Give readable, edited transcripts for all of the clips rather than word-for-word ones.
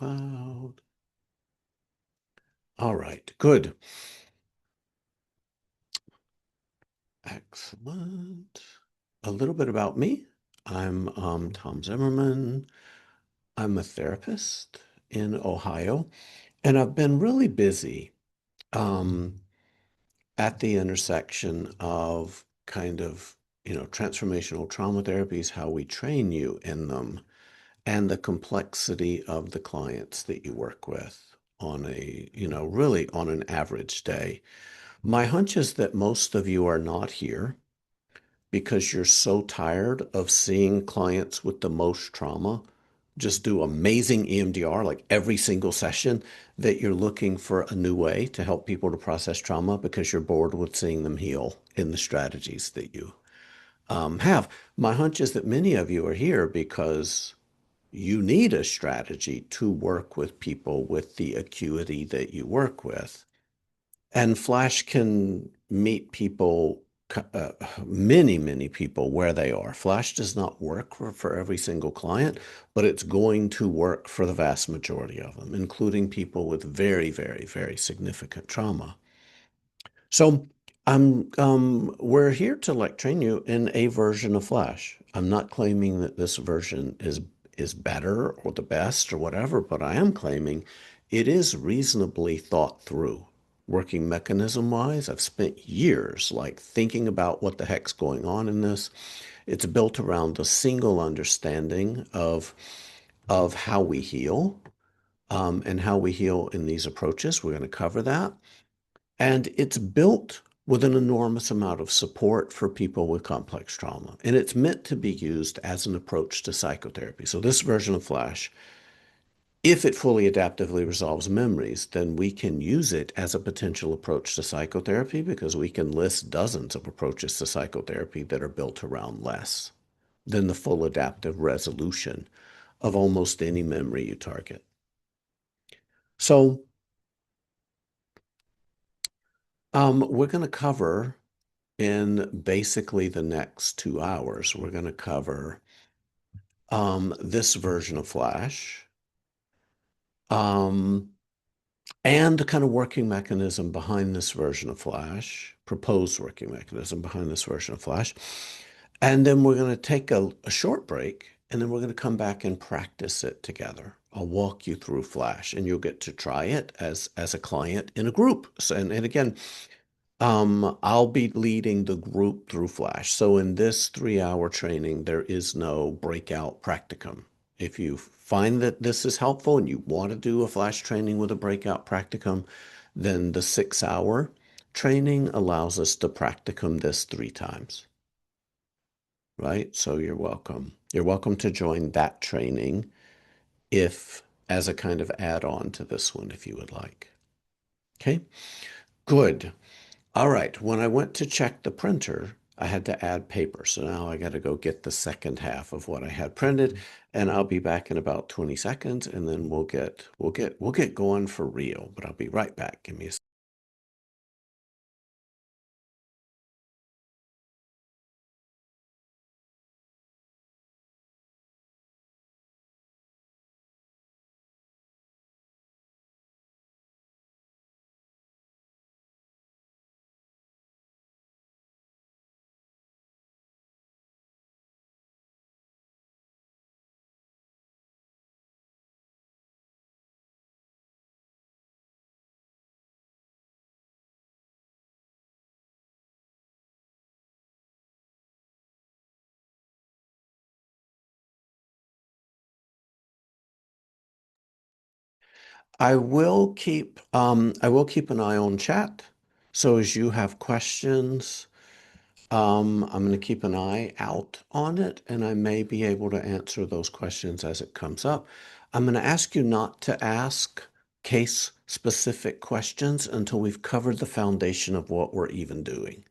cloud. All right, good. Excellent. A little bit about me. I'm Tom Zimmerman. I'm a therapist in Ohio, and I've been really busy um, at the intersection of transformational trauma therapies, how we train you in them, and the complexity of the clients that you work with on really on an average day. My hunch is that most of you are not here because you're so tired of seeing clients with the most trauma just do amazing EMDR like every single session that you're looking for a new way to help people to process trauma because you're bored with seeing them heal in the strategies that you have. My hunch is that many of you are here because you need a strategy to work with people with the acuity that you work with. And Flash can meet people, uh, many people where they are. Flash does not work for every single client, but it's going to work for the vast majority of them, including people with very significant trauma. So we're here to like train you in a version of Flash. I'm not claiming that this version is better or the best or whatever, but I am claiming it is reasonably thought through. Working mechanism wise, I've spent years like thinking about what the heck's going on in this. It's built around a single understanding of how we heal and how we heal in these approaches. We're going to cover that. And it's built with an enormous amount of support for people with complex trauma. And it's meant to be used as an approach to psychotherapy. So this version of Flash, if it fully adaptively resolves memories, then we can use it as a potential approach to psychotherapy because we can list dozens of approaches to psychotherapy that are built around less than the full adaptive resolution of almost any memory you target. So we're going to cover in basically the next 2 hours, we're going to cover this version of Flash um, and the kind of working mechanism behind this version of Flash, proposed working mechanism behind this version of Flash. And then we're going to take a short break and then we're going to come back and practice it together. I'll walk you through Flash and you'll get to try it as a client in a group. So, and again, I'll be leading the group through Flash. So in this 3-hour training, there is no breakout practicum. If you find that this is helpful and you want to do a Flash training with a breakout practicum, then the 6-hour training allows us to practicum this 3 times, right? So you're welcome. You're welcome to join that training if as a kind of add-on to this one, if you would like. Okay, good. All right, when I went to check the printer, I had to add paper. So now I got to go get the second half of what I had printed, and I'll be back in about 20 seconds, and then we'll get going for real. But I'll be right back. Give me a I will keep an eye on chat. So as you have questions, I'm going to keep an eye out on it, and I may be able to answer those questions as it comes up. I'm going to ask you not to ask case-specific questions until we've covered the foundation of what we're even doing,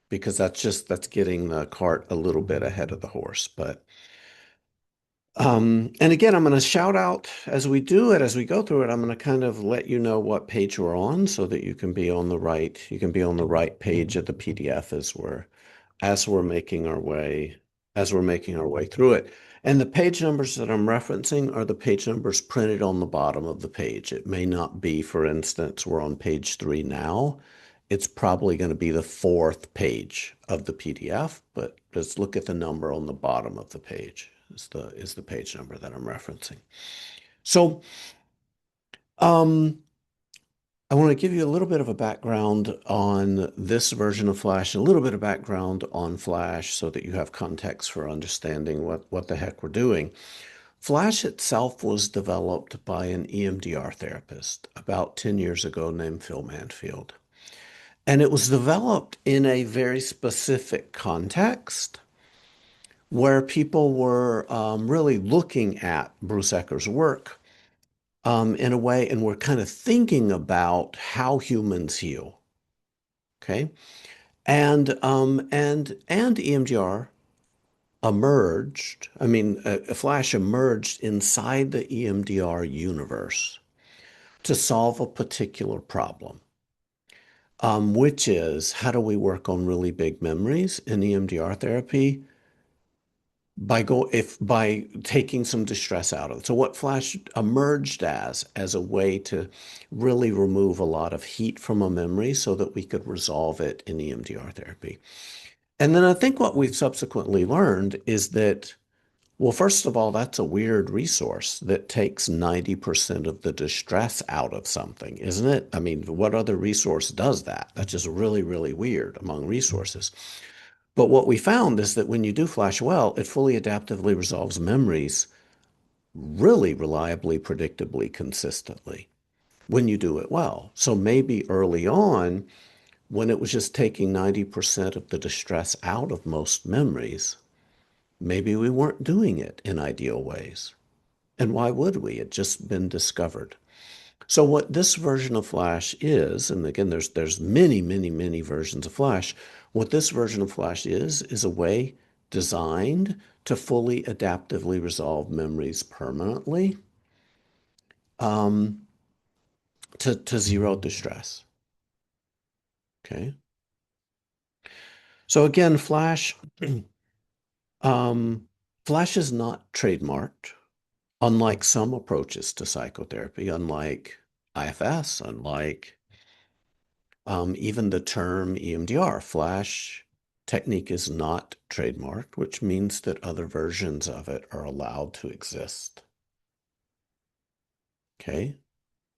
because that's getting the cart a little bit ahead of the horse. But and again, I'm going to shout out as we do it, as we go through it, I'm going to kind of let you know what page we're on so that you can be on the right page of the PDF as we're making our way through it. And the page numbers that I'm referencing are the page numbers printed on the bottom of the page. It may not be, for instance, we're on page 3 now. It's probably going to be the fourth page of the PDF, but let's look at the number on the bottom of the page is the page number that I'm referencing. So um, I want to give you a little bit of a background on this version of Flash, and a little bit of background on Flash so that you have context for understanding what the heck we're doing. Flash itself was developed by an EMDR therapist about 10 years ago named Phil Manfield. And it was developed in a very specific context where people were really looking at Bruce Ecker's work in a way, and we're kind of thinking about how humans heal. Okay, and EMDR emerged. I mean, Flash emerged inside the EMDR universe to solve a particular problem, which is how do we work on really big memories in EMDR therapy by taking some distress out of it. So what Flash emerged as a way to really remove a lot of heat from a memory so that we could resolve it in EMDR therapy. And then I think what we've subsequently learned is that, well, first of all, that's a weird resource that takes 90% of the distress out of something, isn't it? I mean, what other resource does that? That's just really, really weird among resources. But what we found is that when you do Flash well, it fully adaptively resolves memories really reliably, predictably, consistently when you do it well. So maybe early on, when it was just taking 90% of the distress out of most memories, maybe we weren't doing it in ideal ways. And why would we? It just been discovered. So what this version of Flash is, and again, there's many, many, many versions of Flash. What this version of Flash is a way designed to fully adaptively resolve memories permanently um, to zero distress. Okay. So again, um, Flash is not trademarked, unlike some approaches to psychotherapy, unlike IFS, unlike even the term EMDR, Flash technique is not trademarked, which means that other versions of it are allowed to exist. Okay?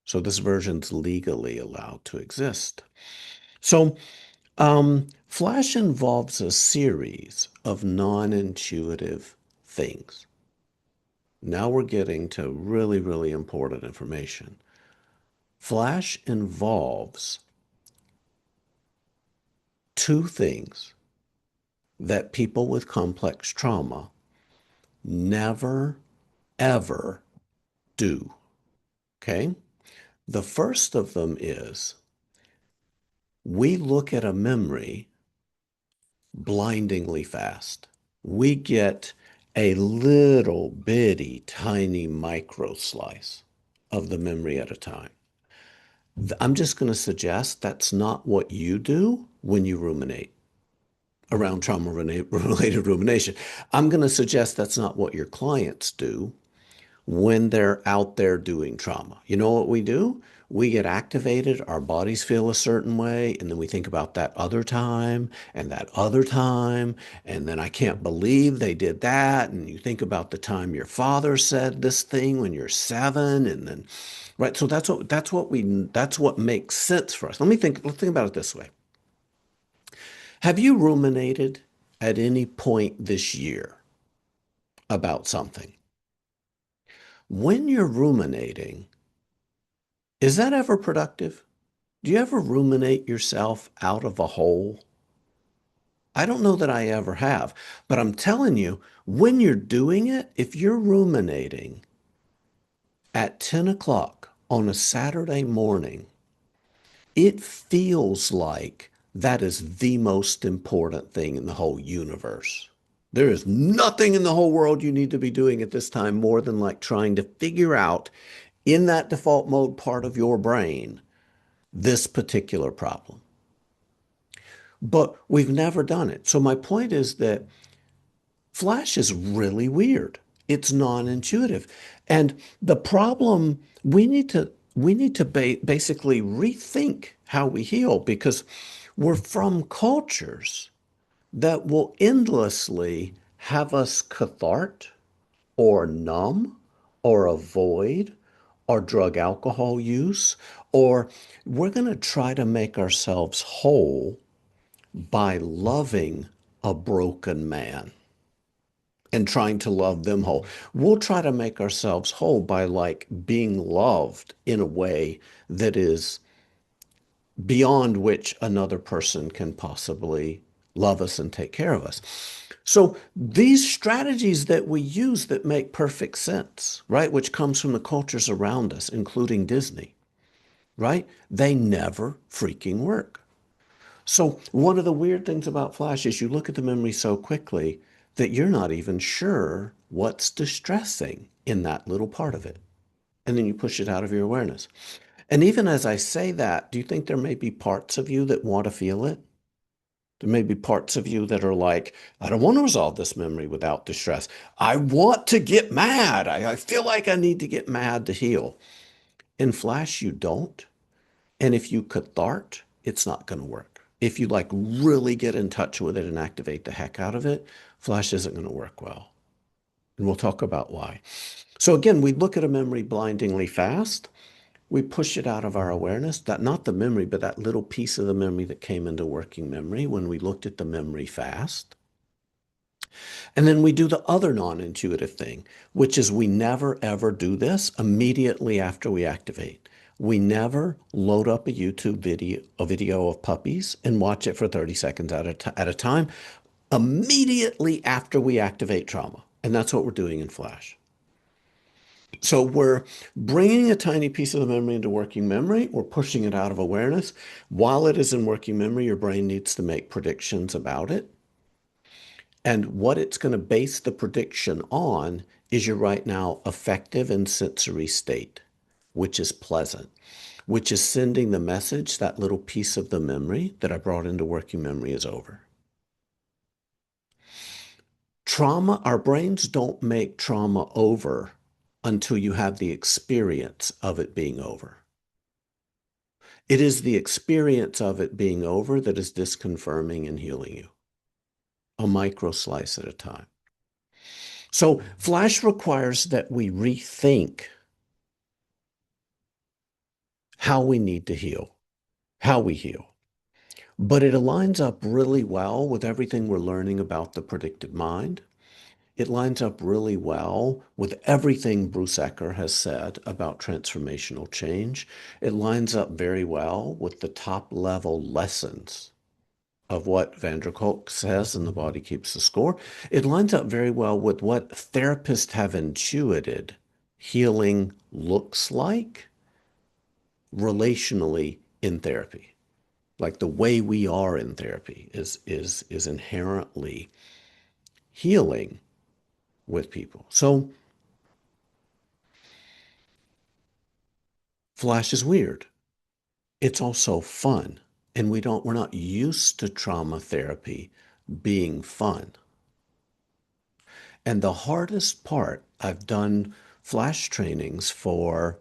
So this version's legally allowed to exist. So Flash involves a series of non-intuitive things. Now we're getting to really, really important information. Flash involves two things that people with complex trauma never, ever do. Okay? The first of them is we look at a memory blindingly fast. We get a little bitty, tiny micro slice of the memory at a time. I'm just going to suggest that's not what you do when you ruminate around trauma related rumination. I'm going to suggest that's not what your clients do when they're out there doing trauma. You know what we do? We get activated, our bodies feel a certain way, and then we think about that other time and that other time, and then I can't believe they did that, and you think about the time your father said this thing when you're 7, and then right. So that's what makes sense for us. Let's think about it this way. Have you ruminated at any point this year about something? When you're ruminating, is that ever productive? Do you ever ruminate yourself out of a hole? I don't know that I ever have, but I'm telling you, when you're doing it, if you're ruminating at 10 o'clock on a Saturday morning, it feels like that is the most important thing in the whole universe. There is nothing in the whole world you need to be doing at this time more than like trying to figure out in that default mode part of your brain this particular problem. But we've never done it. So my point is that Flash is really weird. It's non-intuitive. And the problem, we need to basically rethink how we heal because we're from cultures that will endlessly have us cathart or numb or avoid or drug alcohol use, or we're going to try to make ourselves whole by loving a broken man and trying to love them whole. We'll try to make ourselves whole by like being loved in a way that is beyond which another person can possibly love us and take care of us. So these strategies that we use that make perfect sense, right, which comes from the cultures around us, including Disney, right? They never freaking work. So one of the weird things about Flash is you look at the memory so quickly that you're not even sure what's distressing in that little part of it. And then you push it out of your awareness. And even as I say that, do you think there may be parts of you that want to feel it? There may be parts of you that are like, I don't want to resolve this memory without distress. I want to get mad. I feel like I need to get mad to heal. In Flash, you don't. And if you cathart, it's not going to work. If you like really get in touch with it and activate the heck out of it, Flash isn't going to work well. And we'll talk about why. So again, we look at a memory blindingly fast. We push it out of our awareness, that not the memory, but that little piece of the memory that came into working memory when we looked at the memory fast. And then we do the other non-intuitive thing, which is we never ever do this immediately after we activate. We never load up a video of puppies and watch it for 30 seconds at a time immediately after we activate trauma. And that's what we're doing in Flash. So we're bringing a tiny piece of the memory into working memory. We're pushing it out of awareness. While it is in working memory, your brain needs to make predictions about it. And what it's going to base the prediction on is your right now affective and sensory state, which is pleasant, which is sending the message that little piece of the memory that I brought into working memory is over. Trauma, our brains don't make trauma over until you have the experience of it being over. It is the experience of it being over that is disconfirming and healing you, a micro slice at a time. So Flash requires that we rethink how we need to heal, how we heal. But it aligns up really well with everything we're learning about the predictive mind. It lines up really well with everything Bruce Ecker has said about transformational change. It lines up very well with the top level lessons of what van der Kolk says in The Body Keeps the Score. It lines up very well with what therapists have intuited healing looks like relationally in therapy. Like the way we are in therapy is inherently healing with people. So Flash is weird. It's also fun. And we're not used to trauma therapy being fun. And the hardest part, I've done Flash trainings for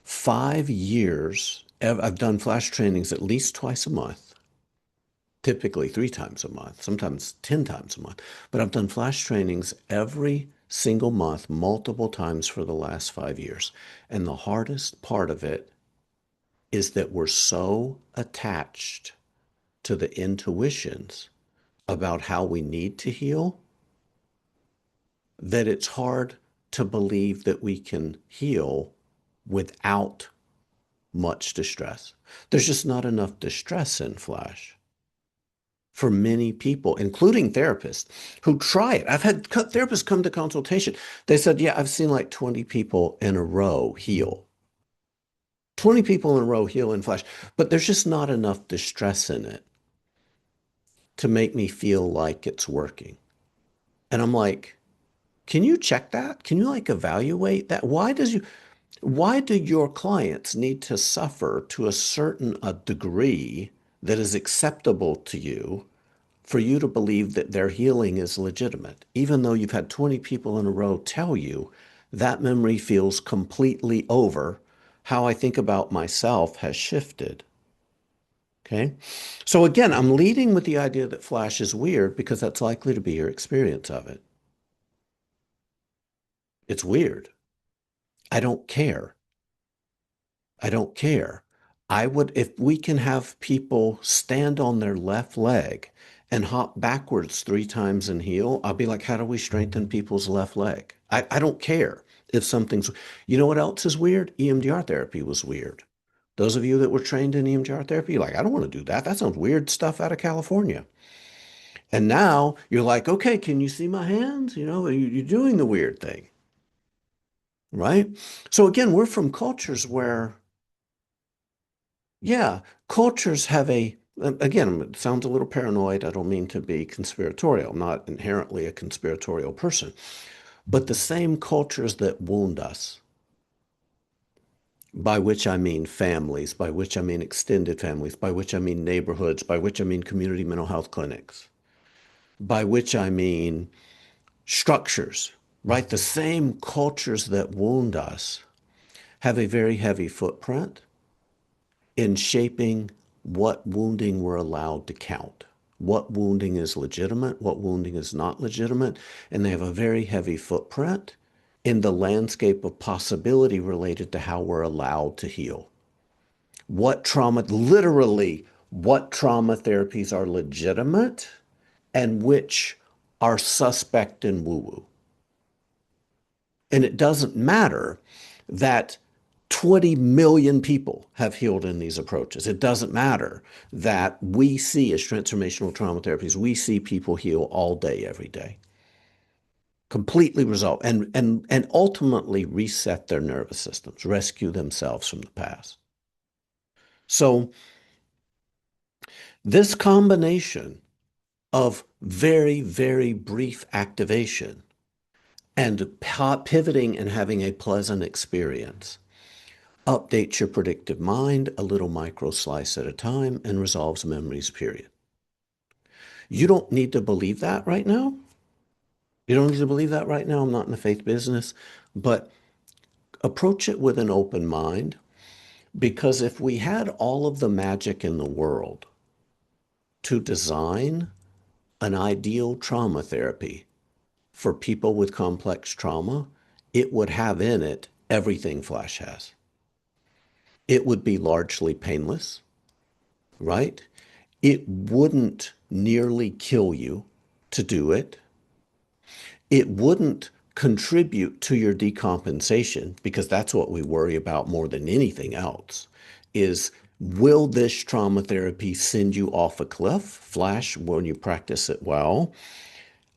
5 years. I've done Flash trainings at least twice a month, typically 3 times a month, sometimes 10 times a month. But I've done Flash trainings every single month, multiple times for the last 5 years. And the hardest part of it is that we're so attached to the intuitions about how we need to heal that it's hard to believe that we can heal without much distress. There's just not enough distress in Flash for many people, including therapists who try it. I've had therapists come to consultation. They said, yeah, I've seen like 20 people in a row heal. 20 people in a row heal in Flash, but there's just not enough distress in it to make me feel like it's working. And I'm like, can you check that? Can you like evaluate that? Why do your clients need to suffer to a certain degree that is acceptable to you for you to believe that their healing is legitimate, even though you've had 20 people in a row tell you that memory feels completely over. How I think about myself has shifted. Okay. So again, I'm leading with the idea that flash is weird because that's likely to be your experience of it. It's weird. I don't care. I don't care. I would, if we can have people stand on their left leg and hop backwards 3 times and heal, I'll be like, how do we strengthen people's left leg? I don't care if something's, you know what else is weird? EMDR therapy was weird. Those of you that were trained in EMDR therapy, like, I don't want to do that. That sounds weird stuff out of California. And now you're like, okay, can you see my hands? You know, you're doing the weird thing, right? So again, we're from cultures where, yeah, cultures have again, it sounds a little paranoid. I don't mean to be conspiratorial. I'm not inherently a conspiratorial person, but the same cultures that wound us, by which I mean families, by which I mean extended families, by which I mean neighborhoods, by which I mean community mental health clinics, by which I mean structures, right? The same cultures that wound us have a very heavy footprint in shaping what wounding we're allowed to count, what wounding is legitimate, what wounding is not legitimate, and they have a very heavy footprint in the landscape of possibility related to how we're allowed to heal. What trauma, literally, what trauma therapies are legitimate and which are suspect in woo woo. And it doesn't matter that 20 million people have healed in these approaches. It doesn't matter that we see as transformational trauma therapies, we see people heal all day, every day, completely resolve and ultimately reset their nervous systems, rescue themselves from the past. So this combination of very, very brief activation and pivoting and having a pleasant experience updates your predictive mind a little micro slice at a time and resolves memories, period. You don't need to believe that right now. You don't need to believe that right now. I'm not in the faith business, but approach it with an open mind because if we had all of the magic in the world to design an ideal trauma therapy for people with complex trauma, it would have in it everything Flash has. It would be largely painless, right? It wouldn't nearly kill you to do it. It wouldn't contribute to your decompensation because that's what we worry about more than anything else is will this trauma therapy send you off a cliff, Flash, when you practice it well?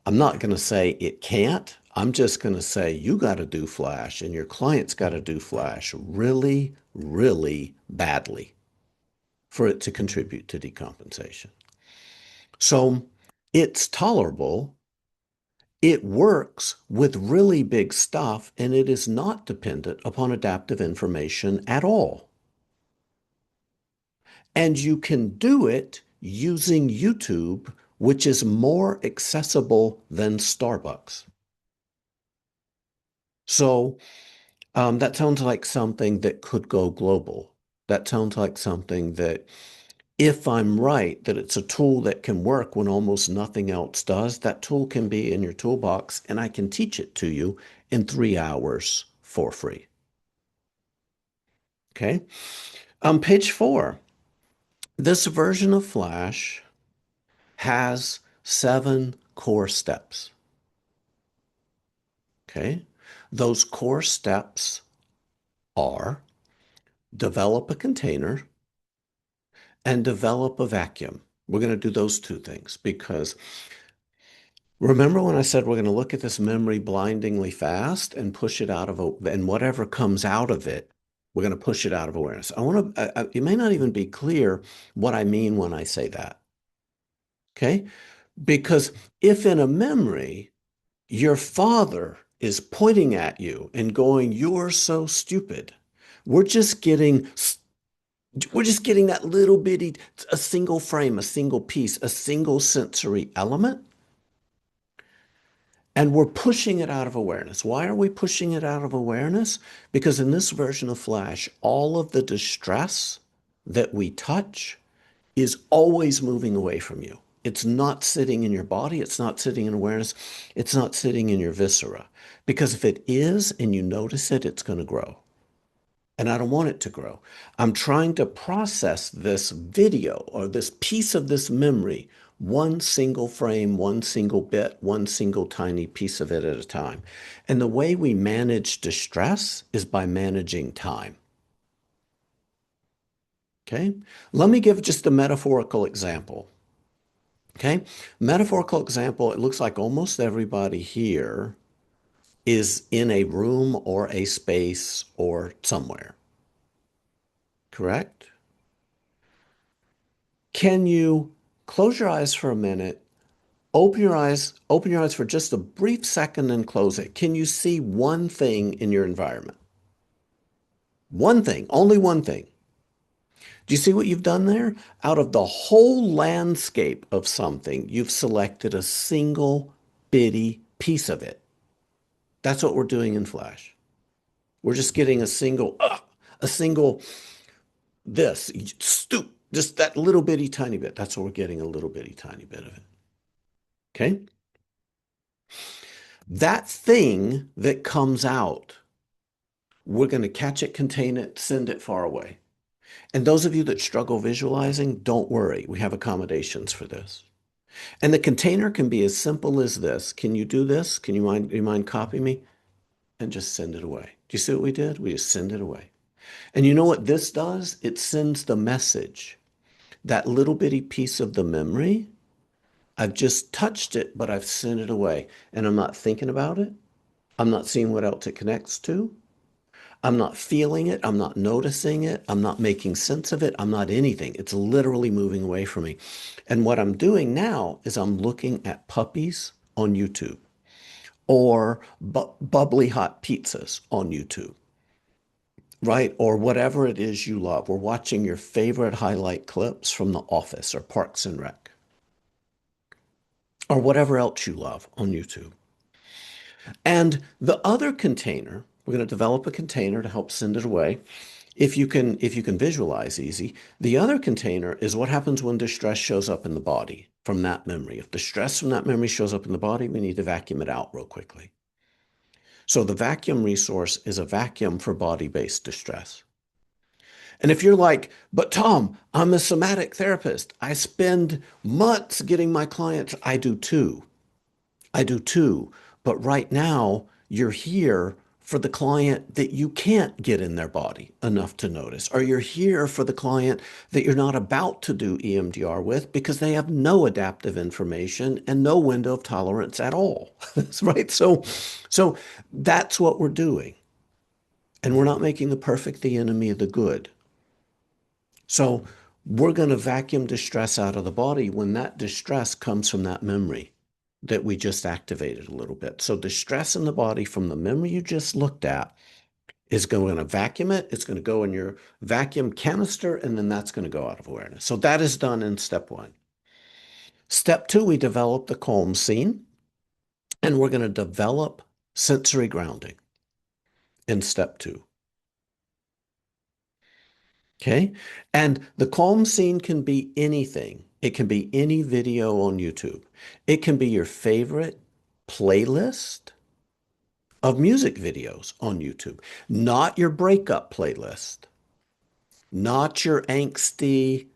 I'm not going to say it can't. I'm just going to say you got to do Flash and your client's got to do Flash really, really badly for it to contribute to decompensation. So it's tolerable. It works with really big stuff, and it is not dependent upon adaptive information at all. And you can do it using YouTube, which is more accessible than Starbucks. So that sounds like something that could go global. That sounds like something that if I'm right, that it's a tool that can work when almost nothing else does, that tool can be in your toolbox and I can teach it to you in 3 hours for free. Okay. On page 4, this version of Flash has 7 core steps. Okay. Those core steps are develop a container and develop a vacuum. We're going to do those 2 things because remember when I said we're going to look at this memory blindingly fast and push it out of, and whatever comes out of it, we're going to push it out of awareness. It may not even be clear what I mean when I say that. Okay. Because if in a memory, your father is pointing at you and going, you're so stupid. We're just getting We're just getting that little bitty, a single frame, a single piece, a single sensory element, and we're pushing it out of awareness. Why are we pushing it out of awareness? Because in this version of Flash, all of the distress that we touch is always moving away from you. It's not sitting in your body. It's not sitting in awareness. It's not sitting in your viscera. Because if it is and you notice it, it's going to grow. And I don't want it to grow. I'm trying to process this video or this piece of this memory, one single frame, one single bit, one single tiny piece of it at a time. And the way we manage distress is by managing time. Okay? Let me give just a metaphorical example. Okay? Metaphorical example, it looks like almost everybody here is in a room or a space or somewhere. Correct? Can you close your eyes for a minute, open your eyes for just a brief second and close it? Can you see one thing in your environment? One thing, only one thing. Do you see what you've done there? Out of the whole landscape of something, you've selected a single bitty piece of it. That's what we're doing in Flash. We're just getting a single this, stoop, just that little bitty tiny bit. That's what we're getting, a little bitty tiny bit of it. Okay? That thing that comes out, we're going to catch it, contain it, send it far away. And those of you that struggle visualizing, don't worry. We have accommodations for this. And the container can be as simple as this. Can you do this? Can you mind copy me? And just send it away. Do you see what we did? We just send it away. And you know what this does? It sends the message. That little bitty piece of the memory, I've just touched it, but I've sent it away. And I'm not thinking about it. I'm not seeing what else it connects to. I'm not feeling it. I'm not noticing it. I'm not making sense of it. I'm not anything. It's literally moving away from me. And what I'm doing now is I'm looking at puppies on YouTube or bubbly hot pizzas on YouTube, right? Or whatever it is you love. We're watching your favorite highlight clips from The Office or Parks and Rec or whatever else you love on YouTube. And the other container, we're going to develop a container to help send it away. If you can visualize easy, the other container is what happens when distress shows up in the body from that memory. If the stress from that memory shows up in the body, we need to vacuum it out real quickly. So the vacuum resource is a vacuum for body-based distress. And if you're like, but Tom, I'm a somatic therapist. I spend months getting my clients. I do too. I do too. But right now, you're here for the client that you can't get in their body enough to notice, or you're here for the client that you're not about to do EMDR with because they have no adaptive information and no window of tolerance at all. That's right. So that's what we're doing. And we're not making the perfect the enemy of the good. So we're going to vacuum distress out of the body when that distress comes from that memory that we just activated a little bit. So the stress in the body from the memory you just looked at is going to vacuum it. It's going to go in your vacuum canister, and then that's going to go out of awareness. So that is done in step one. Step two, we develop the calm scene, and we're going to develop sensory grounding in step two. Okay. And the calm scene can be anything. It can be any video on YouTube. It can be your favorite playlist of music videos on YouTube, not your breakup playlist, not your angsty,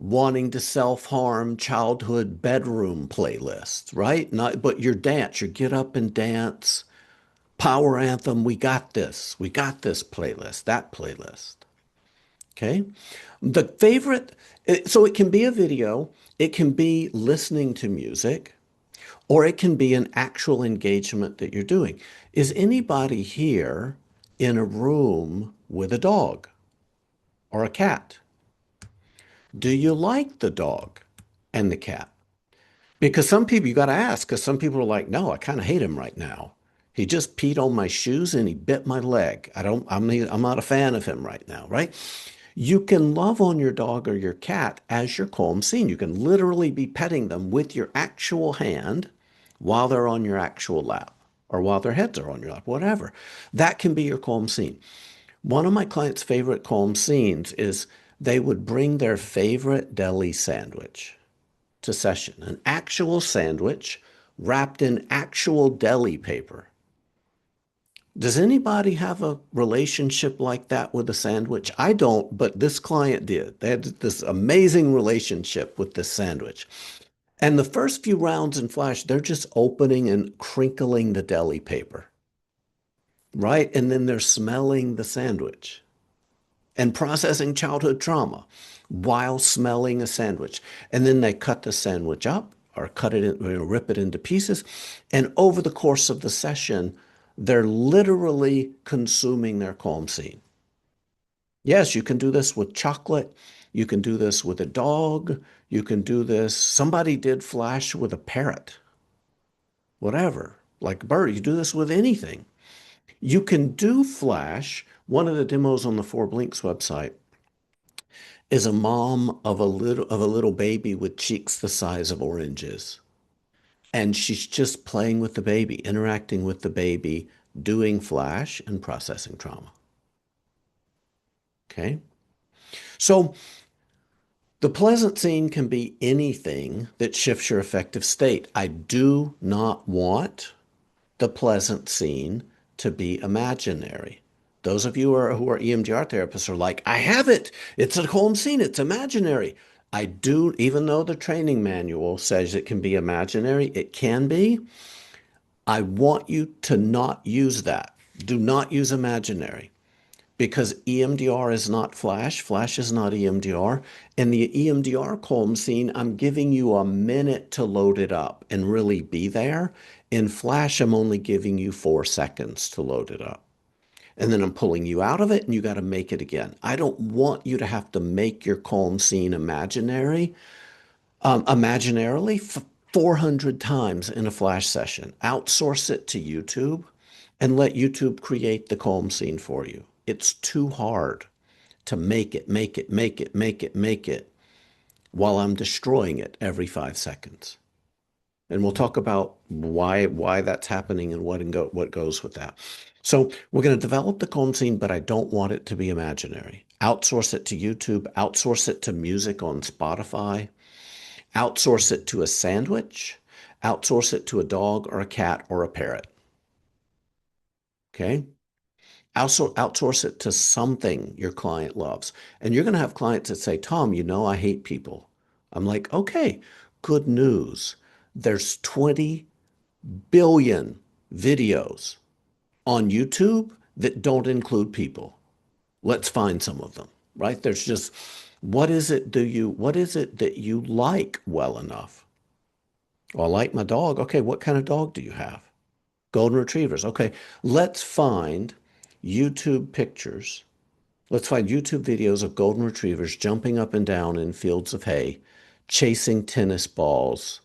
wanting to self-harm childhood bedroom playlist, right? Not, but your dance, your get up and dance, power anthem, we got this playlist, that playlist. Okay. The favorite, so it can be a video, it can be listening to music, or it can be an actual engagement that you're doing. Is anybody here in a room with a dog or a cat? Do you like the dog and the cat? Because some people, you got to ask, because some people are like, no, I kind of hate him right now. He just peed on my shoes and he bit my leg. I'm not a fan of him right now, right? You can love on your dog or your cat as your calm scene. You can literally be petting them with your actual hand while they're on your actual lap or while their heads are on your lap, whatever. That can be your calm scene. One of my clients' favorite calm scenes is they would bring their favorite deli sandwich to session, an actual sandwich wrapped in actual deli paper. Does anybody have a relationship like that with a sandwich? I don't, but this client did. They had this amazing relationship with this sandwich. And the first few rounds in Flash, they're just opening and crinkling the deli paper, right? And then they're smelling the sandwich and processing childhood trauma while smelling a sandwich. And then they cut the sandwich up or cut it in, rip it into pieces. And over the course of the session, they're literally consuming their calm scene. Yes, you can do this with chocolate. You can do this with a dog. You can do this. Somebody did Flash with a parrot, whatever, like a bird. You do this with anything. You can do Flash. One of the demos on the Four Blinks website is a mom of a little baby with cheeks the size of oranges. And she's just playing with the baby, interacting with the baby, doing Flash and processing trauma. Okay? So the pleasant scene can be anything that shifts your affective state. I do not want the pleasant scene to be imaginary. Those of you who are EMDR therapists are like, I have it. It's a calm scene. It's imaginary. I do, even though the training manual says it can be imaginary, it can be. I want you to not use that. Do not use imaginary because EMDR is not Flash. Flash is not EMDR. And the EMDR calm scene, I'm giving you a minute to load it up and really be there. In Flash, I'm only giving you 4 seconds to load it up. And then I'm pulling you out of it and you got to make it again. I don't want you to have to make your calm scene imaginarily 400 times in a Flash session. Outsource it to YouTube and let YouTube create the calm scene for you. It's too hard to make it, make it, make it, make it, make it while I'm destroying it every 5 seconds. And we'll talk about why that's happening and what goes with that. So we're going to develop the calm scene, but I don't want it to be imaginary. Outsource it to YouTube, outsource it to music on Spotify, outsource it to a sandwich, outsource it to a dog or a cat or a parrot. Okay? Outsource it to something your client loves. And you're going to have clients that say, Tom, you know, I hate people. I'm like, okay, good news. There's 20 billion videos on YouTube that don't include people. Let's find some of them, right? There's just, what is it that you like well enough? Well, I like my dog. Okay, what kind of dog do you have? Golden retrievers. Okay, let's find YouTube pictures. Let's find YouTube videos of golden retrievers jumping up and down in fields of hay, chasing tennis balls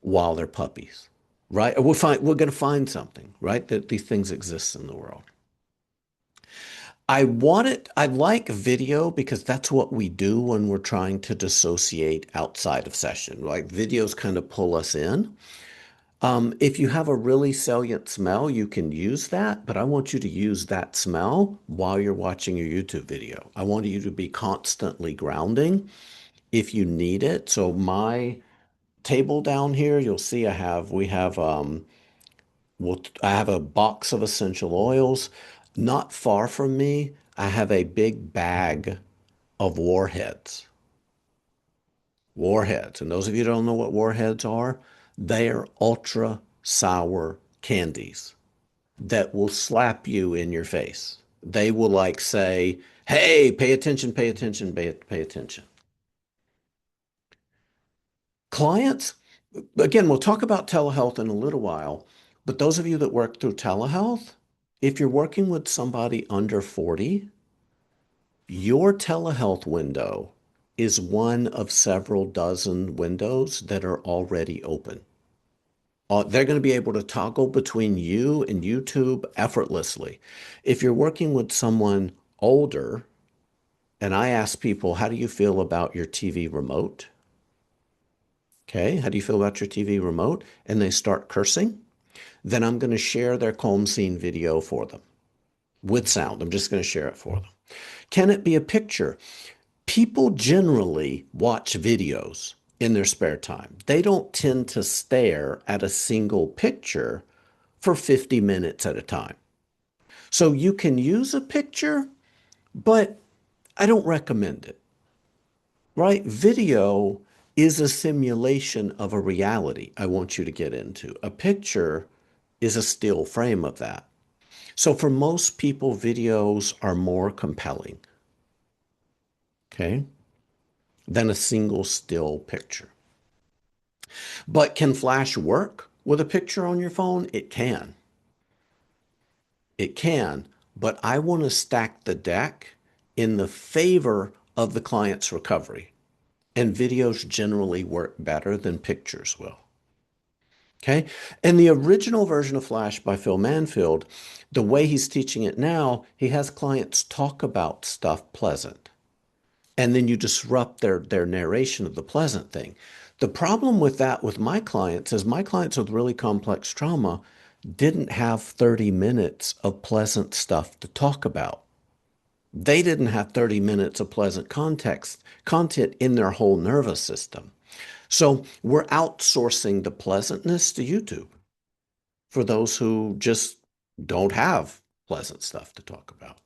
while they're puppies, right? We're going to find something, right? That these things exist in the world. I like video because that's what we do when we're trying to dissociate outside of session. Like videos kind of pull us in. If you have a really salient smell, you can use that, but I want you to use that smell while you're watching your YouTube video. I want you to be constantly grounding if you need it. So my table down here, you'll see I have a box of essential oils. Not far from me, I have a big bag of warheads. Warheads. And those of you who don't know what warheads are, they are ultra sour candies that will slap you in your face. They will like say, hey, pay attention, pay attention, pay attention. Clients, again, we'll talk about telehealth in a little while, but those of you that work through telehealth, if you're working with somebody under 40, your telehealth window is one of several dozen windows that are already open. They're going to be able to toggle between you and YouTube effortlessly. If you're working with someone older, and I ask people, how do you feel about your TV remote? Okay, how do you feel about your TV remote? And they start cursing, then I'm going to share their calm scene video for them with sound. I'm just going to share it for them. Can it be a picture? People generally watch videos in their spare time. They don't tend to stare at a single picture for 50 minutes at a time. So you can use a picture, but I don't recommend it, right? Video is a simulation of a reality I want you to get into. A picture is a still frame of that. So for most people, videos are more compelling, okay, than a single still picture. But can Flash work with a picture on your phone? It can. It can, but I want to stack the deck in the favor of the client's recovery. And videos generally work better than pictures will. Okay. And the original version of Flash by Phil Manfield, the way he's teaching it now, he has clients talk about stuff pleasant. And then you disrupt their narration of the pleasant thing. The problem with that with my clients is my clients with really complex trauma didn't have 30 minutes of pleasant stuff to talk about. They didn't have 30 minutes of pleasant content in their whole nervous system. So we're outsourcing the pleasantness to YouTube for those who just don't have pleasant stuff to talk about.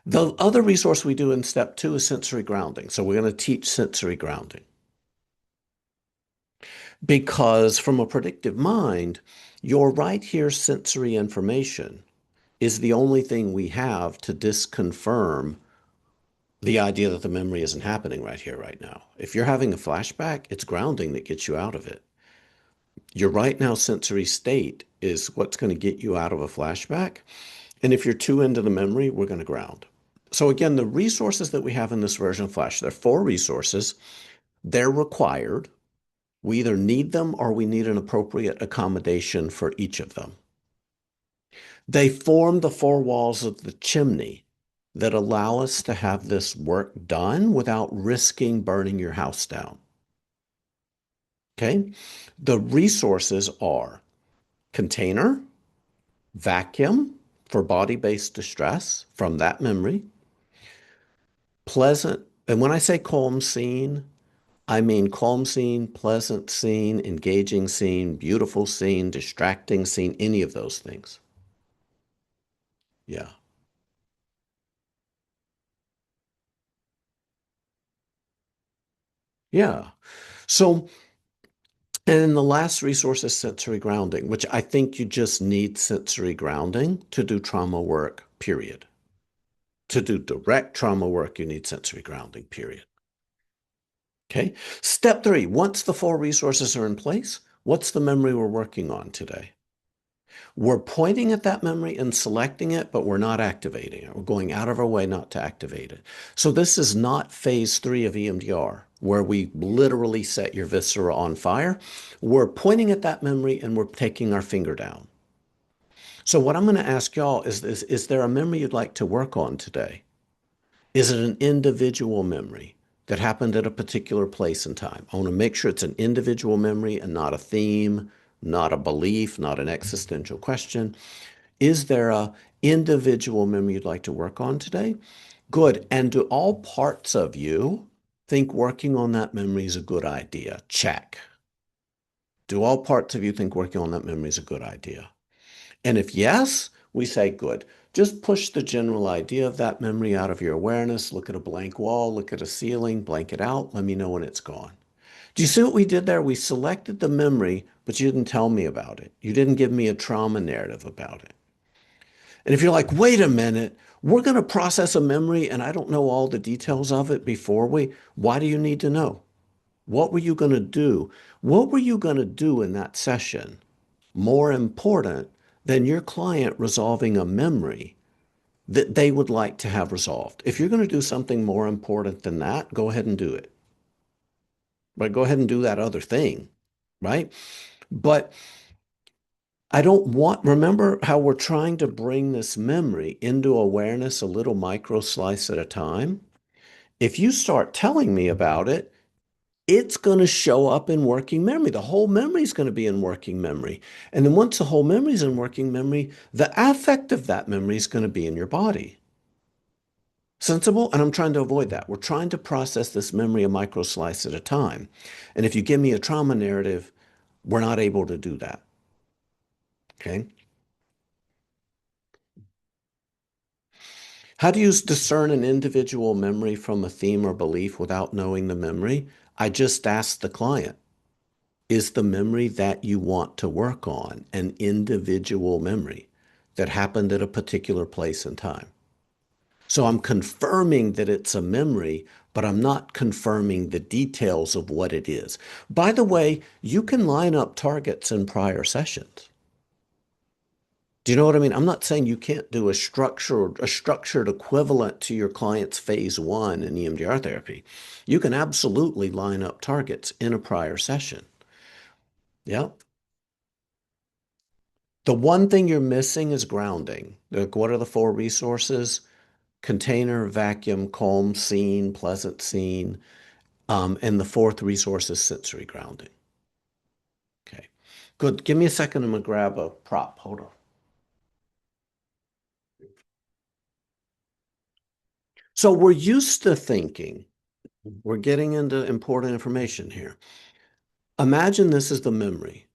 The other resource we do in step 2 is sensory grounding. So we're going to teach sensory grounding because from a predictive mind, your right here sensory information is the only thing we have to disconfirm the idea that the memory isn't happening right here, right now. If you're having a flashback, it's grounding that gets you out of it. Your right now sensory state is what's going to get you out of a flashback. And if you're too into the memory, we're going to ground. So again, the resources that we have in this version of Flash, there are 4 resources. They're required. We either need them or we need an appropriate accommodation for each of them. They form the 4 walls of the chimney that allow us to have this work done without risking burning your house down. Okay? The resources are container, vacuum for body-based distress from that memory, pleasant, and when I say calm scene, I mean calm scene, pleasant scene, engaging scene, beautiful scene, distracting scene, any of those things. Yeah. Yeah. So, and the last resource is sensory grounding, which I think you just need sensory grounding to do trauma work, period. To do direct trauma work, you need sensory grounding, period. Okay. Step 3, once the 4 resources are in place, what's the memory we're working on today? We're pointing at that memory and selecting it, but we're not activating it. We're going out of our way not to activate it. So this is not phase 3 of EMDR, where we literally set your viscera on fire. We're pointing at that memory and we're taking our finger down. So what I'm going to ask y'all is there a memory you'd like to work on today? Is it an individual memory that happened at a particular place and time? I want to make sure it's an individual memory and not a theme, not a belief, not an existential question. Is there a individual memory you'd like to work on today? Good. And do all parts of you think working on that memory is a good idea? Check. Do all parts of you think working on that memory is a good idea? And if yes, we say good. Just push the general idea of that memory out of your awareness. Look at a blank wall, look at a ceiling, blank it out. Let me know when it's gone. Do you see what we did there? We selected the memory, but you didn't tell me about it. You didn't give me a trauma narrative about it. And if you're like, wait a minute, we're going to process a memory and I don't know all the details of it before why do you need to know? What were you going to do? What were you going to do in that session more important than your client resolving a memory that they would like to have resolved? If you're going to do something more important than that, go ahead and do it. But go ahead and do that other thing, right? But I don't want, remember how we're trying to bring this memory into awareness a little micro slice at a time? If you start telling me about it, it's going to show up in working memory. The whole memory is going to be in working memory. And then once the whole memory is in working memory, the affect of that memory is going to be in your body. Sensible? And I'm trying to avoid that. We're trying to process this memory a micro slice at a time. And if you give me a trauma narrative, we're not able to do that. Okay. How do you discern an individual memory from a theme or belief without knowing the memory? I just asked the client, is the memory that you want to work on an individual memory that happened at a particular place and time? So I'm confirming that it's a memory, but I'm not confirming the details of what it is. By the way, you can line up targets in prior sessions. Do you know what I mean? I'm not saying you can't do a structured equivalent to your client's phase one in EMDR therapy. You can absolutely line up targets in a prior session. Yeah. The one thing you're missing is grounding. Like, what are the four resources? Container, vacuum, calm scene, pleasant scene. And the fourth resource is sensory grounding. Okay. Good. Give me a second. I'm going to grab a prop. Hold on. So we're used to thinking, we're getting into important information here. Imagine this is the memory.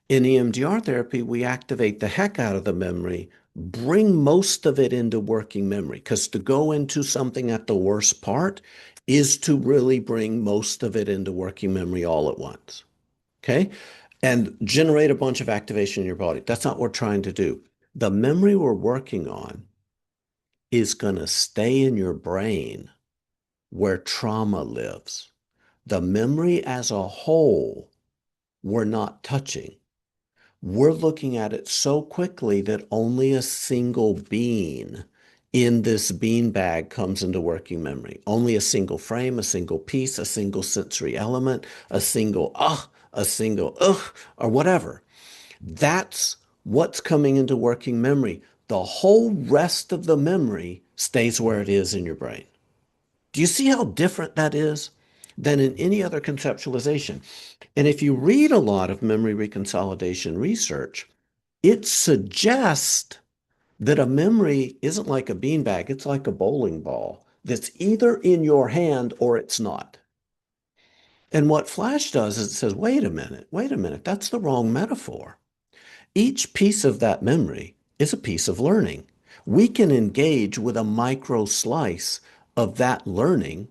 In EMDR therapy, we activate the heck out of the memory, bring most of it into working memory, because to go into something at the worst part is to really bring most of it into working memory all at once. Okay? And generate a bunch of activation in your body. That's not what we're trying to do. The memory we're working on is going to stay in your brain where trauma lives. The memory as a whole, we're not touching. We're looking at it so quickly that only a single bean in this bean bag comes into working memory. Only a single frame, a single piece, a single sensory element, a single a single or whatever. That's what's coming into working memory. The whole rest of the memory stays where it is in your brain. Do you see how different that is than in any other conceptualization? And if you read a lot of memory reconsolidation research, it suggests that a memory isn't like a beanbag, it's like a bowling ball that's either in your hand or it's not. And what Flash does is it says, wait a minute, that's the wrong metaphor. Each piece of that memory is a piece of learning. We can engage with a micro slice of that learning,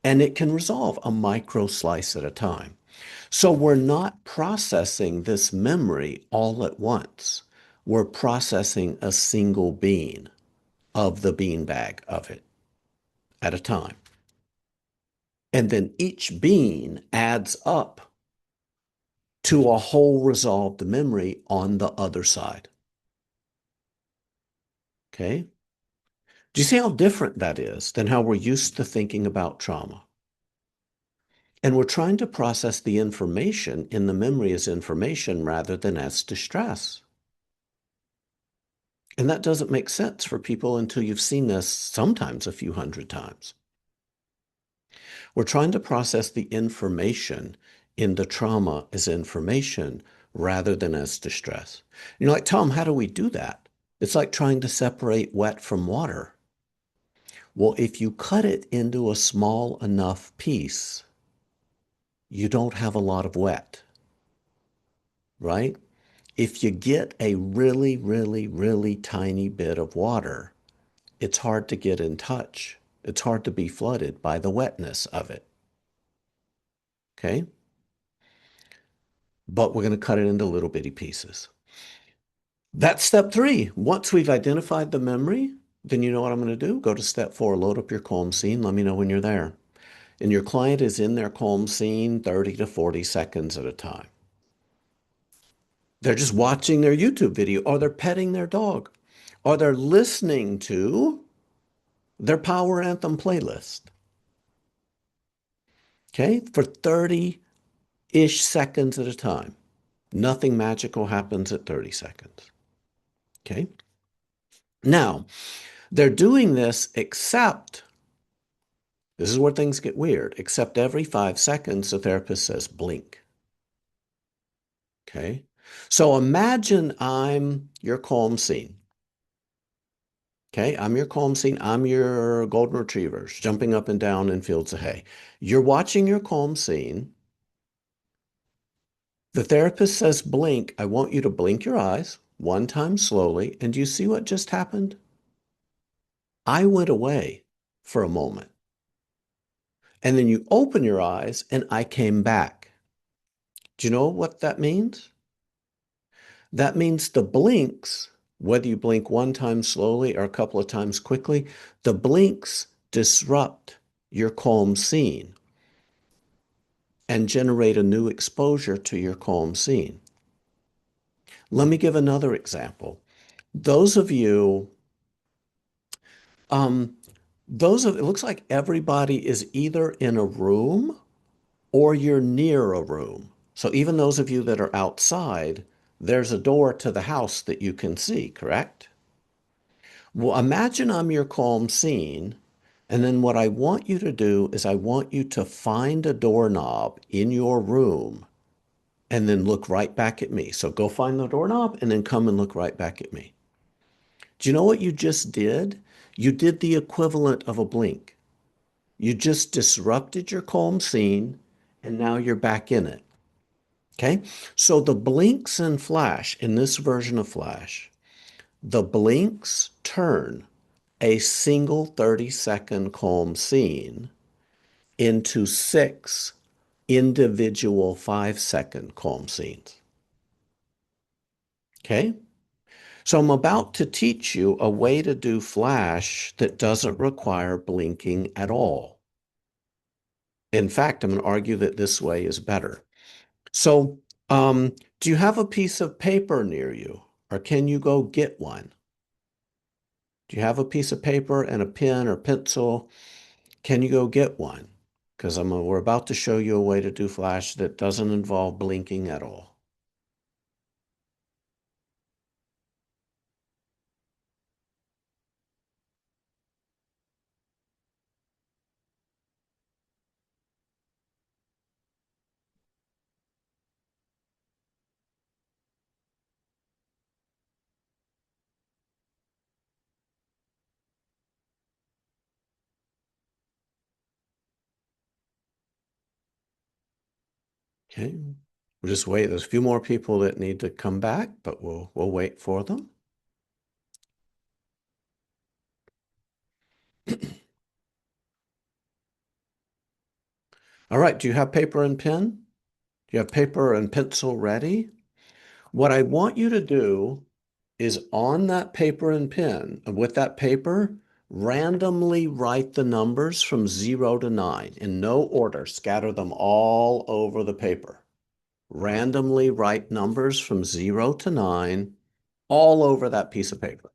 and it can resolve a micro slice at a time. So we're not processing this memory all at once. We're processing a single bean of the beanbag of it at a time. And then each bean adds up to a whole resolved memory on the other side. Okay? Do you see how different that is than how we're used to thinking about trauma? And we're trying to process the information in the memory as information rather than as distress. And that doesn't make sense for people until you've seen this sometimes a few hundred times. We're trying to process the information in the trauma as information rather than as distress. You're like, Tom, how do we do that? It's like trying to separate wet from water. Well, if you cut it into a small enough piece, you don't have a lot of wet, right? If you get a really, really, really tiny bit of water, it's hard to get in touch. It's hard to be flooded by the wetness of it. Okay? But we're going to cut it into little bitty pieces. That's step three. Once we've identified the memory, then you know what I'm going to do? Go to step four, load up your calm scene. Let me know when you're there. And your client is in their calm scene 30 to 40 seconds at a time. They're just watching their YouTube video, or they're petting their dog, or they're listening to their Power Anthem playlist. Okay? For 30-ish seconds at a time. Nothing magical happens at 30 seconds. Okay. Now, they're doing this except, this is where things get weird, except every 5 seconds, the therapist says blink. Okay. So imagine I'm your calm scene. Okay. I'm your calm scene. I'm your golden retrievers jumping up and down in fields of hay. You're watching your calm scene. The therapist says blink. I want you to blink your eyes one time slowly. And do you see what just happened? I went away for a moment. And then you open your eyes and I came back. Do you know what that means? That means the blinks, whether you blink one time slowly or a couple of times quickly, the blinks disrupt your calm scene and generate a new exposure to your calm scene. Let me give another example. Those of you, um, it looks like everybody is either in a room or you're near a room. So even those of you that are outside, there's a door to the house that you can see, correct? Well, imagine I'm your calm scene, and then what I want you to do is I want you to find a doorknob in your room and then look right back at me. So go find the doorknob and then come and look right back at me. Do you know what you just did? You did the equivalent of a blink. You just disrupted your calm scene and now you're back in it. Okay? So the blinks in Flash, in this version of Flash, the blinks turn a single 30-second calm scene into 6 individual 5-second calm scenes. Okay? So I'm about to teach you a way to do Flash that doesn't require blinking at all. In fact, I'm going to argue that this way is better. So, do you have a piece of paper near you, or can you go get one? Do you have a piece of paper and a pen or pencil? Can you go get one? Because we're about to show you a way to do Flash that doesn't involve blinking at all. Okay. We'll just wait. There's a few more people that need to come back, but we'll wait for them. All right. Do you have paper and pen? Do you have paper and pencil ready? What I want you to do is on that paper and pen, with that paper, randomly write the numbers from 0 to 9 in no order. Scatter them all over the paper. Randomly write numbers from 0 to 9 all over that piece of paper.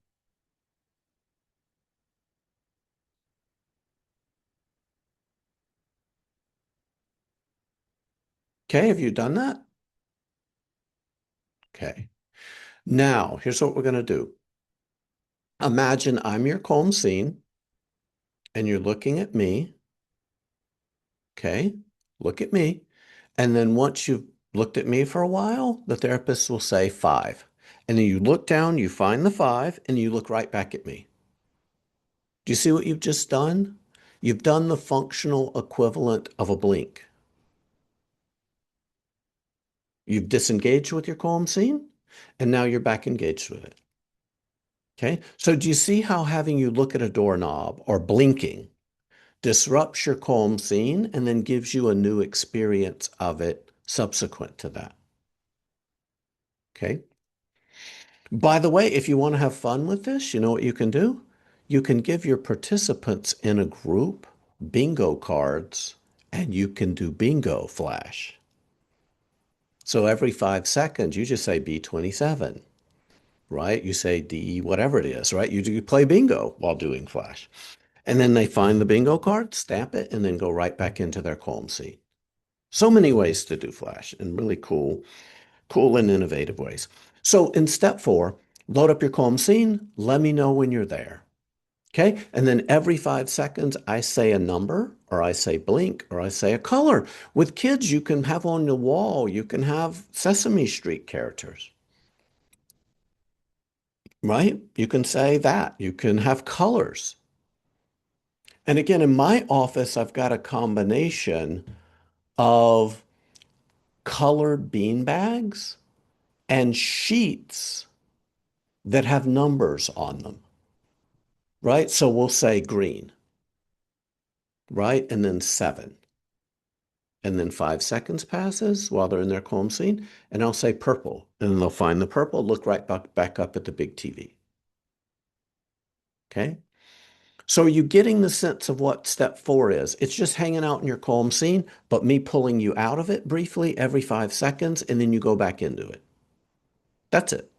Okay, have you done that? Okay. Now, here's what we're going to do. Imagine I'm your calm scene and you're looking at me. Okay, look at me. And then once you've looked at me for a while, the therapist will say 5. And then you look down, you find the 5, and you look right back at me. Do you see what you've just done? You've done the functional equivalent of a blink. You've disengaged with your calm scene, and now you're back engaged with it. Okay, so do you see how having you look at a doorknob or blinking disrupts your calm scene and then gives you a new experience of it subsequent to that? Okay. By the way, if you want to have fun with this, you know what you can do? You can give your participants in a group bingo cards and you can do bingo flash. So every 5 seconds, you just say B27, right? You say D, whatever it is, right? You play bingo while doing flash. And then they find the bingo card, stamp it, and then go right back into their calm seat. So many ways to do flash and really cool. Cool and innovative ways. So in step four, load up your calm scene. Let me know when you're there. Okay. And then every 5 seconds, I say a number or I say blink or I say a color. With kids, you can have on the wall, you can have Sesame Street characters, right? You can say that. You can have colors. And again, in my office, I've got a combination of colored bean bags and sheets that have numbers on them, right? So we'll say green, right? And then seven. And then 5 seconds passes while they're in their calm scene, and I'll say purple. And then they'll find the purple, look right back up at the big TV. Okay? So are you getting the sense of what step four is? It's just hanging out in your calm scene, but me pulling you out of it briefly every 5 seconds, and then you go back into it. That's it.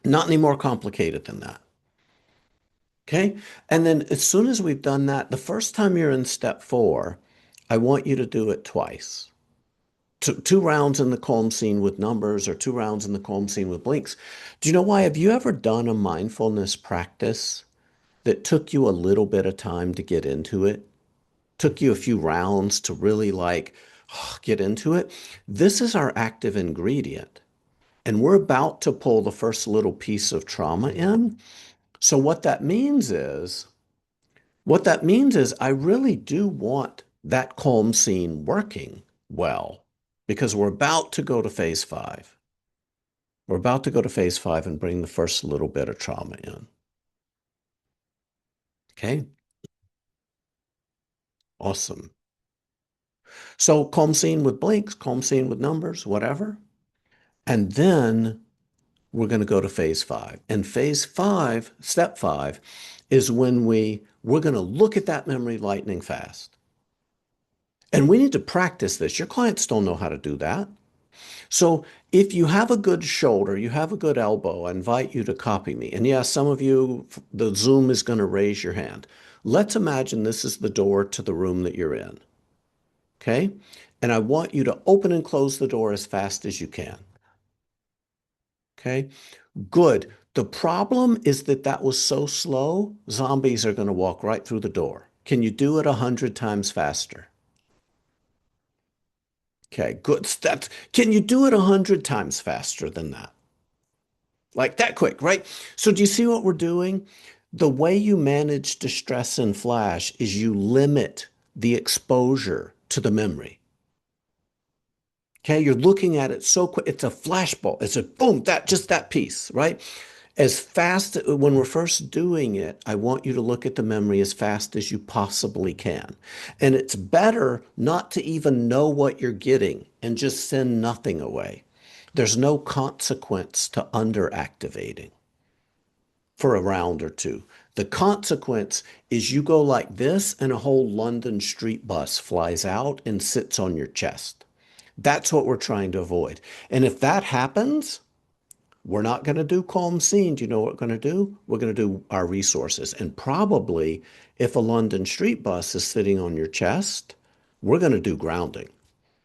Not any more complicated than that. Okay? And then as soon as we've done that, the first time you're in step four, I want you to do it twice. Two rounds in the calm scene with numbers or 2 rounds in the calm scene with blinks. Do you know why? Have you ever done a mindfulness practice that took you a little bit of time to get into it? Took you a few rounds to really like get into it? This is our active ingredient. And we're about to pull the first little piece of trauma in. So what that means is I really do want that calm scene working well because we're about to go to phase five. We're about to go to phase five and bring the first little bit of trauma in. Okay, awesome. So calm scene with blinks, calm scene with numbers, whatever. And then we're going to go to phase five. And phase five, step five, is when we're going to look at that memory lightning fast. And we need to practice this. Your clients don't know how to do that. So if you have a good shoulder, you have a good elbow, I invite you to copy me. And yes, some of you, the Zoom is going to raise your hand. Let's imagine this is the door to the room that you're in. Okay? And I want you to open and close the door as fast as you can. Okay? Good. The problem is that that was so slow, zombies are going to walk right through the door. Can you do it 100 times faster? Okay, good. Can you do it 100 times faster than that? Like that quick, right? So do you see what we're doing? The way you manage distress in Flash is you limit the exposure to the memory. Okay, you're looking at it so quick. It's a flashbulb. It's a boom, that piece, right? As fast when we're first doing it, I want you to look at the memory as fast as you possibly can. And it's better not to even know what you're getting and just send nothing away. There's no consequence to underactivating for a round or two. The consequence is you go like this and a whole London street bus flies out and sits on your chest. That's what we're trying to avoid. And if that happens, we're not going to do calm scene. Do you know what we're going to do? We're going to do our resources. And probably if a London street bus is sitting on your chest, we're going to do grounding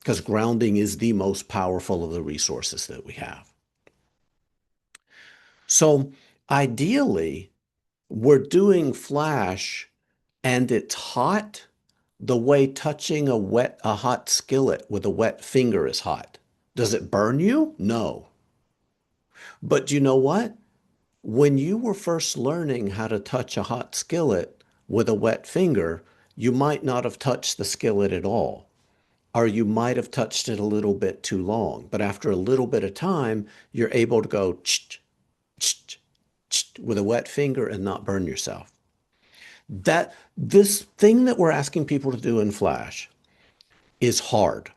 because grounding is the most powerful of the resources that we have. So ideally, we're doing flash and it's hot the way touching a hot skillet with a wet finger is hot. Does it burn you? No. But you know what? When you were first learning how to touch a hot skillet with a wet finger, you might not have touched the skillet at all, or you might have touched it a little bit too long. But after a little bit of time, you're able to go with a wet finger and not burn yourself. This thing that we're asking people to do in Flash is hard.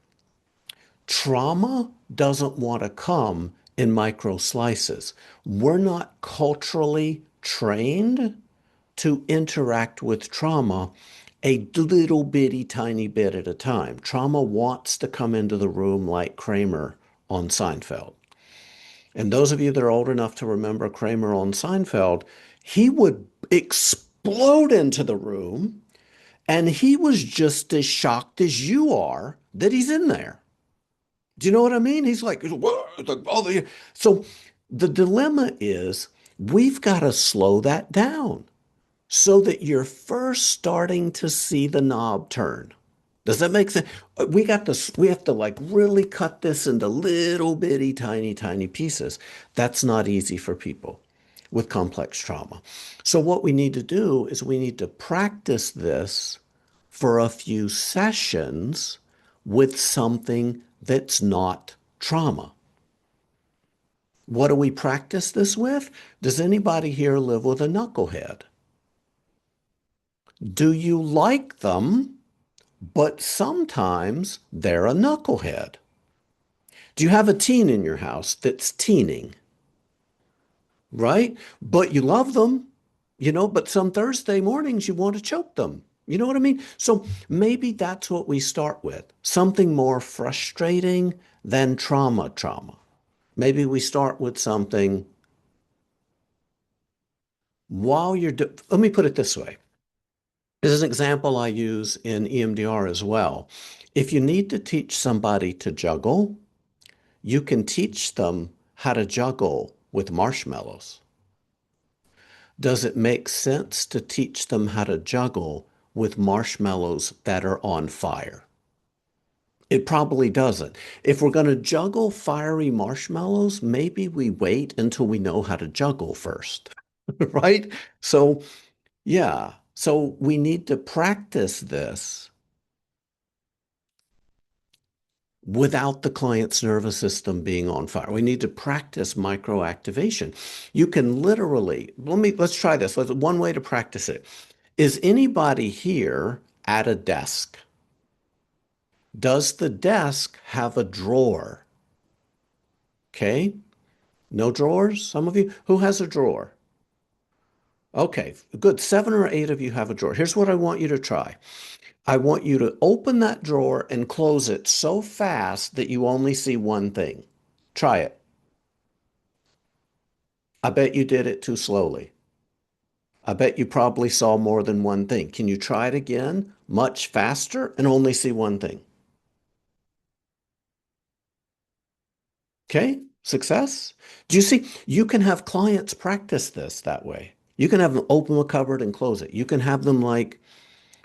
Trauma doesn't want to come in micro slices. We're not culturally trained to interact with trauma a little bitty tiny bit at a time. Trauma wants to come into the room like Kramer on Seinfeld. And those of you that are old enough to remember Kramer on Seinfeld, he would explode into the room and he was just as shocked as you are that he's in there. Do you know what I mean? He's like, "Whoa," so the dilemma is we've got to slow that down so that you're first starting to see the knob turn. Does that make sense? We have to like really cut this into little bitty, tiny, tiny pieces. That's not easy for people with complex trauma. So what we need to do is we need to practice this for a few sessions with something that's not trauma. What do we practice this with? Does anybody here live with a knucklehead? Do you like them? But sometimes they're a knucklehead. Do you have a teen in your house that's teening, right? But you love them, but some Thursday mornings you want to choke them. You know what I mean? So maybe that's what we start with. Something more frustrating than trauma. Maybe we start with something let me put it this way. This is an example I use in EMDR as well. If you need to teach somebody to juggle, you can teach them how to juggle with marshmallows. Does it make sense to teach them how to juggle with marshmallows that are on fire? It probably doesn't. If we're going to juggle fiery marshmallows, maybe we wait until we know how to juggle first, right? So, yeah. So we need to practice this without the client's nervous system being on fire. We need to practice microactivation. You can literally, let's try this. One way to practice it. Is anybody here at a desk? Does the desk have a drawer? Okay. No drawers? Some of you? Who has a drawer? Okay, good. 7 or 8 of you have a drawer. Here's what I want you to try. I want you to open that drawer and close it so fast that you only see one thing. Try it. I bet you did it too slowly. I bet you probably saw more than one thing. Can you try it again much faster and only see one thing? Okay, success. Do you see? You can have clients practice this that way. You can have them open a cupboard and close it. You can have them like,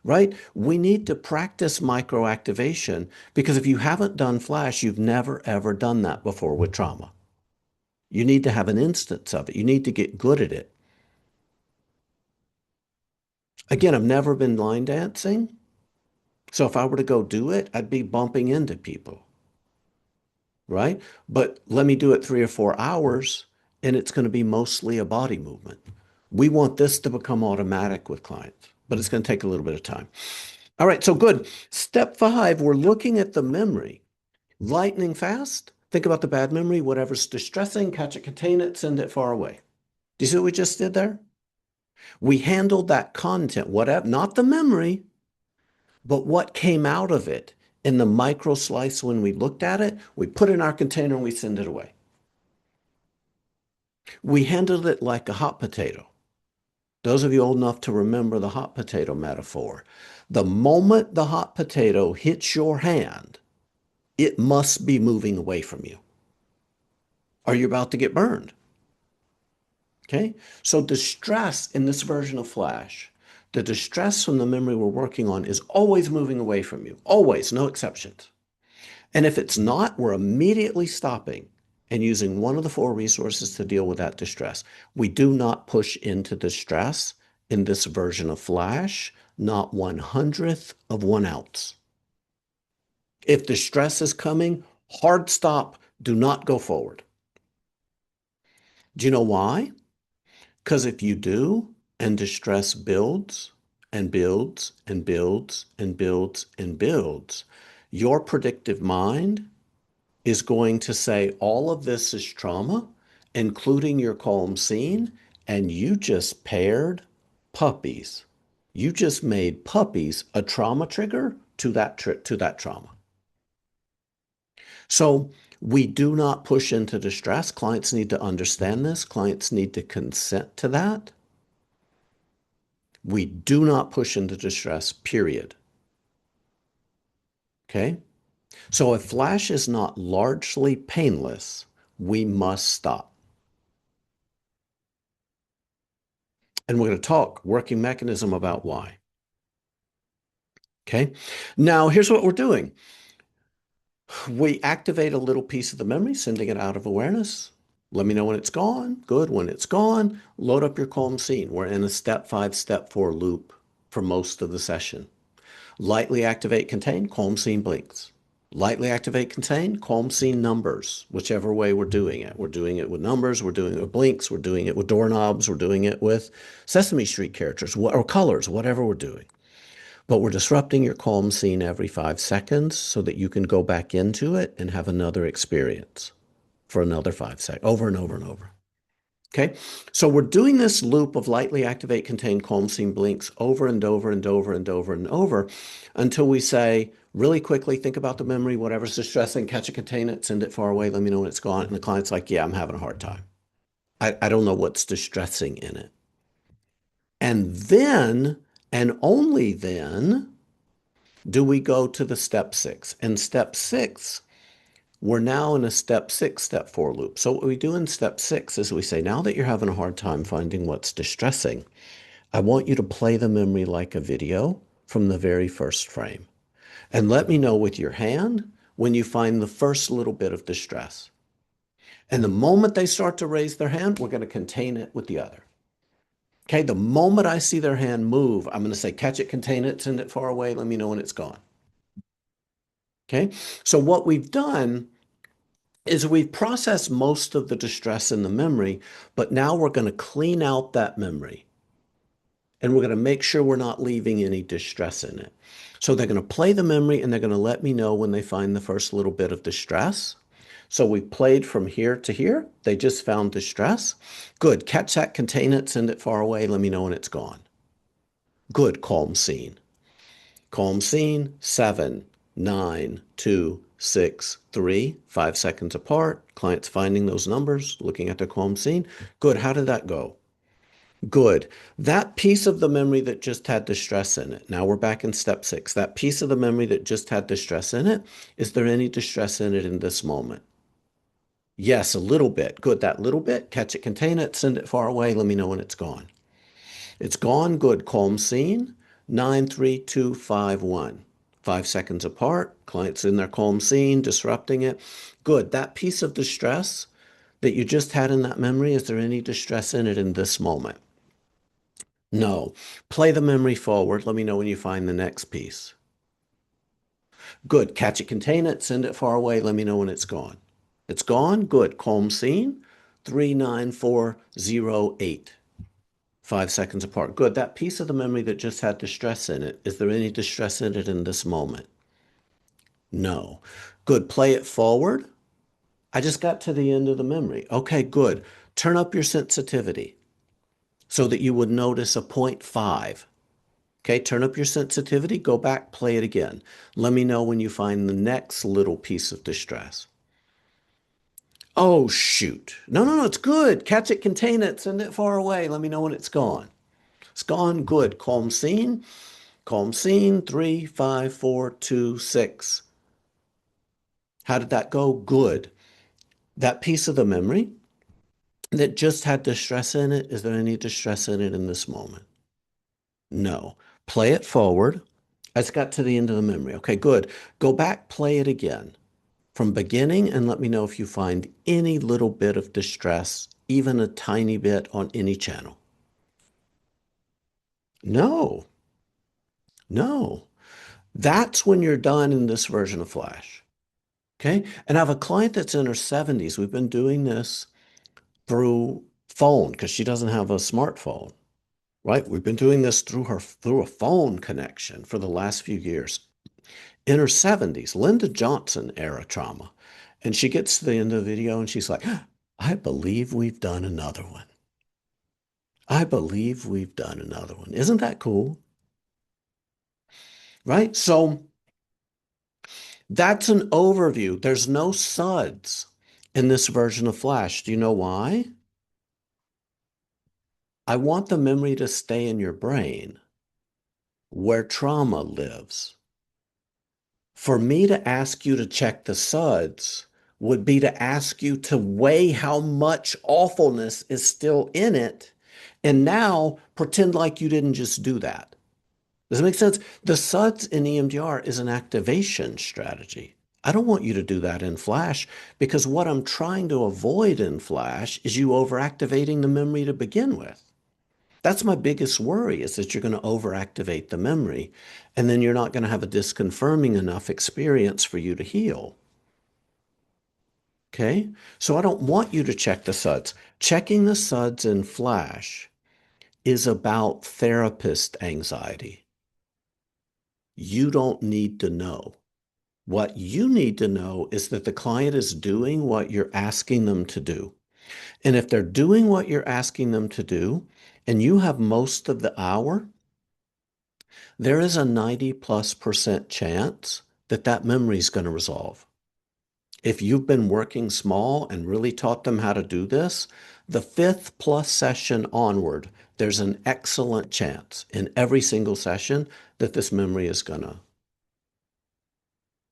right? We need to practice microactivation because if you haven't done flash, you've never ever done that before with trauma. You need to have an instance of it. You need to get good at it. Again, I've never been line dancing. So if I were to go do it, I'd be bumping into people, right? But let me do it 3 or 4 hours and it's going to be mostly a body movement. We want this to become automatic with clients, but it's going to take a little bit of time. All right, so good. Step 5, we're looking at the memory. Lightning fast. Think about the bad memory, whatever's distressing, catch it, contain it, send it far away. Do you see what we just did there? We handled that content, whatever, not the memory, but what came out of it in the micro slice when we looked at it, we put it in our container and we send it away. We handled it like a hot potato. Those of you old enough to remember the hot potato metaphor, the moment the hot potato hits your hand, it must be moving away from you. Are you about to get burned? Okay. So distress in this version of Flash, the distress from the memory we're working on is always moving away from you. Always, no exceptions. And if it's not, we're immediately stopping and using one of the 4 resources to deal with that distress. We do not push into distress in this version of Flash, not 1/100th of 1 ounce. If distress is coming, hard stop, do not go forward. Do you know why? Because if you do, and distress builds and builds and builds and builds and builds, your predictive mind is going to say all of this is trauma, including your calm scene, and you just paired puppies. You just made puppies a trauma trigger to that trauma. So we do not push into distress. Clients need to understand this. Clients need to consent to that. We do not push into distress, period. Okay? So if flash is not largely painless, we must stop. And we're going to talk working mechanism about why. Okay. Now, here's what we're doing. We activate a little piece of the memory, sending it out of awareness. Let me know when it's gone. Good. When it's gone, load up your calm scene. We're in a step 5, step 4 loop for most of the session. Lightly activate, contain, calm scene blinks. Lightly activate, contain, calm scene numbers, whichever way we're doing it. We're doing it with numbers, we're doing it with blinks, we're doing it with doorknobs, we're doing it with Sesame Street characters or colors, whatever we're doing. But we're disrupting your calm scene every 5 seconds so that you can go back into it and have another experience for another 5 seconds, over and over and over. Okay, so we're doing this loop of lightly activate, contain, calm scene blinks over and over and over and over and over until we say, really quickly, think about the memory, whatever's distressing, catch it, contain it, send it far away, let me know when it's gone. And the client's like, yeah, I'm having a hard time. I don't know what's distressing in it. And then, and only then, do we go to the step 6. And step 6, we're now in a step 6, step 4 loop. So what we do in step 6 is we say, now that you're having a hard time finding what's distressing, I want you to play the memory like a video from the very first frame. And let me know with your hand when you find the first little bit of distress. And the moment they start to raise their hand, we're going to contain it with the other. Okay, the moment I see their hand move, I'm going to say, catch it, contain it, send it far away, let me know when it's gone. Okay, so what we've done is we've processed most of the distress in the memory, but now we're going to clean out that memory. And we're going to make sure we're not leaving any distress in it. So they're going to play the memory and they're going to let me know when they find the first little bit of distress. So we played from here to here. They just found distress. Good. Catch that, contain it, send it far away. Let me know when it's gone. Good. Calm scene. Calm scene. 7, 9, 2, 6, 3. 5 seconds apart. Client's finding those numbers, looking at their calm scene. Good. How did that go? Good. That piece of the memory that just had distress in it. Now we're back in step 6. That piece of the memory that just had distress in it, is there any distress in it in this moment? Yes, a little bit. Good. That little bit, catch it, contain it, send it far away. Let me know when it's gone. It's gone. Good. Calm scene. 9, 3, 2, 5, 1. 5 seconds apart. Client's in their calm scene, disrupting it. Good. That piece of distress that you just had in that memory, is there any distress in it in this moment? No. Play the memory forward. Let me know when you find the next piece. Good. Catch it, contain it, send it far away. Let me know when it's gone. It's gone. Good. Calm scene. 39408. 5 seconds apart. Good. That piece of the memory that just had distress in it, is there any distress in it in this moment? No. Good. Play it forward. I just got to the end of the memory. Okay, good. Turn up your sensitivity so that you would notice a 0.5. Okay, turn up your sensitivity, go back, play it again. Let me know when you find the next little piece of distress. Oh, shoot. No, no, no, it's good. Catch it, contain it, send it far away. Let me know when it's gone. It's gone, good. Calm scene. Calm scene, 3, 5, 4, 2, 6. How did that go? Good. That piece of the memory that just had distress in it, is there any distress in it in this moment? No. Play it forward. I just got to the end of the memory. Okay, good. Go back, play it again from beginning, and let me know if you find any little bit of distress, even a tiny bit on any channel. No, no. That's when you're done in this version of Flash. Okay. And I have a client that's in her 70s. We've been doing this through phone because she doesn't have a smartphone, right? We've been doing this through a phone connection for the last few years. In her 70s, Linda Johnson era trauma. And she gets to the end of the video and she's like, I believe we've done another one. I believe we've done another one. Isn't that cool? Right? So that's an overview. There's no suds in this version of Flash. Do you know why? I want the memory to stay in your brain where trauma lives. For me to ask you to check the suds would be to ask you to weigh how much awfulness is still in it and now pretend like you didn't just do that. Does it make sense? The suds in EMDR is an activation strategy. I don't want you to do that in Flash because what I'm trying to avoid in Flash is you overactivating the memory to begin with. That's my biggest worry is that you're going to overactivate the memory and then you're not going to have a disconfirming enough experience for you to heal. Okay? So I don't want you to check the suds. Checking the suds in Flash is about therapist anxiety. You don't need to know. What you need to know is that the client is doing what you're asking them to do. And if they're doing what you're asking them to do, and you have most of the hour, there is a 90+% chance that that memory is going to resolve. If you've been working small and really taught them how to do this, the fifth plus session onward, there's an excellent chance in every single session that this memory is going to.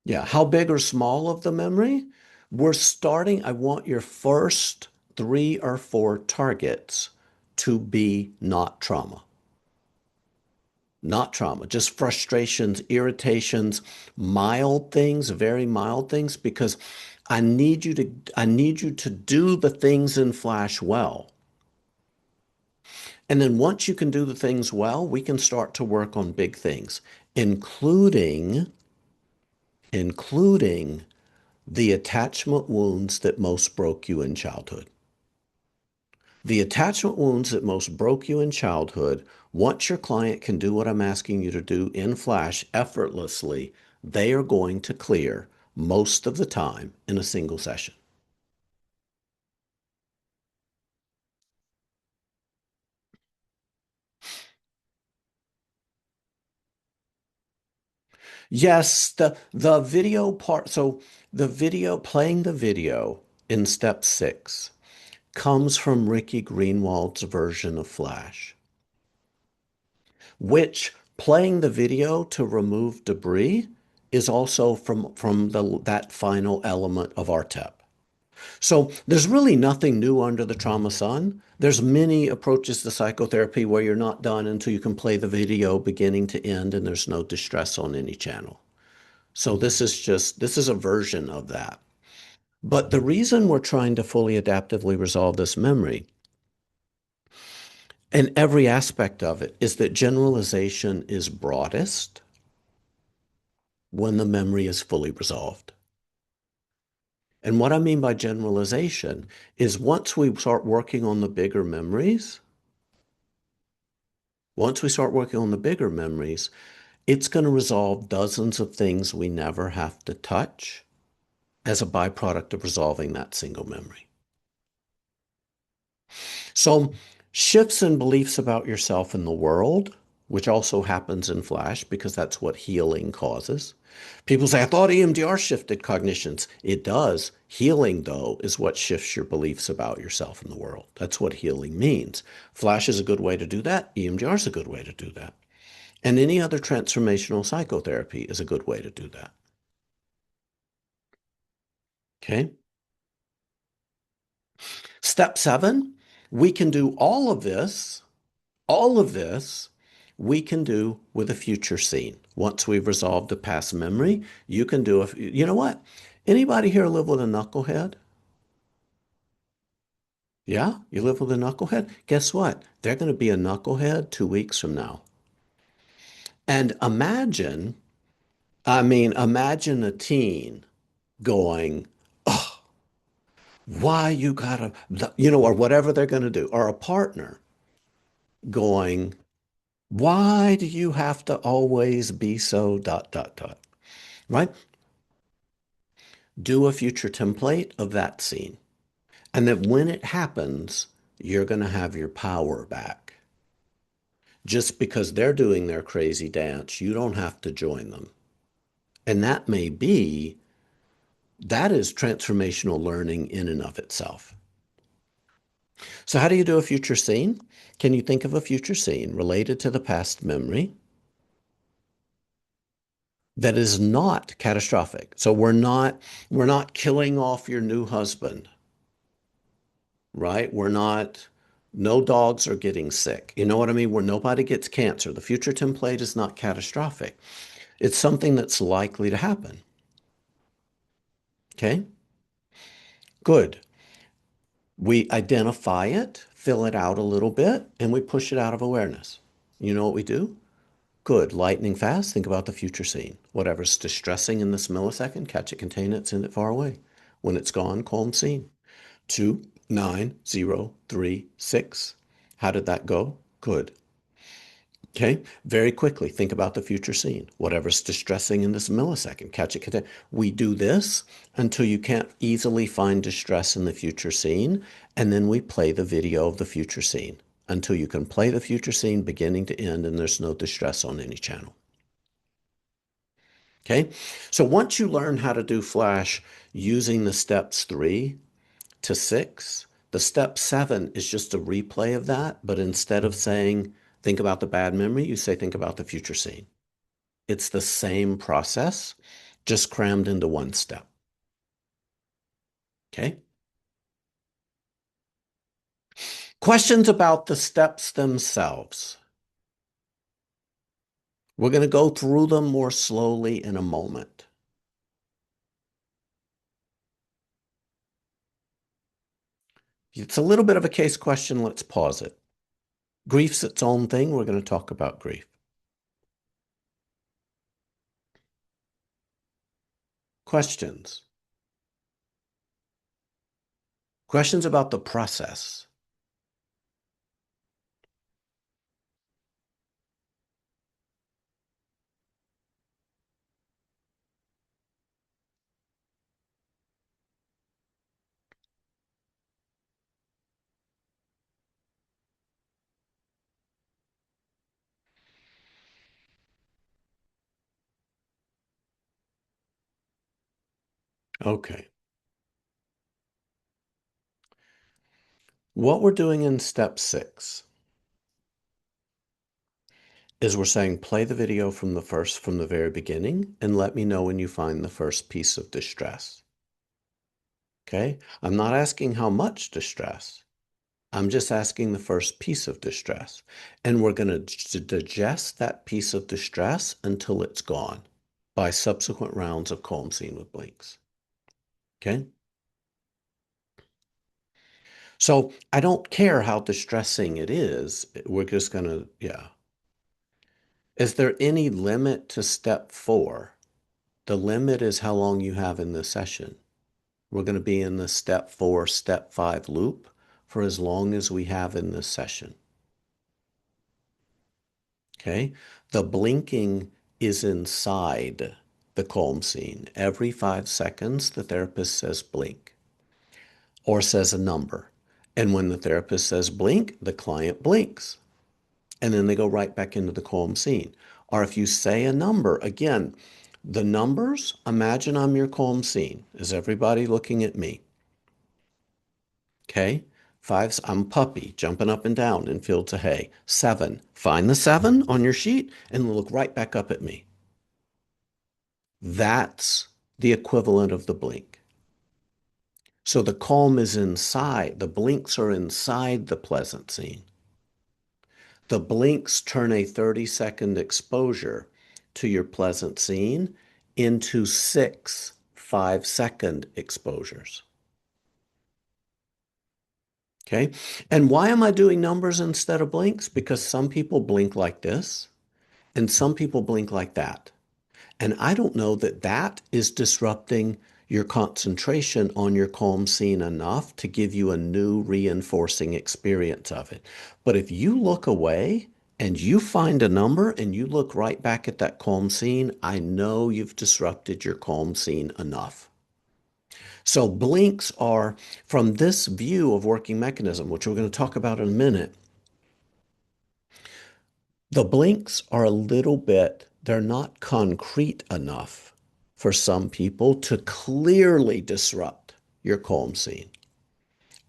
Yeah, how big or small of the memory? We're starting, I want your first 3 or 4 targets to be not trauma. Not trauma, just frustrations, irritations, mild things, very mild things, because I need you to do the things in Flash well. And then once you can do the things well, we can start to work on big things, including the attachment wounds that most broke you in childhood. The attachment wounds that most broke you in childhood, once your client can do what I'm asking you to do in Flash effortlessly, they are going to clear most of the time in a single session. Yes, the video part, so the video, playing the video in step 6 comes from Ricky Greenwald's version of Flash, which playing the video to remove debris is also from that final element of RTEP. So there's really nothing new under the trauma sun. There's many approaches to psychotherapy where you're not done until you can play the video beginning to end and there's no distress on any channel. So this is a version of that. But the reason we're trying to fully adaptively resolve this memory and every aspect of it is that generalization is broadest when the memory is fully resolved. And what I mean by generalization is once we start working on the bigger memories, it's going to resolve dozens of things we never have to touch as a byproduct of resolving that single memory. So shifts in beliefs about yourself and the world, which also happens in Flash because that's what healing causes. People say, I thought EMDR shifted cognitions. It does. Healing, though, is what shifts your beliefs about yourself and the world. That's what healing means. Flash is a good way to do that. EMDR is a good way to do that. And any other transformational psychotherapy is a good way to do that. Okay. Step 7, we can do all of this we can do with a future scene. Once we've resolved a past memory, you can do you know what? Anybody here live with a knucklehead? Yeah, you live with a knucklehead? Guess what? They're going to be a knucklehead 2 weeks from now. And imagine a teen going, oh, why you gotta, or whatever they're going to do, or a partner going, why do you have to always be so dot, dot, dot, right? Do a future template of that scene. And that when it happens, you're going to have your power back. Just because they're doing their crazy dance, you don't have to join them. And that is transformational learning in and of itself. So, how do you do a future scene? Can you think of a future scene related to the past memory that is not catastrophic. So we're not killing off your new husband, right? We're not no dogs are getting sick. You know what I mean? Where nobody gets cancer. The future template is not catastrophic. It's something that's likely to happen. Okay? Good. We identify it, fill it out a little bit, and we push it out of awareness. You know what we do? Good. Lightning fast, think about the future scene. Whatever's distressing in this millisecond, catch it, contain it, send it far away. When it's gone, calm scene. 29036. How did that go? Good. Okay, very quickly, think about the future scene. Whatever's distressing in this millisecond, catch it, contain. We do this until you can't easily find distress in the future scene, and then we play the video of the future scene until you can play the future scene beginning to end and there's no distress on any channel. Okay, so once you learn how to do Flash using the steps 3 to 6, the step 7 is just a replay of that, but instead of saying, think about the bad memory, you say, think about the future scene. It's the same process, just crammed into one step. Okay? Questions about the steps themselves. We're going to go through them more slowly in a moment. It's a little bit of a case question. Let's pause it. Grief's its own thing. We're going to talk about grief. Questions? Questions about the process. Okay. What we're doing in step 6 is we're saying play the video from the very beginning and let me know when you find the first piece of distress. Okay? I'm not asking how much distress. I'm just asking the first piece of distress. And we're going to digest that piece of distress until it's gone by subsequent rounds of calm scene with blinks. Okay? So I don't care how distressing it is. We're just going to, yeah. Is there any limit to step 4? The limit is how long you have in the session. We're going to be in the step 4, step 5 loop for as long as we have in this session. Okay? The blinking is inside the calm scene. Every 5 seconds, the therapist says blink or says a number. And when the therapist says blink, the client blinks. And then they go right back into the calm scene. Or if you say a number, again, the numbers, imagine I'm your calm scene. Is everybody looking at me? Okay. 5, I'm puppy jumping up and down in fields of hay. 7, find the 7 on your sheet and look right back up at me. That's the equivalent of the blink. So the calm is inside, the blinks are inside the pleasant scene. The blinks turn a 30-second exposure to your pleasant scene into 6 5-second exposures. Okay. And why am I doing numbers instead of blinks? Because some people blink like this and some people blink like that. And I don't know that that is disrupting your concentration on your calm scene enough to give you a new reinforcing experience of it. But if you look away and you find a number and you look right back at that calm scene, I know you've disrupted your calm scene enough. So blinks are, from this view of working mechanism, which we're going to talk about in a minute, the blinks are a little bit, they're not concrete enough for some people to clearly disrupt your calm scene.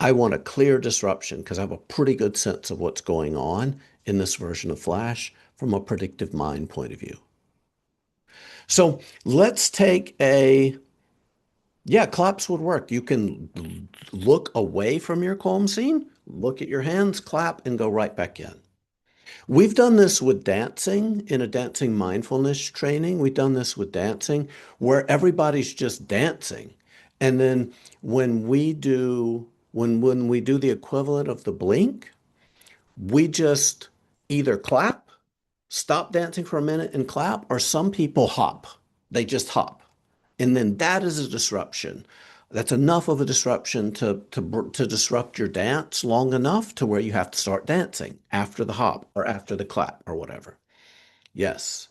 I want a clear disruption because I have a pretty good sense of what's going on in this version of Flash from a predictive mind point of view. So let's take a, yeah, claps would work. You can look away from your calm scene, look at your hands, clap, and go right back in. We've done this with dancing in a dancing mindfulness training. We've done this with dancing where everybody's just dancing. And then when we do the equivalent of the blink, we just either clap, stop dancing for a minute and clap, or some people hop. They just hop. And then that is a disruption. That's enough of a disruption to disrupt your dance long enough to where you have to start dancing after the hop or after the clap or whatever. Yes.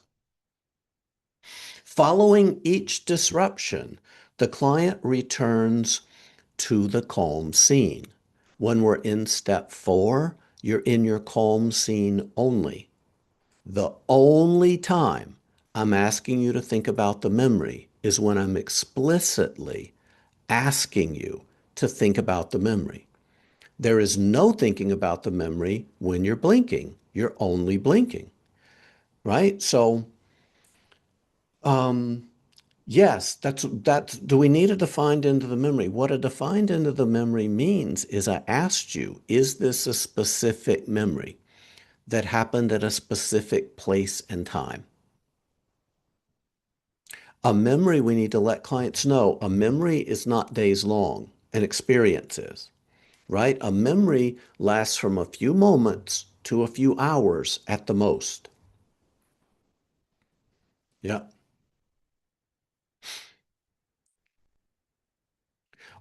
Following each disruption, the client returns to the calm scene. When we're in step 4, you're in your calm scene only. The only time I'm asking you to think about the memory is when I'm explicitly asking you to think about the memory. There is no thinking about the memory when you're blinking. You're only blinking, right? So, um, yes, that's. Do we need a defined end of the memory? What a defined end of the memory means is I asked you, is this a specific memory that happened at a specific place and time? A memory, we need to let clients know, a memory is not days long, an experience is, right? A memory lasts from a few moments to a few hours at the most. Yeah.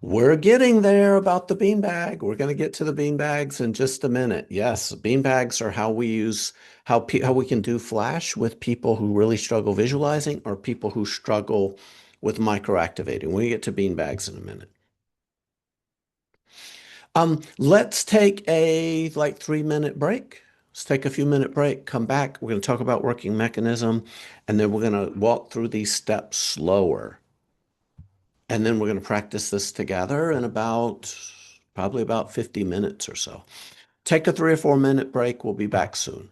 We're getting there about the beanbag. We're going to get to the beanbags in just a minute. Yes, beanbags are how we use how we can do flash with people who really struggle visualizing or people who struggle with microactivating. We get to beanbags in a minute. Let's take a like 3 minute break. Let's take a few minute break, come back. We're going to talk about working mechanism, and then we're going to walk through these steps slower. And then we're going to practice this together in about probably about 50 minutes or so. Take a 3 or 4 minute break. We'll be back soon.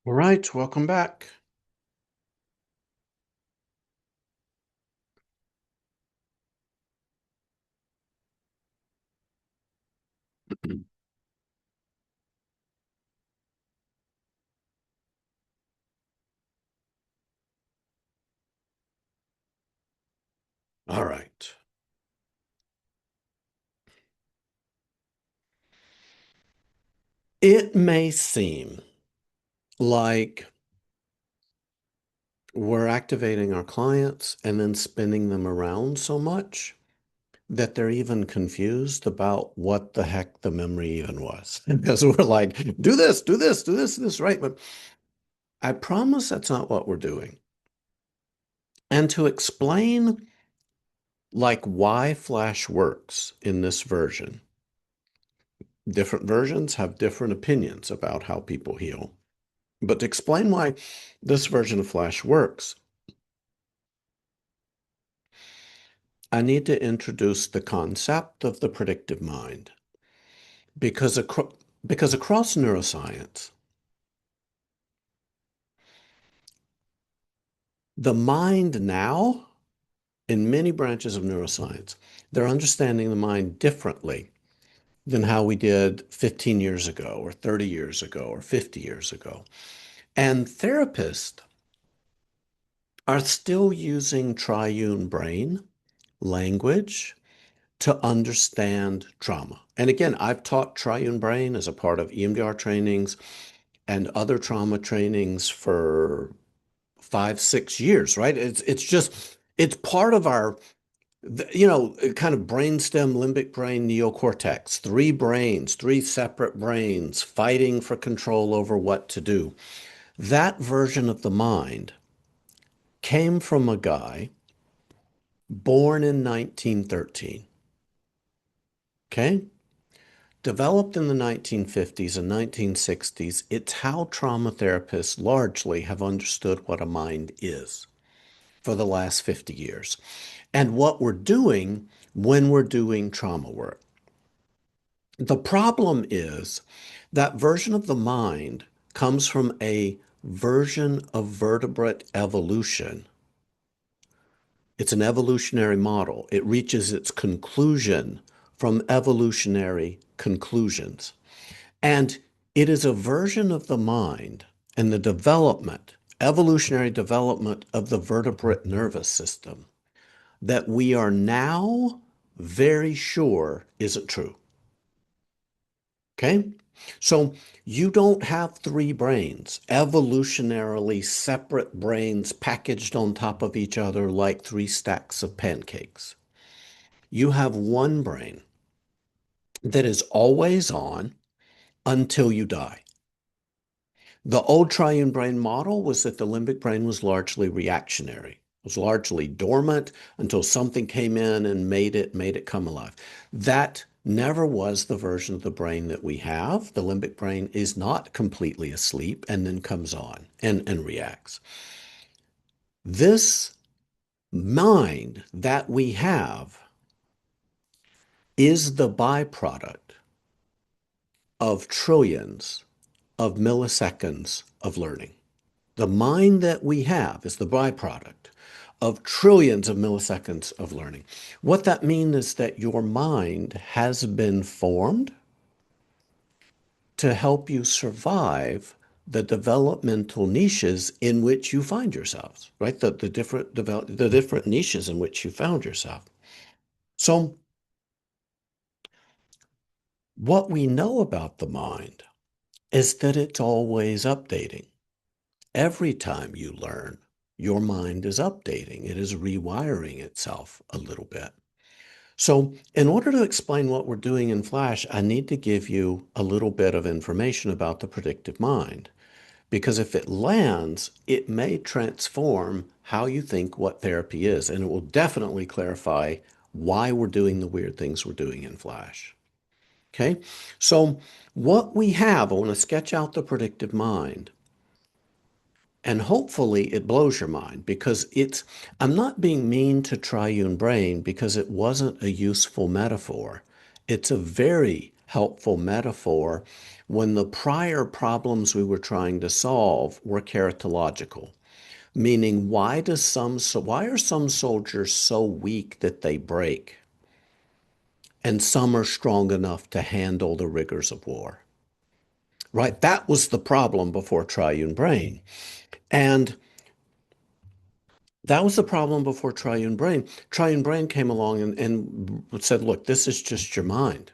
All right, welcome back. All right. It may seem like we're activating our clients and then spinning them around so much that they're even confused about what the heck the memory even was. Because we're like, do this, do this, do this, this, right? But I promise that's not what we're doing. And to explain like why Flash works in this version, different versions have different opinions about how people heal. But to explain why this version of Flash works, I need to introduce the concept of the predictive mind. Because, because across neuroscience, the mind now, in many branches of neuroscience, they're understanding the mind differently than how we did 15 years ago, or 30 years ago, or 50 years ago. And therapists are still using triune brain language to understand trauma. And again, I've taught triune brain as a part of EMDR trainings and other trauma trainings for 5, 6 years, right? It's just it's part of our kind of brainstem, limbic brain, neocortex, three brains, three separate brains fighting for control over what to do. That version of the mind came from a guy born in 1913, okay? Developed in the 1950s and 1960s, it's how trauma therapists largely have understood what a mind is for the last 50 years and what we're doing when we're doing trauma work. The problem is that version of the mind comes from a version of vertebrate evolution. It's an evolutionary model. It reaches its conclusion from evolutionary conclusions. And it is a version of the mind and the development, evolutionary development of the vertebrate nervous system that we are now very sure isn't true. Okay? So you don't have three brains, evolutionarily separate brains packaged on top of each other like three stacks of pancakes. You have one brain that is always on until you die. The old triune brain model was that the limbic brain was largely reactionary. It was largely dormant until something came in and made it come alive. That never was the version of the brain that we have. The limbic brain is not completely asleep and then comes on and reacts. This mind that we have is the byproduct of trillions of milliseconds of learning. The mind that we have is the byproduct of trillions of milliseconds of learning. What that means is that your mind has been formed to help you survive the developmental niches in which you find yourselves, right? The different niches in which you found yourself. So what we know about the mind is that it's always updating. Every time you learn, your mind is updating. It is rewiring itself a little bit. So in order to explain what we're doing in Flash, I need to give you a little bit of information about the predictive mind. Because if it lands, it may transform how you think what therapy is. And it will definitely clarify why we're doing the weird things we're doing in Flash. Okay, so what we have, I want to sketch out the predictive mind. And hopefully it blows your mind because I'm not being mean to triune brain because it wasn't a useful metaphor. It's a very helpful metaphor when the prior problems we were trying to solve were keratological, meaning why are some soldiers so weak that they break and some are strong enough to handle the rigors of war? Right? That was the problem before triune brain. And that was the problem before triune brain. Triune brain came along and said, look, this is just your mind.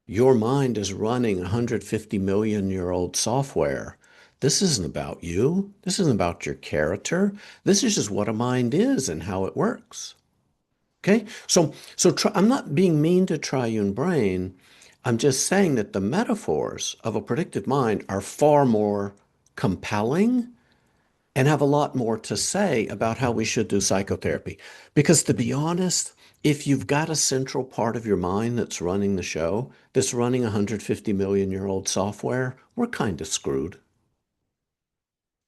Your mind is running 150 million year old software. This isn't about you. This isn't about your character. This is just what a mind is and how it works. Okay? I'm not being mean to triune brain. I'm just saying that the metaphors of a predictive mind are far more compelling and have a lot more to say about how we should do psychotherapy. Because to be honest, if you've got a central part of your mind that's running the show, that's running 150 million year old software, we're kind of screwed,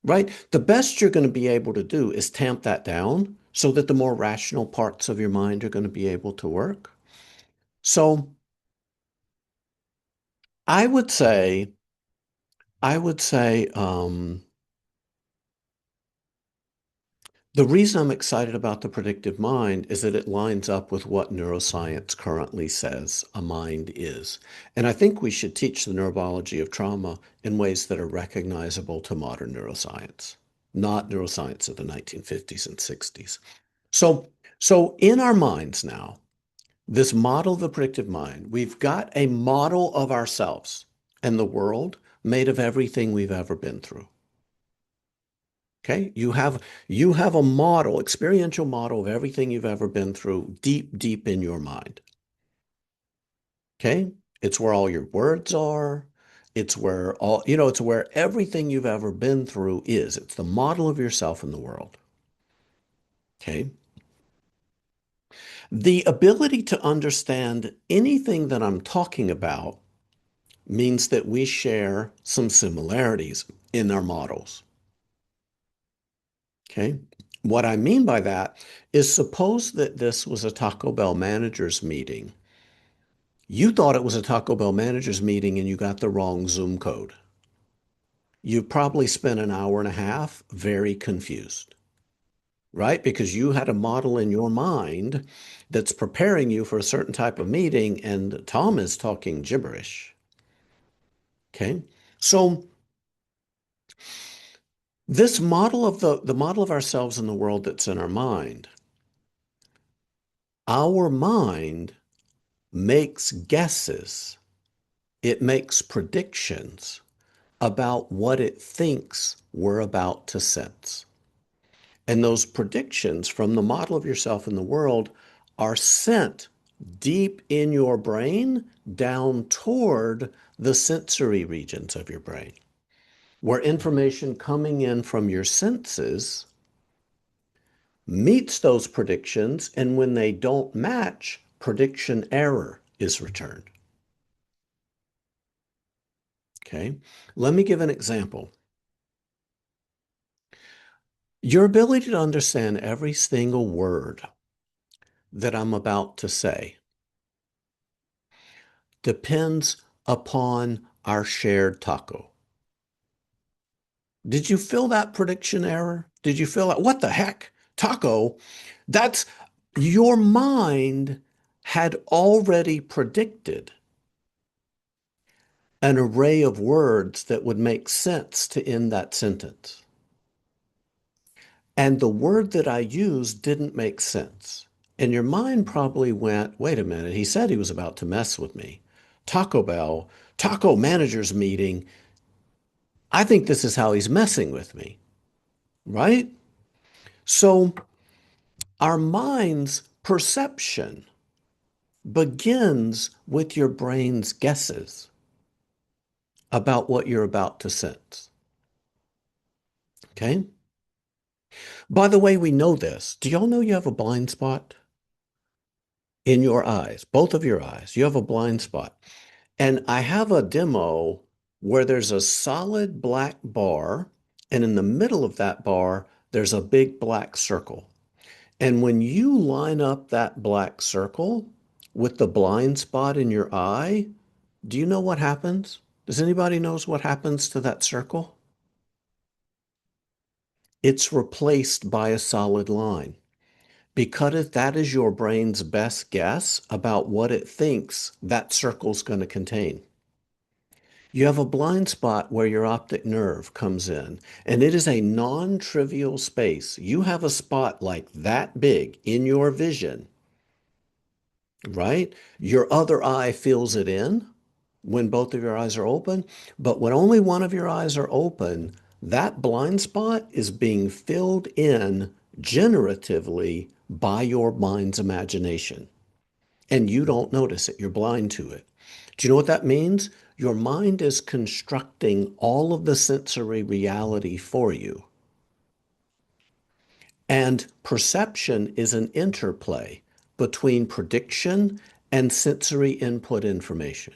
right? The best you're going to be able to do is tamp that down so that the more rational parts of your mind are going to be able to work. So I would say, I would say, the reason I'm excited about the predictive mind is that it lines up with what neuroscience currently says a mind is. And I think we should teach the neurobiology of trauma in ways that are recognizable to modern neuroscience, not neuroscience of the 1950s and 60s. So, so in our minds now, this model of the predictive mind, we've got a model of ourselves and the world made of everything we've ever been through. Okay, you have a model, experiential model of everything you've ever been through deep, deep in your mind. Okay, it's where all your words are. It's where it's where everything you've ever been through is. It's the model of yourself in the world. Okay. The ability to understand anything that I'm talking about means that we share some similarities in our models. Okay. What I mean by that is suppose that this was a Taco Bell managers meeting. You thought it was a Taco Bell managers meeting and you got the wrong Zoom code. You probably spent an hour and a half very confused, right? Because you had a model in your mind that's preparing you for a certain type of meeting and Tom is talking gibberish. Okay. So this model of the model of ourselves in the world that's in our mind makes guesses, it makes predictions about what it thinks we're about to sense. And those predictions from the model of yourself in the world are sent deep in your brain down toward the sensory regions of your brain, where information coming in from your senses meets those predictions. And when they don't match, prediction error is returned. Okay, let me give an example. Your ability to understand every single word that I'm about to say depends upon our shared taco. Did you feel that prediction error? Did you feel that? What the heck? Taco? That's your mind had already predicted an array of words that would make sense to end that sentence. And the word that I used didn't make sense. And your mind probably went, wait a minute, he said he was about to mess with me. Taco Bell, taco managers meeting. I think this is how he's messing with me, right? So our mind's perception begins with your brain's guesses about what you're about to sense. Okay? By the way, we know this. Do y'all know you have a blind spot in your eyes, both of your eyes? You have a blind spot. And I have a demo where there's a solid black bar, and in the middle of that bar, there's a big black circle. And when you line up that black circle with the blind spot in your eye, Do you know what happens? Does anybody knows what happens to that circle? It's replaced by a solid line because that is your brain's best guess about what it thinks that circle's going to contain. You have a blind spot where your optic nerve comes in, and it is a non-trivial space. You have a spot like that big in your vision, right? Your other eye fills it in when both of your eyes are open, but when only one of your eyes are open, that blind spot is being filled in generatively by your mind's imagination. And you don't notice it. You're blind to it. Do you know what that means? Your mind is constructing all of the sensory reality for you. And perception is an interplay between prediction and sensory input information.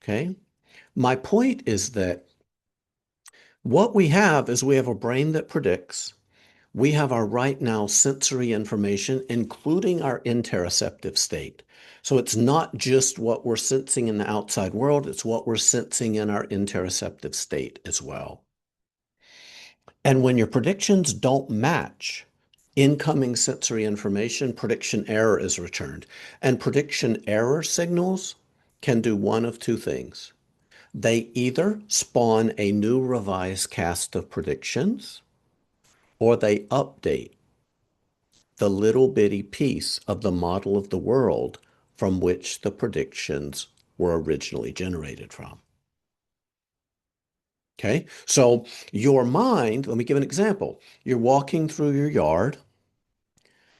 Okay? My point is that what we have is we have a brain that predicts. We have our right now sensory information, including our interoceptive state. So it's not just what we're sensing in the outside world, it's what we're sensing in our interoceptive state as well. And when your predictions don't match incoming sensory information, prediction error is returned. And prediction error signals can do one of two things. They either spawn a new revised cast of predictions, or they update the little bitty piece of the model of the world from which the predictions were originally generated from. Okay, so your mind, let me give an example. You're walking through your yard,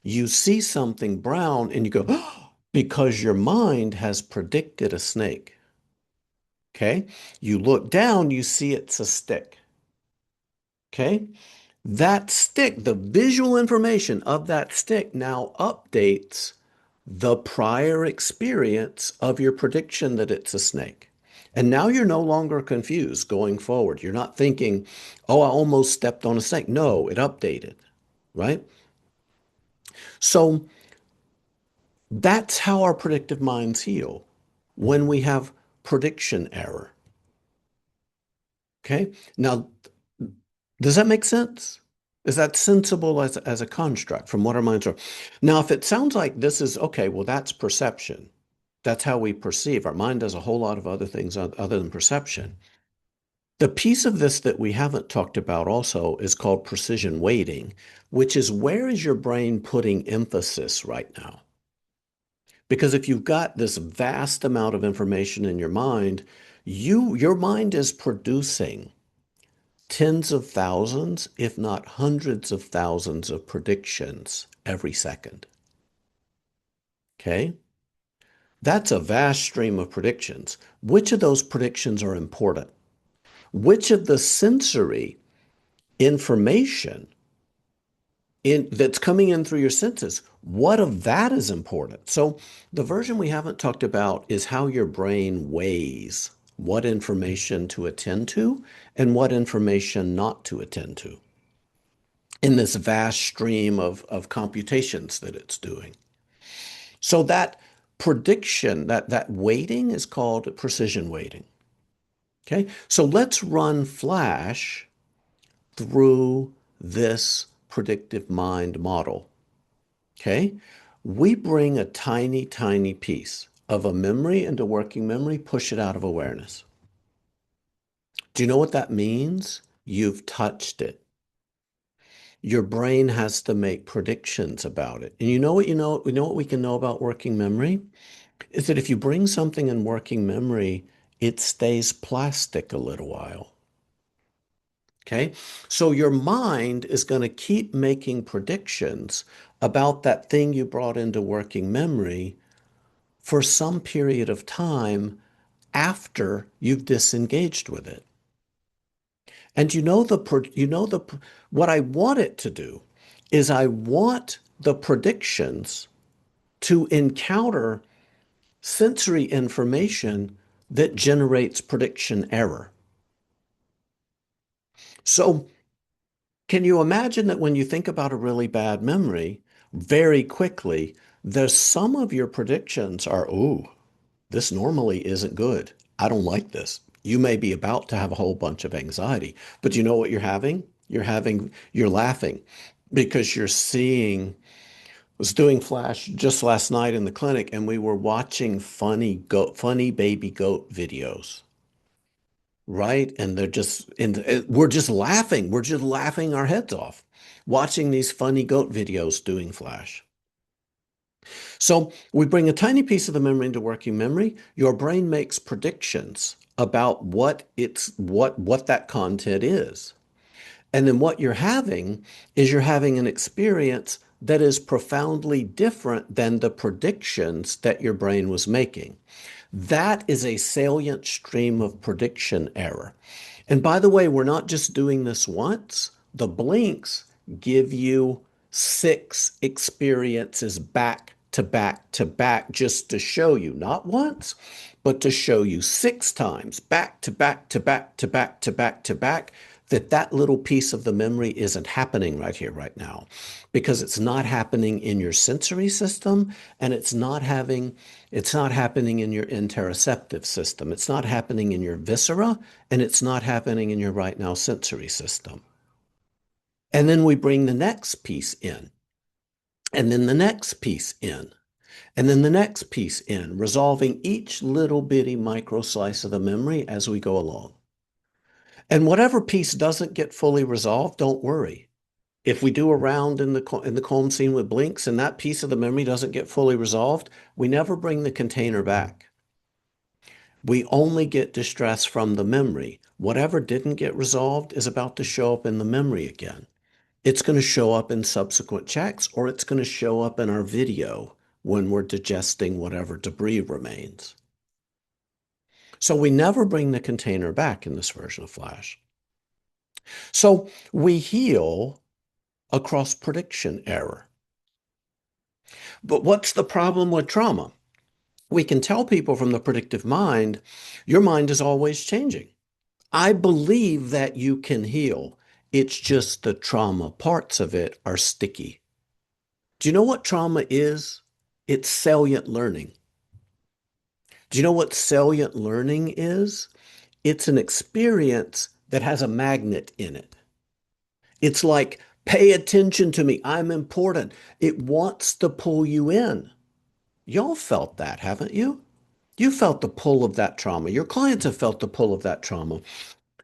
you see something brown, and you go, oh, because your mind has predicted a snake. Okay, you look down, you see it's a stick. Okay, that stick, the visual information of that stick now updates the prior experience of your prediction that it's a snake. And now you're no longer confused going forward. You're not thinking, oh, I almost stepped on a snake. No, it updated, right? So that's how our predictive minds heal when we have prediction error. Okay. Now, does that make sense? Is that sensible as a construct from what our minds are? Now, if it sounds like this is okay, well, that's perception. That's how we perceive. Our mind does a whole lot of other things other than perception. The piece of this that we haven't talked about also is called precision weighting, which is where is your brain putting emphasis right now? Because if you've got this vast amount of information in your mind, your mind is producing tens of thousands, if not hundreds of thousands of predictions every second. Okay? That's a vast stream of predictions. Which of those predictions are important? Which of the sensory information that's coming in through your senses, what of that is important? So the version we haven't talked about is how your brain weighs what information to attend to and what information not to attend to in this vast stream of computations that it's doing. So that prediction, that weighting is called precision weighting. Okay, so let's run Flash through this predictive mind model. Okay, we bring a tiny, tiny piece of a memory into working memory, push it out of awareness. Do you know what that means? You've touched it. Your brain has to make predictions about it. And you know what we can know about working memory? Is that if you bring something in working memory, it stays plastic a little while. Okay, so your mind is going to keep making predictions about that thing you brought into working memory for some period of time after you've disengaged with it. And what I want it to do is I want the predictions to encounter sensory information that generates prediction error. So can you imagine that when you think about a really bad memory, very quickly, there's some of your predictions are, ooh, this normally isn't good. I don't like this. You may be about to have a whole bunch of anxiety, but you know what you're having? You're laughing because you're seeing. Was doing Flash just last night in the clinic, and we were watching funny baby goat videos, right? And we're just laughing. We're just laughing our heads off, watching these funny goat videos doing Flash. So we bring a tiny piece of the memory into working memory. Your brain makes predictions about what that content is. And then what you're having is you're having an experience that is profoundly different than the predictions that your brain was making. That is a salient stream of prediction error. And by the way, we're not just doing this once. The blinks give you 6 experiences back to back to back just to show you, not once, but to show you 6 times back to back to back to back to back to back that little piece of the memory isn't happening right here, right now, because it's not happening in your sensory system and it's not happening in your interoceptive system. It's not happening in your viscera and it's not happening in your right now sensory system. And then we bring the next piece in, and then the next piece in, and then the next piece in, resolving each little bitty micro slice of the memory as we go along. And whatever piece doesn't get fully resolved, don't worry. If we do a round in the calm scene with blinks and that piece of the memory doesn't get fully resolved, we never bring the container back. We only get distress from the memory. Whatever didn't get resolved is about to show up in the memory again. It's going to show up in subsequent checks, or it's going to show up in our video when we're digesting whatever debris remains. So we never bring the container back in this version of Flash. So we heal across prediction error. But what's the problem with trauma? We can tell people from the predictive mind, your mind is always changing. I believe that you can heal. It's just the trauma parts of it are sticky. Do you know what trauma is? It's salient learning. Do you know what salient learning is? It's an experience that has a magnet in it. It's like, pay attention to me. I'm important. It wants to pull you in. Y'all felt that, haven't you? You felt the pull of that trauma. Your clients have felt the pull of that trauma.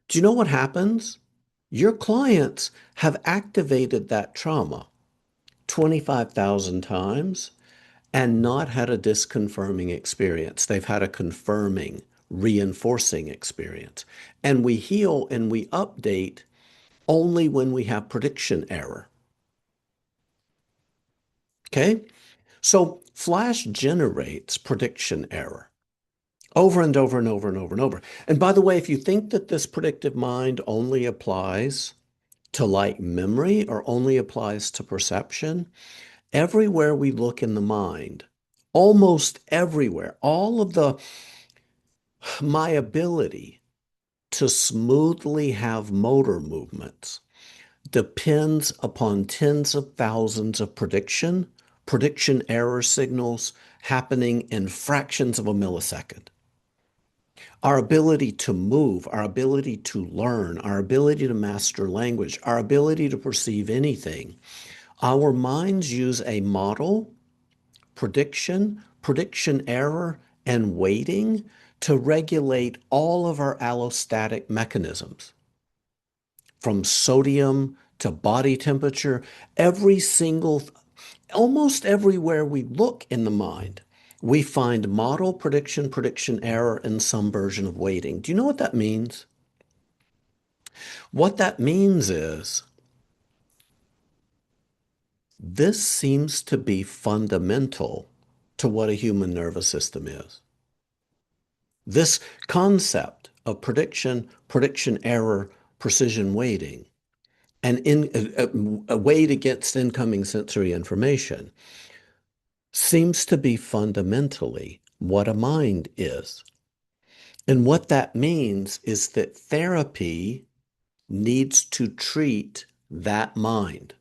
Do you know what happens? Your clients have activated that trauma 25,000 times and not had a disconfirming experience. They've had a confirming, reinforcing experience. And we heal and we update only when we have prediction error. Okay? So Flash generates prediction error over and over and over and over and over. And by the way, if you think that this predictive mind only applies to like memory or only applies to perception, everywhere we look in the mind, almost everywhere, all of my ability to smoothly have motor movements depends upon tens of thousands of prediction error signals happening in fractions of a millisecond. Our ability to move, our ability to learn, our ability to master language, our ability to perceive anything. Our minds use a model, prediction error, and weighting to regulate all of our allostatic mechanisms. From sodium to body temperature, almost everywhere we look in the mind, we find model prediction error, and some version of weighting. Do you know what that means? What that means is this seems to be fundamental to what a human nervous system is. This concept of prediction error, precision weighting, and a weight against incoming sensory information seems to be fundamentally what a mind is. And what that means is that therapy needs to treat that mind.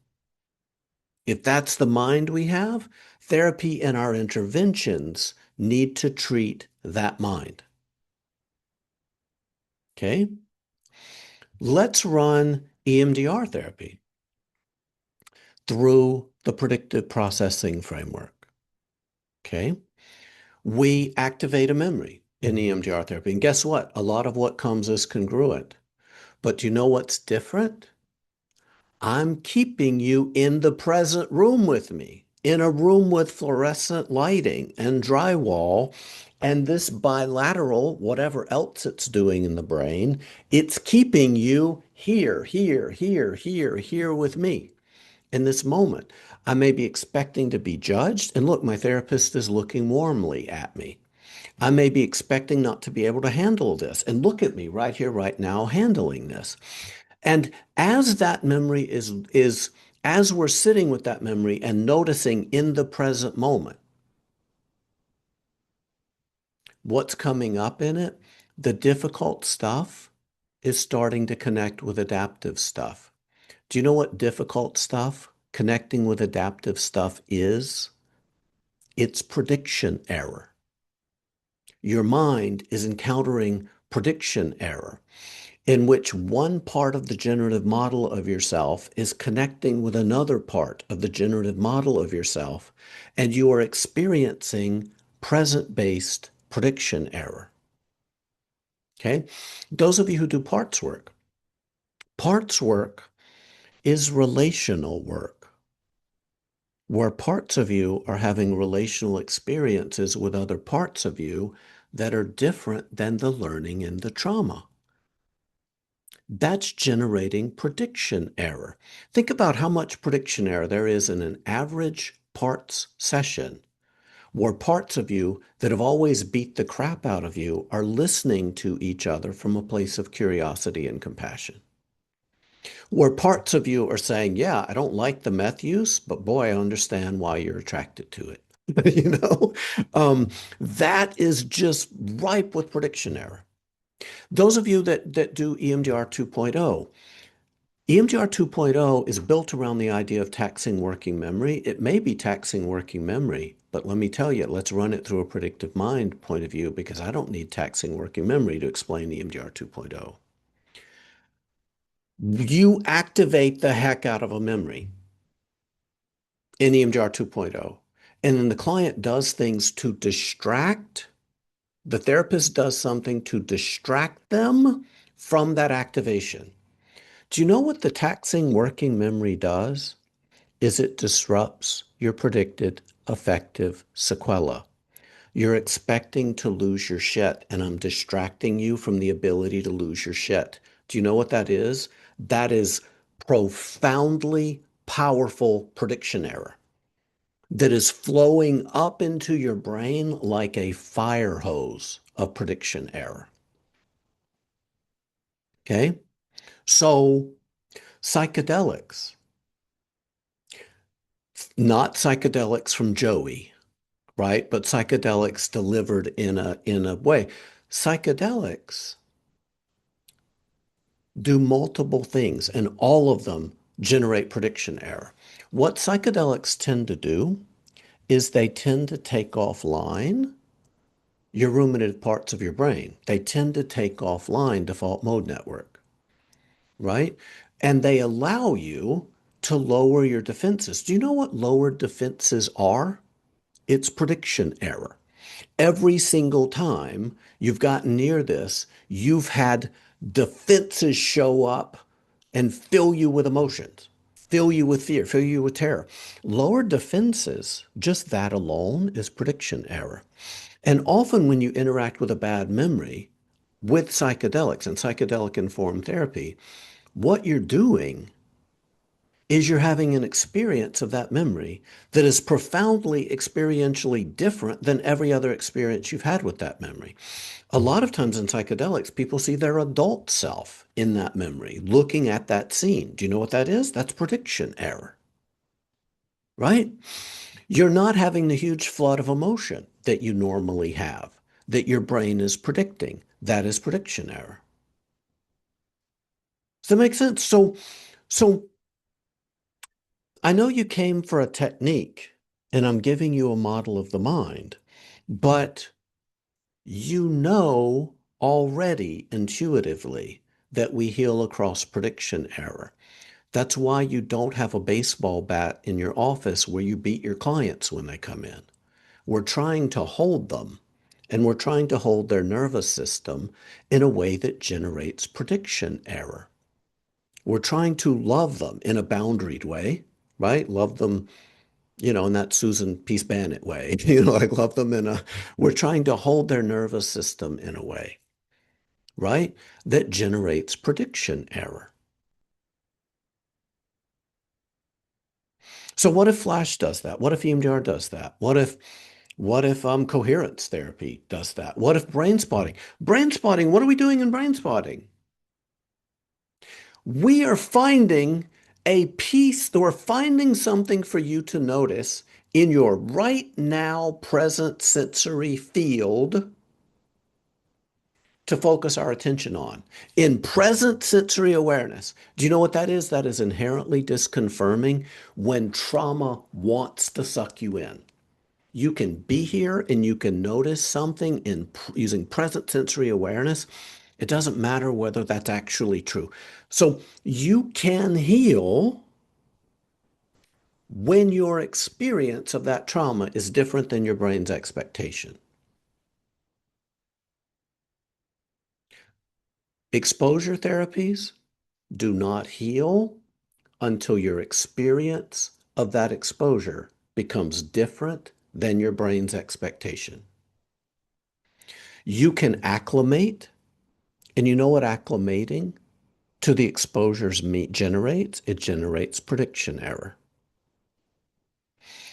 If that's the mind we have, therapy and our interventions need to treat that mind. Okay? Let's run EMDR therapy through the predictive processing framework. Okay? We activate a memory in EMDR therapy. And guess what? A lot of what comes is congruent. But do you know what's different? I'm keeping you in the present room with me, in a room with fluorescent lighting and drywall, and this bilateral, whatever else it's doing in the brain, it's keeping you here, here, here, here, here with me in this moment. I may be expecting to be judged, and look, my therapist is looking warmly at me. I may be expecting not to be able to handle this, and look at me right here, right now, handling this. And as that memory is as we're sitting with that memory and noticing in the present moment what's coming up in it, the difficult stuff is starting to connect with adaptive stuff. Do you know what difficult stuff connecting with adaptive stuff is? It's prediction error. Your mind is encountering prediction error, in which one part of the generative model of yourself is connecting with another part of the generative model of yourself, and you are experiencing present-based prediction error. Okay? Those of you who do parts work is relational work, where parts of you are having relational experiences with other parts of you that are different than the learning and the trauma. That's generating prediction error. Think about how much prediction error there is in an average parts session, where parts of you that have always beat the crap out of you are listening to each other from a place of curiosity and compassion. Where parts of you are saying, yeah, I don't like the meth use, but boy, I understand why you're attracted to it. You know, that is just ripe with prediction error. Those of you that do EMDR 2.0, EMDR 2.0 is built around the idea of taxing working memory. It may be taxing working memory, but let me tell you, let's run it through a predictive mind point of view, because I don't need taxing working memory to explain EMDR 2.0. You activate the heck out of a memory in EMDR 2.0, and then the client does things to distract, the therapist does something to distract them from that activation. Do you know what the taxing working memory does? Is it disrupts your predicted effective sequela. You're expecting to lose your shit, and I'm distracting you from the ability to lose your shit. Do you know what that is? That is profoundly powerful prediction error that is flowing up into your brain like a fire hose of prediction error. Okay? So, psychedelics, not psychedelics from Joey, right? But psychedelics delivered in a way. Psychedelics do multiple things, and all of them generate prediction error. What psychedelics tend to do is they tend to take offline your ruminative parts of your brain. They tend to take offline default mode network, right? And they allow you to lower your defenses. Do you know what lowered defenses are? It's prediction error. Every single time you've gotten near this, you've had defenses show up and fill you with emotions, fill you with fear, fill you with terror. Lower defenses, just that alone is prediction error. And often when you interact with a bad memory with psychedelics and psychedelic informed therapy, what you're doing is you're having an experience of that memory that is profoundly experientially different than every other experience you've had with that memory. A lot of times in psychedelics, people see their adult self in that memory, looking at that scene. Do you know what that is? That's prediction error, right? You're not having the huge flood of emotion that you normally have, that your brain is predicting. That is prediction error. Does that make sense? So I know you came for a technique, and I'm giving you a model of the mind. But you know already intuitively that we heal across prediction error. That's why you don't have a baseball bat in your office where you beat your clients when they come in. We're trying to hold them, and we're trying to hold their nervous system in a way that generates prediction error. We're trying to love them in a boundaried way, right? Love them, in that Susan Peace Bannet way, like love them we're trying to hold their nervous system in a way, right? That generates prediction error. So what if Flash does that? What if EMDR does that? What if coherence therapy does that? What if brain spotting? Brain spotting, what are we doing in brain spotting? We are finding a piece, we're finding something for you to notice in your right now present sensory field to focus our attention on. In present sensory awareness, do you know what that is? That is inherently disconfirming when trauma wants to suck you in. You can be here and you can notice something using present sensory awareness. It doesn't matter whether that's actually true. So you can heal when your experience of that trauma is different than your brain's expectation. Exposure therapies do not heal until your experience of that exposure becomes different than your brain's expectation. You can acclimate, and you know what acclimating to the exposures generates? It generates prediction error.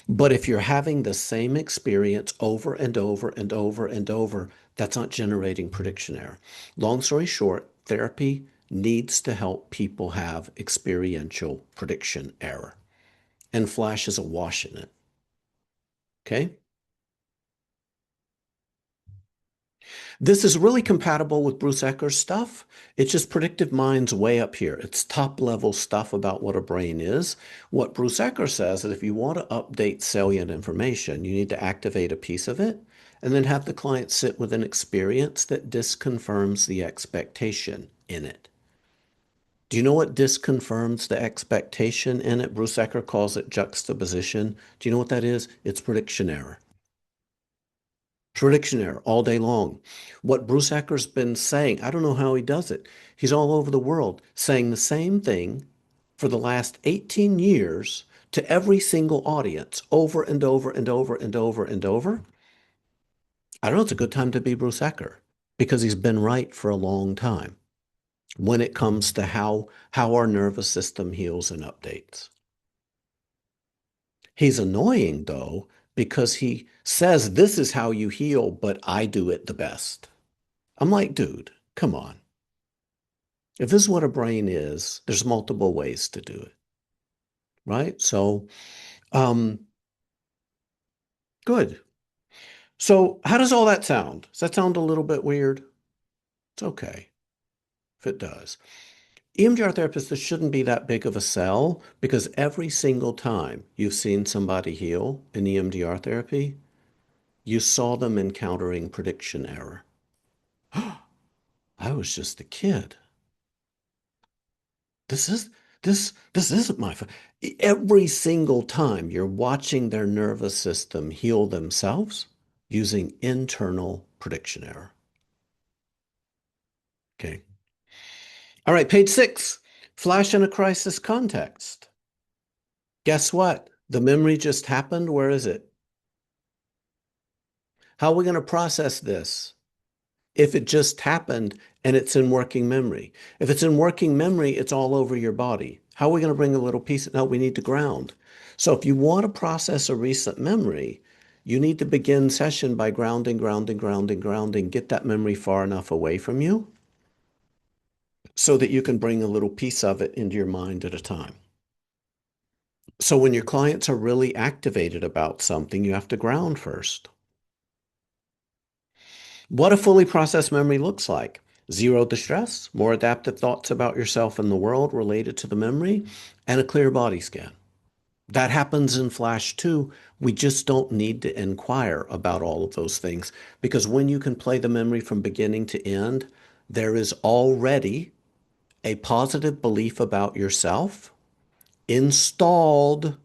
But if you're having the same experience over and over and over and over, that's not generating prediction error. Long story short, therapy needs to help people have experiential prediction error. And Flash is awash in it. Okay? This is really compatible with Bruce Ecker's stuff. It's just predictive mind's way up here. It's top level stuff about what a brain is. What Bruce Ecker says is if you want to update salient information, you need to activate a piece of it and then have the client sit with an experience that disconfirms the expectation in it. Do you know what disconfirms the expectation in it? Bruce Ecker calls it juxtaposition. Do you know what that is? It's prediction error. Prediction error all day long. What Bruce Ecker's been saying, I don't know how he does it. He's all over the world saying the same thing for the last 18 years to every single audience over and over and over and over and over. I don't know, it's a good time to be Bruce Ecker because he's been right for a long time when it comes to how our nervous system heals and updates. He's annoying though because he says this is how you heal, but I do it the best. I'm like, dude, come on. If this is what a brain is, there's multiple ways to do it, right? So, um, good. So, how does all that sound? Does that sound a little bit weird? It's okay if it does. EMDR therapists, this shouldn't be that big of a sell because every single time you've seen somebody heal in EMDR therapy, you saw them encountering prediction error. I was just a kid. This is this isn't my fault. Every single time you're watching their nervous system heal themselves using internal prediction error. Okay. All right, page 6. Flash in a crisis context. Guess what? The memory just happened. Where is it? How are we going to process this? If it just happened and it's in working memory. If it's in working memory, it's all over your body. How are we going to bring a little piece? No, we need to ground. So if you want to process a recent memory, you need to begin session by grounding, grounding, grounding, grounding. Get that memory far enough away from you so that you can bring a little piece of it into your mind at a time. So when your clients are really activated about something, you have to ground first. What a fully processed memory looks like. Zero distress, more adaptive thoughts about yourself and the world related to the memory, and a clear body scan. That happens in Flash too. We just don't need to inquire about all of those things because when you can play the memory from beginning to end, there is already a positive belief about yourself installed,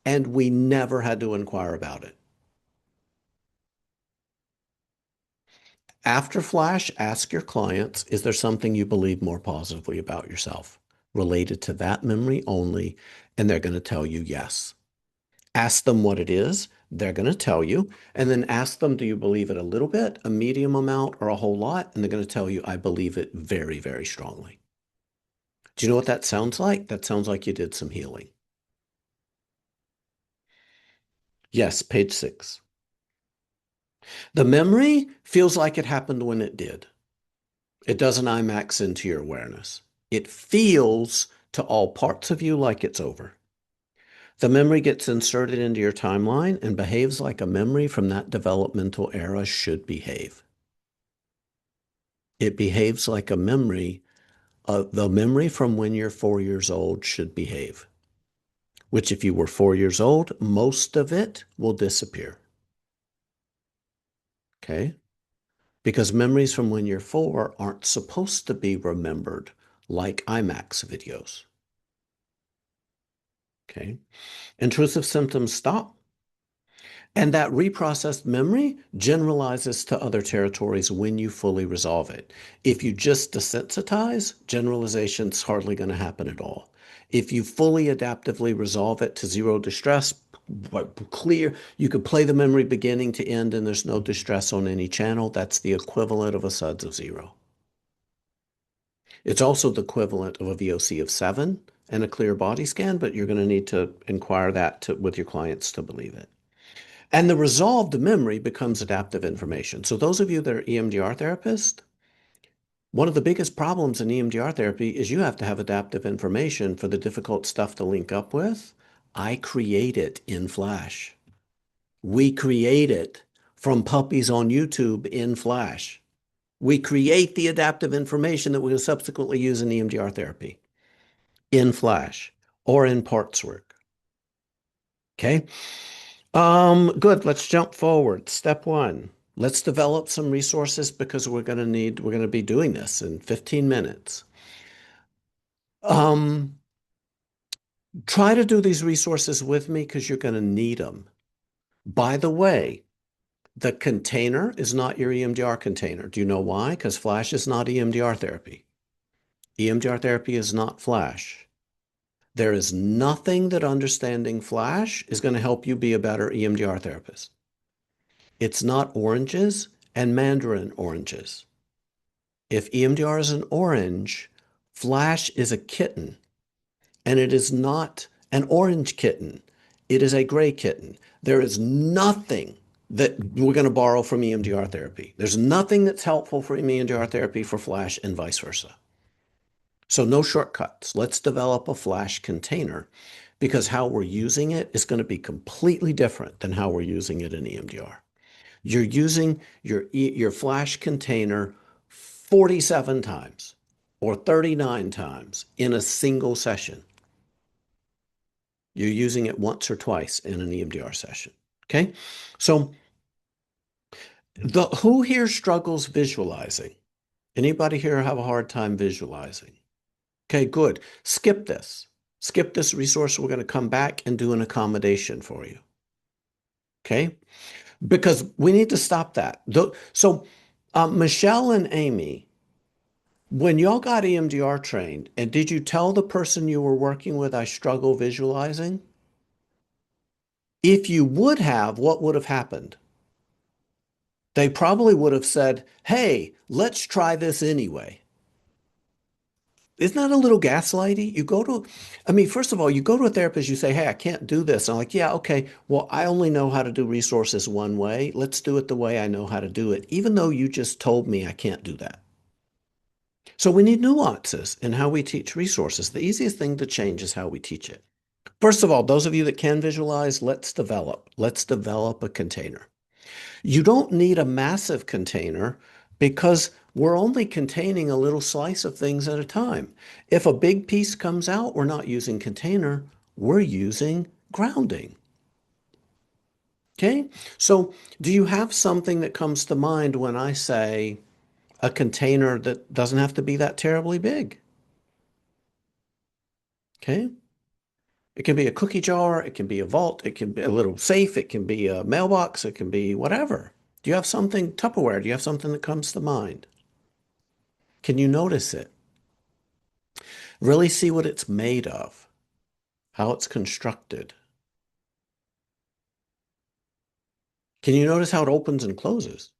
and we never had to inquire about it. After Flash, ask your clients, is there something you believe more positively about yourself related to that memory only? And they're going to tell you yes. Ask them what it is. They're going to tell you. And then ask them, do you believe it a little bit, a medium amount, or a whole lot? And they're going to tell you, I believe it very, very strongly. Do you know what that sounds like? That sounds like you did some healing. Yes, page 6. The memory feels like it happened when it did. It doesn't IMAX into your awareness. It feels to all parts of you like it's over. The memory gets inserted into your timeline and behaves like a memory from that developmental era should behave. It behaves like a memory, the memory from when you're 4 years old should behave, which if you were 4 years old, most of it will disappear. Okay? Because memories from when you're 4 aren't supposed to be remembered like IMAX videos. Okay? Intrusive symptoms stop. And that reprocessed memory generalizes to other territories when you fully resolve it. If you just desensitize, generalization's hardly going to happen at all. If you fully adaptively resolve it to zero distress, clear, you could play the memory beginning to end and there's no distress on any channel. That's the equivalent of a SUDS of 0. It's also the equivalent of a VOC of 7 and a clear body scan, but you're going to need to inquire that with your clients to believe it. And the resolved memory becomes adaptive information. So those of you that are EMDR therapists, one of the biggest problems in EMDR therapy is you have to have adaptive information for the difficult stuff to link up with. I create it in Flash. We create it from puppies on YouTube in Flash. We create the adaptive information that we'll subsequently use in EMDR therapy in Flash or in parts work. Okay. Good. Let's jump forward. Step 1. Let's develop some resources because we're going to be doing this in 15 minutes. Um, Try to do these resources with me because you're going to need them. By the way, the container is not your EMDR container. Do you know why? Because Flash is not EMDR therapy. EMDR therapy is not Flash. There is nothing that understanding Flash is going to help you be a better EMDR therapist. It's not oranges and mandarin oranges. If EMDR is an orange, Flash is a kitten, and it is not an orange kitten. It is a gray kitten. There is nothing that we're going to borrow from EMDR therapy. There's nothing that's helpful for EMDR therapy for Flash and vice versa. So no shortcuts. Let's develop a Flash container because how we're using it is going to be completely different than how we're using it in EMDR. You're using your Flash container 47 times or 39 times in a single session. You're using it once or twice in an EMDR session. Okay? So who here struggles visualizing? Anybody here have a hard time visualizing? Okay, good. Skip this. Skip this resource. We're going to come back and do an accommodation for you. Okay? Because we need to stop that. So Michelle and Amy, when y'all got EMDR trained, and did you tell the person you were working with, I struggle visualizing? If you would have, what would have happened? They probably would have said, hey, let's try this anyway. Isn't that a little gaslighty? I mean, first of all, you go to a therapist, you say, hey, I can't do this. And I'm like, yeah, okay, well, I only know how to do resources one way. Let's do it the way I know how to do it, even though you just told me I can't do that. So we need nuances in how we teach resources. The easiest thing to change is how we teach it. First of all, those of you that can visualize, let's develop. Let's develop a container. You don't need a massive container because we're only containing a little slice of things at a time. If a big piece comes out, we're not using container, we're using grounding. Okay? So, do you have something that comes to mind when I say a container that doesn't have to be that terribly big? Okay? It can be a cookie jar, it can be a vault, it can be a little safe, it can be a mailbox, it can be whatever. Do you have something, Tupperware? Do you have something that comes to mind? Can you notice it? Really see what it's made of, how it's constructed. Can you notice how it opens and closes?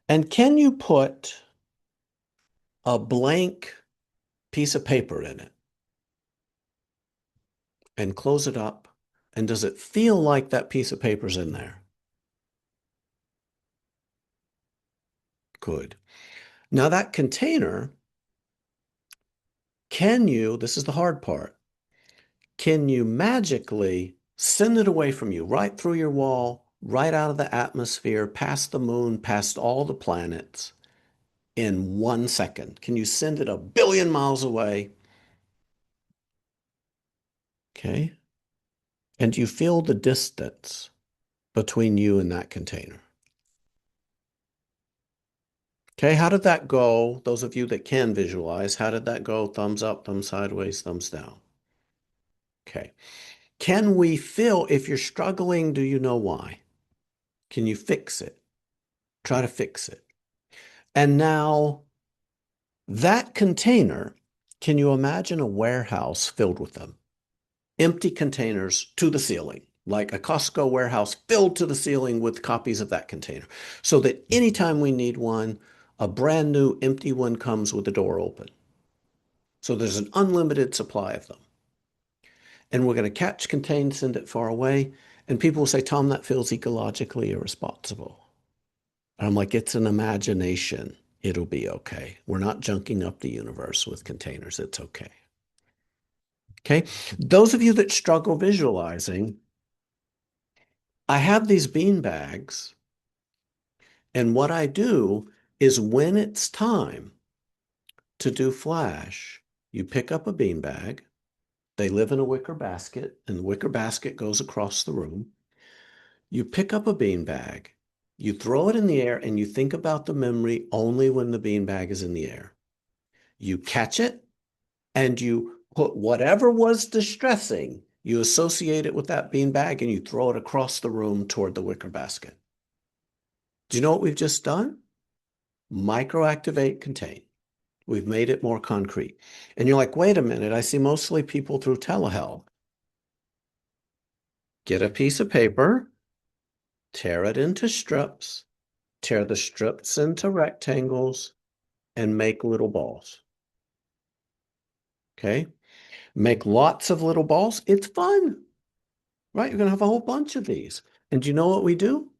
And can you put a blank piece of paper in it and close it up? And does it feel like that piece of paper's in there? Good. Now that container, this is the hard part, can you magically send it away from you, right through your wall, right out of the atmosphere, past the moon, past all the planets in 1 second? Can you send it a billion miles away? Okay. And you feel the distance between you and that container. Okay, how did that go? Those of you that can visualize, how did that go? Thumbs up, thumbs sideways, thumbs down. Okay. Can we feel, if you're struggling, do you know why? Can you fix it? Try to fix it. And now that container, can you imagine a warehouse filled with them? Empty containers to the ceiling, like a Costco warehouse filled to the ceiling with copies of that container, so that anytime we need one, a brand new empty one comes with the door open. So there's an unlimited supply of them. And we're going to catch, contain, send it far away. And people will say, Tom, that feels ecologically irresponsible. And I'm like, it's an imagination. It'll be okay. We're not junking up the universe with containers. It's okay. Okay. Those of you that struggle visualizing, I have these bean bags. And what I do is when it's time to do flash, you pick up a bean bag. They live in a wicker basket, and the wicker basket goes across the room. You pick up a bean bag, you throw it in the air, and you think about the memory only when the bean bag is in the air. You catch it, and you put whatever was distressing, you associate it with that bean bag, and you throw it across the room toward the wicker basket. Do you know what we've just done? Microactivate, contain. We've made it more concrete. And you're like, wait a minute, I see mostly people through telehealth. Get a piece of paper, tear it into strips, tear the strips into rectangles, and make little balls. Okay? Make lots of little balls. It's fun, right? You're going to have a whole bunch of these. And do you know what we do?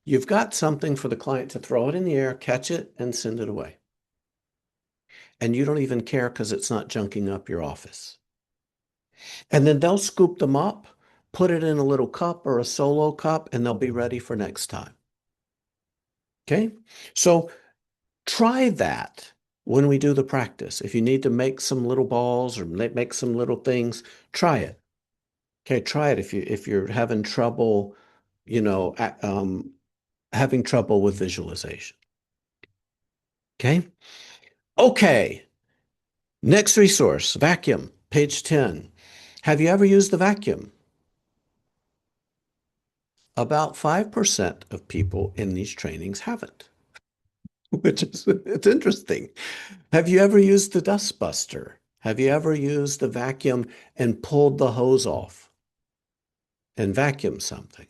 You've got something for the client to throw it in the air, catch it, and send it away. And you don't even care because it's not junking up your office. And then they'll scoop them up, put it in a little cup or a solo cup, and they'll be ready for next time. Okay? So try that when we do the practice. If you need to make some little balls or make some little things, try it. Okay, try it if you're having trouble, you know, having trouble with visualization. Okay? Okay. Next resource, vacuum, page 10. Have you ever used the vacuum? About 5% of people in these trainings haven't, which is it's interesting. Have you ever used the dust buster? Have you ever used the vacuum and pulled the hose off and vacuumed something?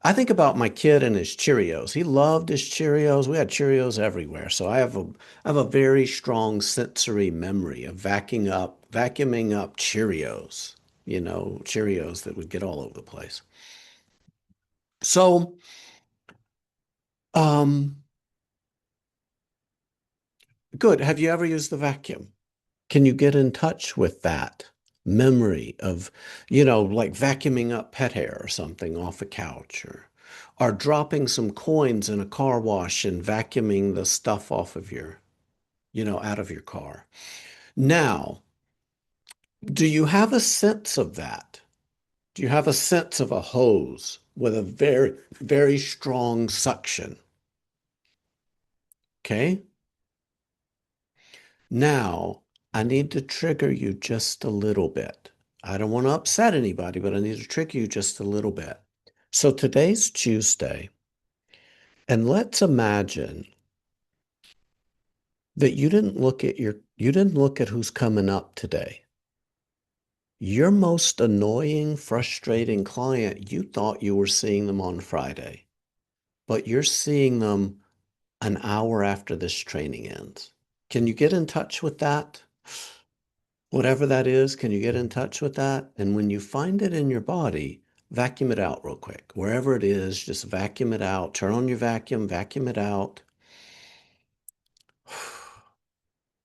I think about my kid and his Cheerios. He loved his Cheerios. We had Cheerios everywhere. So I have a very strong sensory memory of vacuuming up Cheerios, Cheerios that would get all over the place. So, um, good. Have you ever used the vacuum? Can you get in touch with that memory of, like vacuuming up pet hair or something off a couch are dropping some coins in a car wash and vacuuming the stuff off of out of your car. Now, do you have a sense of that? Do you have a sense of a hose with a very, very strong suction? Okay. Now, I need to trigger you just a little bit. I don't want to upset anybody, but I need to trigger you just a little bit. So today's Tuesday, and let's imagine that you didn't look at who's coming up today. Your most annoying, frustrating client, you thought you were seeing them on Friday, but you're seeing them an hour after this training ends. Can you get in touch with that? Whatever that is, can you get in touch with that? And when you find it in your body, vacuum it out real quick. Wherever it is, just vacuum it out. Turn on your vacuum, vacuum it out.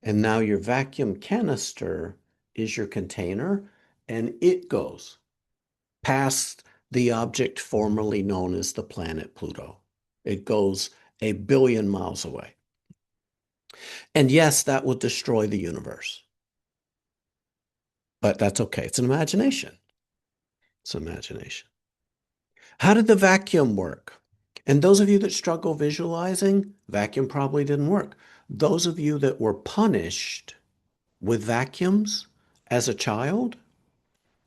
And now your vacuum canister is your container, and it goes past the object formerly known as the planet Pluto. It goes 1 billion miles away. And yes, that will destroy the universe. But that's okay. It's an imagination. It's an imagination. How did the vacuum work? And those of you that struggle visualizing, vacuum probably didn't work. Those of you that were punished with vacuums as a child,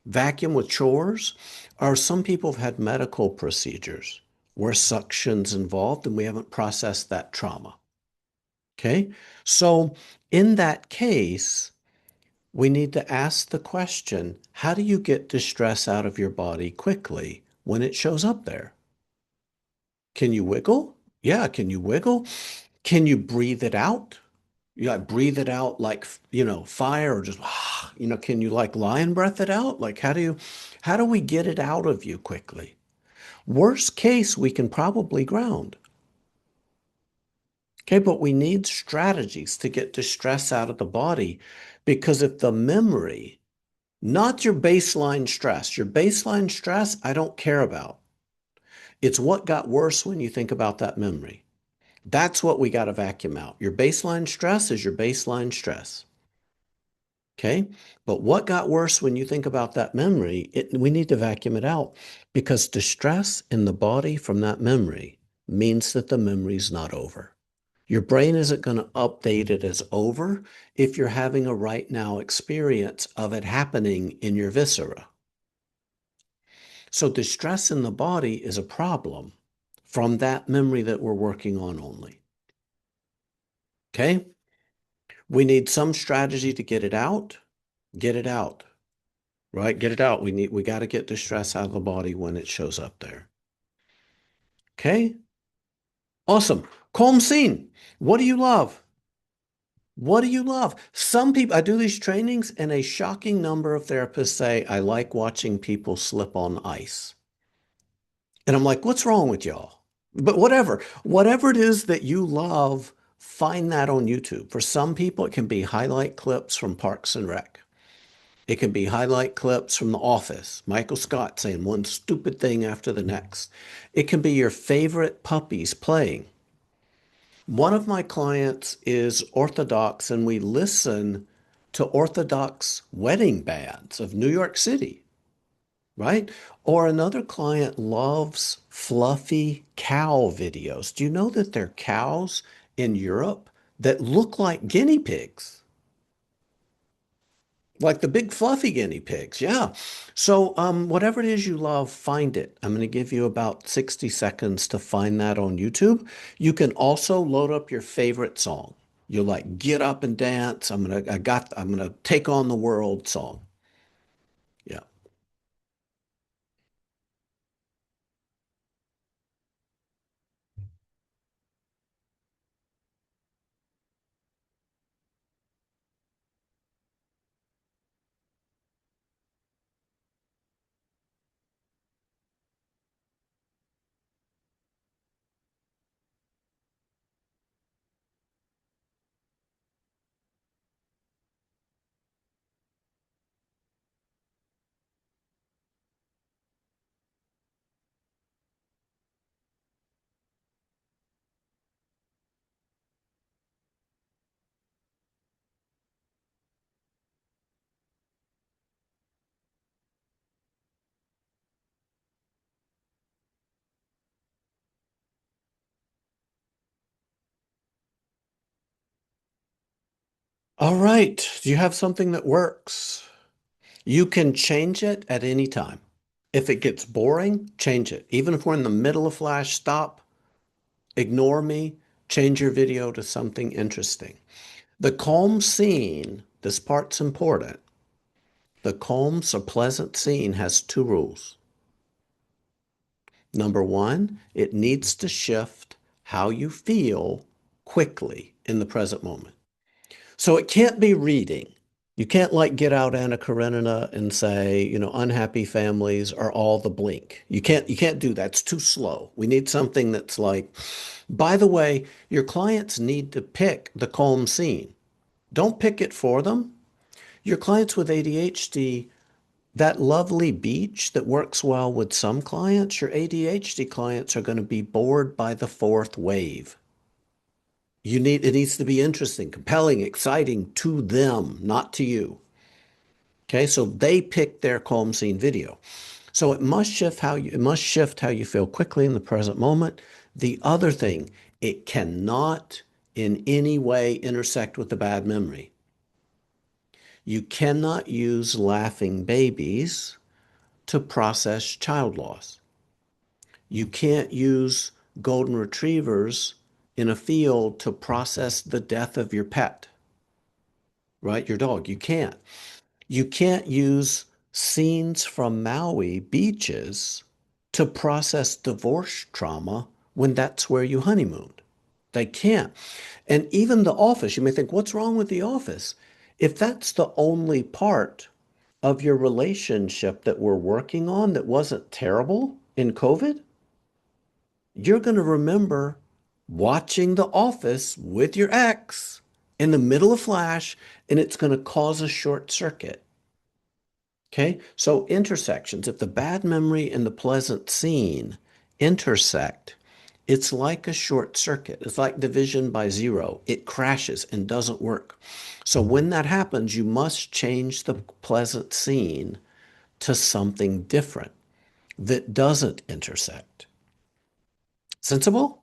vacuum with chores, or some people have had medical procedures where suction's involved and we haven't processed that trauma. Okay? So in that case, we need to ask the question, how do you get distress out of your body quickly when it shows up there? Can you wiggle? Yeah, can you wiggle? Can you breathe it out? You like breathe it out like, fire or just, can you like lion breath it out? Like how do we get it out of you quickly? Worst case, we can probably ground. Okay, but we need strategies to get distress out of the body because if the memory, not your baseline stress, I don't care about. It's what got worse when you think about that memory. That's what we got to vacuum out. Your baseline stress is your baseline stress. Okay. But what got worse when you think about that memory, we need to vacuum it out because distress in the body from that memory means that the memory's not over. Your brain isn't going to update it as over if you're having a right now experience of it happening in your viscera. So distress in the body is a problem from that memory that we're working on only. Okay? We need some strategy to get it out. Get it out. Right? Get it out. We got to get the stress out of the body when it shows up there. Okay? Awesome. Calm scene. What do you love? What do you love? Some people, I do these trainings, and a shocking number of therapists say, I like watching people slip on ice. And I'm like, what's wrong with y'all? But whatever it is that you love, find that on YouTube. For some people, it can be highlight clips from Parks and Rec. It can be highlight clips from The Office, Michael Scott saying one stupid thing after the next. It can be your favorite puppies playing. One of my clients is Orthodox, and we listen to Orthodox wedding bands of New York City, right? Or another client loves fluffy cow videos. Do you know that there are cows in Europe that look like guinea pigs? Like the big fluffy guinea pigs, yeah. So, whatever it is you love, find it. I'm going to give you about 60 seconds to find that on YouTube. You can also load up your favorite song. You'll like get up and dance. I'm gonna take on the world song. Yeah. All right. Do you have something that works? You can change it at any time. If it gets boring, change it. Even if we're in the middle of flash, stop, ignore me, change your video to something interesting. The calm scene, this part's important. The calm, so pleasant scene has two rules. Number one, it needs to shift how you feel quickly in the present moment. So it can't be reading. You can't like get out Anna Karenina and say, unhappy families are all the blink. You can't do that. It's too slow. We need something that's like, by the way, your clients need to pick the calm scene. Don't pick it for them. Your clients with ADHD, that lovely beach that works well with some clients, your ADHD clients are going to be bored by the fourth wave. It needs to be interesting, compelling, exciting to them, not to you. Okay, so they pick their calm scene video. So it must shift how you feel quickly in the present moment. The other thing, it cannot in any way intersect with the bad memory. You cannot use laughing babies to process child loss. You can't use golden retrievers in a field to process the death of your pet, right? Your dog. You can't. You can't use scenes from Maui beaches to process divorce trauma when that's where you honeymooned. They can't. And even The Office, you may think, what's wrong with The Office? If that's the only part of your relationship that we're working on that wasn't terrible in COVID, you're going to remember watching The Office with your ex in the middle of Flash, and it's going to cause a short circuit. Okay, so intersections, if the bad memory and the pleasant scene intersect, it's like a short circuit. It's like division by zero. It crashes and doesn't work. So when that happens, you must change the pleasant scene to something different that doesn't intersect. Sensible?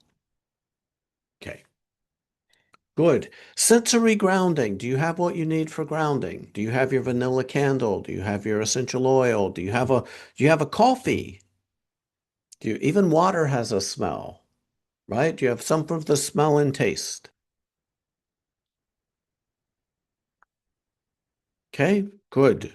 Okay, good. Sensory grounding. Do you have what you need for grounding? Do you have your vanilla candle? Do you have your essential oil? Do you have a coffee? Even water has a smell, right? Do you have some of the smell and taste? Okay, good.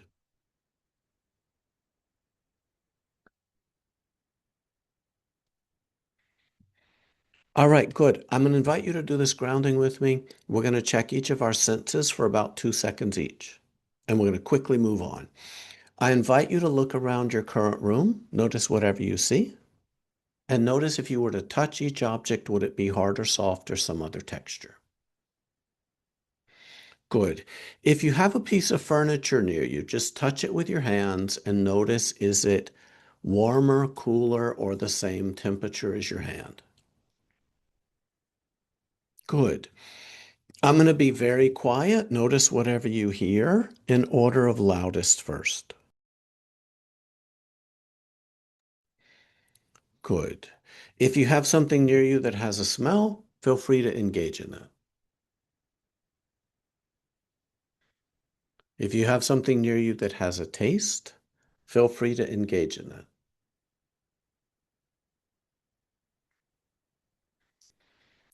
All right, good. I'm going to invite you to do this grounding with me. We're going to check each of our senses for about 2 seconds each, and we're going to quickly move on. I invite you to look around your current room. Notice whatever you see, and notice if you were to touch each object, would it be hard or soft or some other texture? Good. If you have a piece of furniture near you, just touch it with your hands and notice, is it warmer, cooler, or the same temperature as your hand? Good. I'm going to be very quiet. Notice whatever you hear in order of loudest first. Good. If you have something near you that has a smell, feel free to engage in that. If you have something near you that has a taste, feel free to engage in that.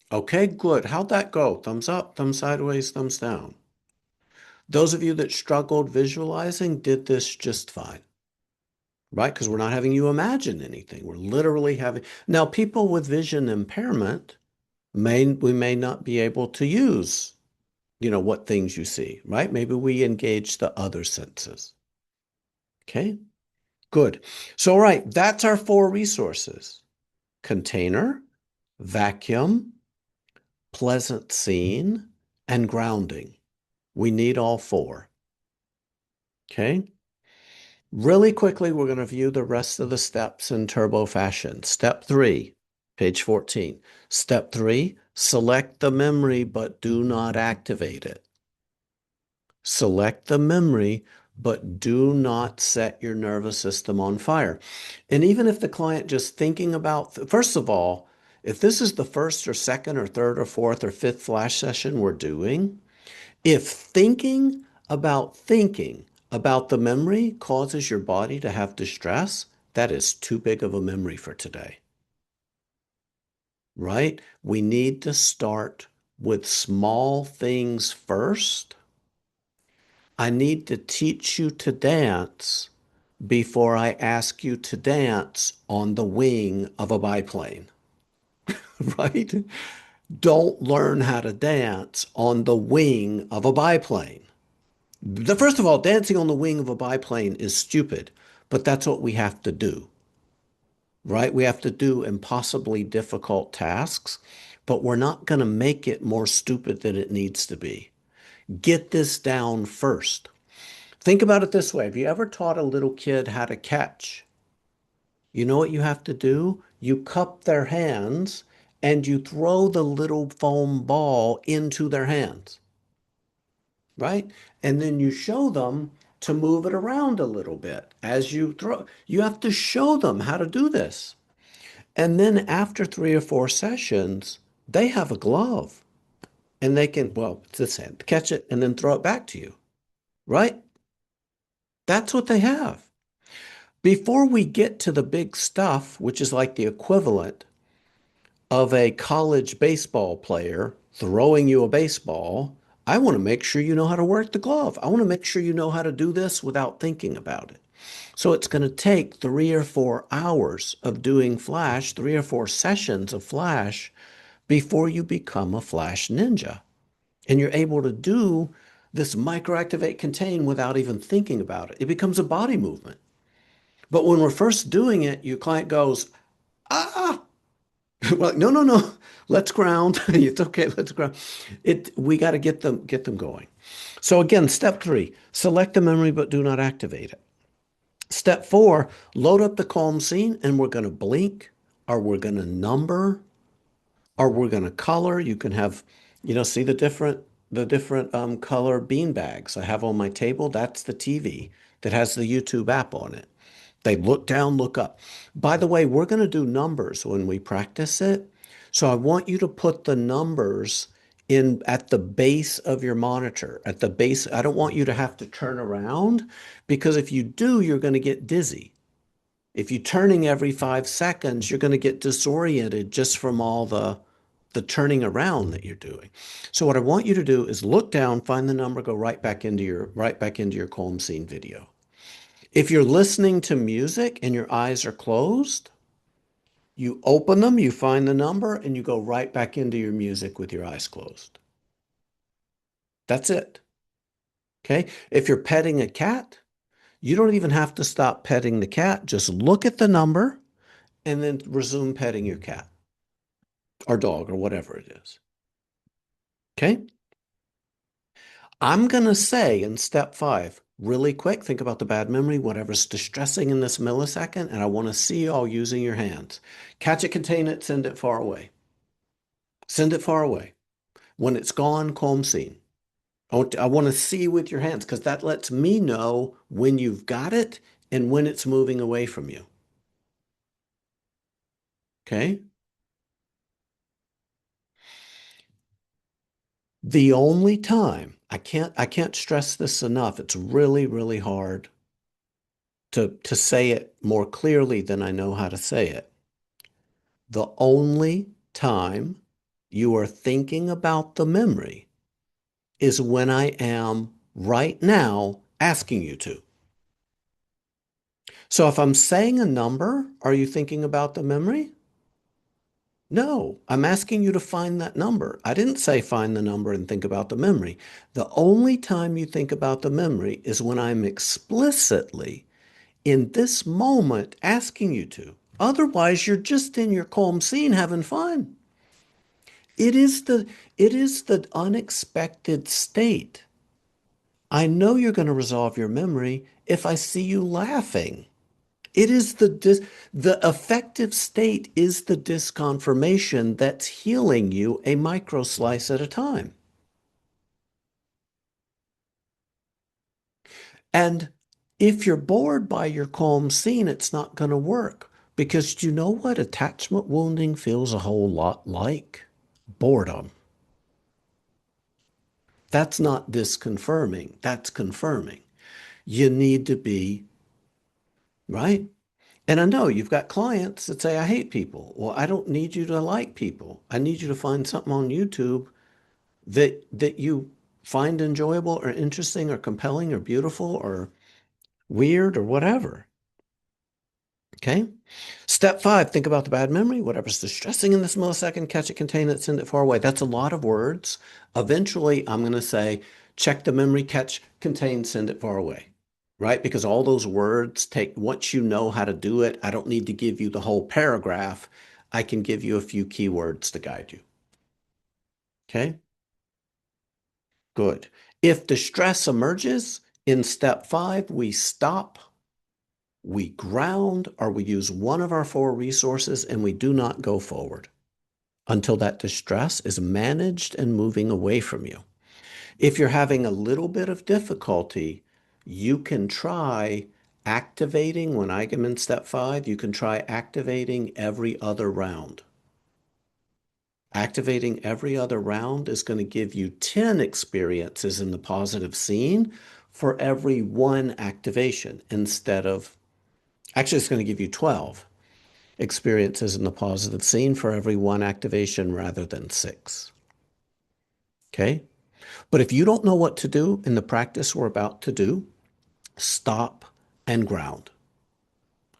Okay, good. How'd that go? Thumbs up, thumbs sideways, thumbs down. Those of you that struggled visualizing did this just fine, right? Because we're not having you imagine anything. We're literally having. Now, people with vision impairment we may not be able to use, what things you see, right? Maybe we engage the other senses. Okay, good. So, all right, that's our four resources: container, vacuum, pleasant scene, and grounding. We need all four. Okay. Really quickly, we're going to view the rest of the steps in turbo fashion. Step 3, page 14. Step 3, select the memory, but do not activate it. Select the memory, but do not set your nervous system on fire. And even if the client just thinking about, first of all, if this is the first or second or third or fourth or fifth flash session we're doing, If thinking about the memory causes your body to have distress, that is too big of a memory for today, right? We need to start with small things first. I need to teach you to dance before I ask you to dance on the wing of a biplane, right? Don't learn how to dance on the wing of a biplane. First of all, dancing on the wing of a biplane is stupid, but that's what we have to do, right? We have to do impossibly difficult tasks, but we're not going to make it more stupid than it needs to be. Get this down first. Think about it this way. Have you ever taught a little kid how to catch? You know what you have to do? You cup their hands and you throw the little foam ball into their hands, right? And then you show them to move it around a little bit as you throw. You have to show them how to do this. And then after 3 or 4 sessions, they have a glove and they can, well, it's this hand, catch it and then throw it back to you, right? That's what they have. Before we get to the big stuff, which is like the equivalent of a college baseball player throwing you a baseball, I want to make sure you know how to work the glove. I want to make sure you know how to do this without thinking about it. So it's going to take 3 or 4 hours of doing Flash, 3 or 4 sessions of Flash before you become a Flash ninja. And you're able to do this microactivate contain without even thinking about it. It becomes a body movement. But when we're first doing it, your client goes, ah, well, no, no, no. Let's ground. It's okay. Let's ground. We got to get them going. So again, step 3, select the memory, but do not activate it. Step 4, load up the calm scene and we're going to blink or we're going to number or we're going to color. You can have, see the different color bean bags I have on my table. That's the TV that has the YouTube app on it. They look down, look up. By the way, we're going to do numbers when we practice it. So I want you to put the numbers in at the base of your monitor, at the base. I don't want you to have to turn around because if you do, you're going to get dizzy. If you're turning every 5 seconds, you're going to get disoriented just from all the turning around that you're doing. So what I want you to do is look down, find the number, go right back into your calm scene video. If you're listening to music and your eyes are closed, you open them, you find the number, and you go right back into your music with your eyes closed. That's it. Okay? If you're petting a cat, you don't even have to stop petting the cat. Just look at the number and then resume petting your cat or dog or whatever it is. Okay? I'm going to say in step 5, really quick, think about the bad memory, whatever's distressing in this millisecond, and I want to see you all using your hands. Catch it, contain it, send it far away. Send it far away. When it's gone, calm scene. I want to see with your hands because that lets me know when you've got it and when it's moving away from you. Okay? The only time, I can't stress this enough. It's really, really hard to say it more clearly than I know how to say it. The only time you are thinking about the memory is when I am right now asking you to. So if I'm saying a number, are you thinking about the memory? No, I'm asking you to find that number. I didn't say find the number and think about the memory. The only time you think about the memory is when I'm explicitly in this moment asking you to. Otherwise, you're just in your calm scene having fun. It is the unexpected state. I know you're going to resolve your memory if I see you laughing. It is the effective state is the disconfirmation that's healing you a micro slice at a time. And if you're bored by your calm scene, it's not going to work because you know what attachment wounding feels a whole lot like? Boredom. That's not disconfirming, that's confirming. You need to be, right? And I know you've got clients that say, I hate people. Well, I don't need you to like people. I need you to find something on YouTube that you find enjoyable or interesting or compelling or beautiful or weird or whatever. Okay. Step five, think about the bad memory. Whatever's distressing in this millisecond, catch it, contain it, send it far away. That's a lot of words. Eventually, I'm going to say, check the memory, catch, contain, send it far away. Right? Because all those words take, once you know how to do it, I don't need to give you the whole paragraph. I can give you a few keywords to guide you. Okay. Good. If distress emerges in step five, we stop, we ground, or we use one of our four resources and we do not go forward until that distress is managed and moving away from you. If you're having a little bit of difficulty, you can try activating, when I am in step five, you can try activating every other round. Activating every other round is going to give you 10 experiences in the positive scene for every one activation instead of, actually, it's going to give you 12 experiences in the positive scene for every one activation rather than six. Okay? But if you don't know what to do in the practice we're about to do, stop and ground.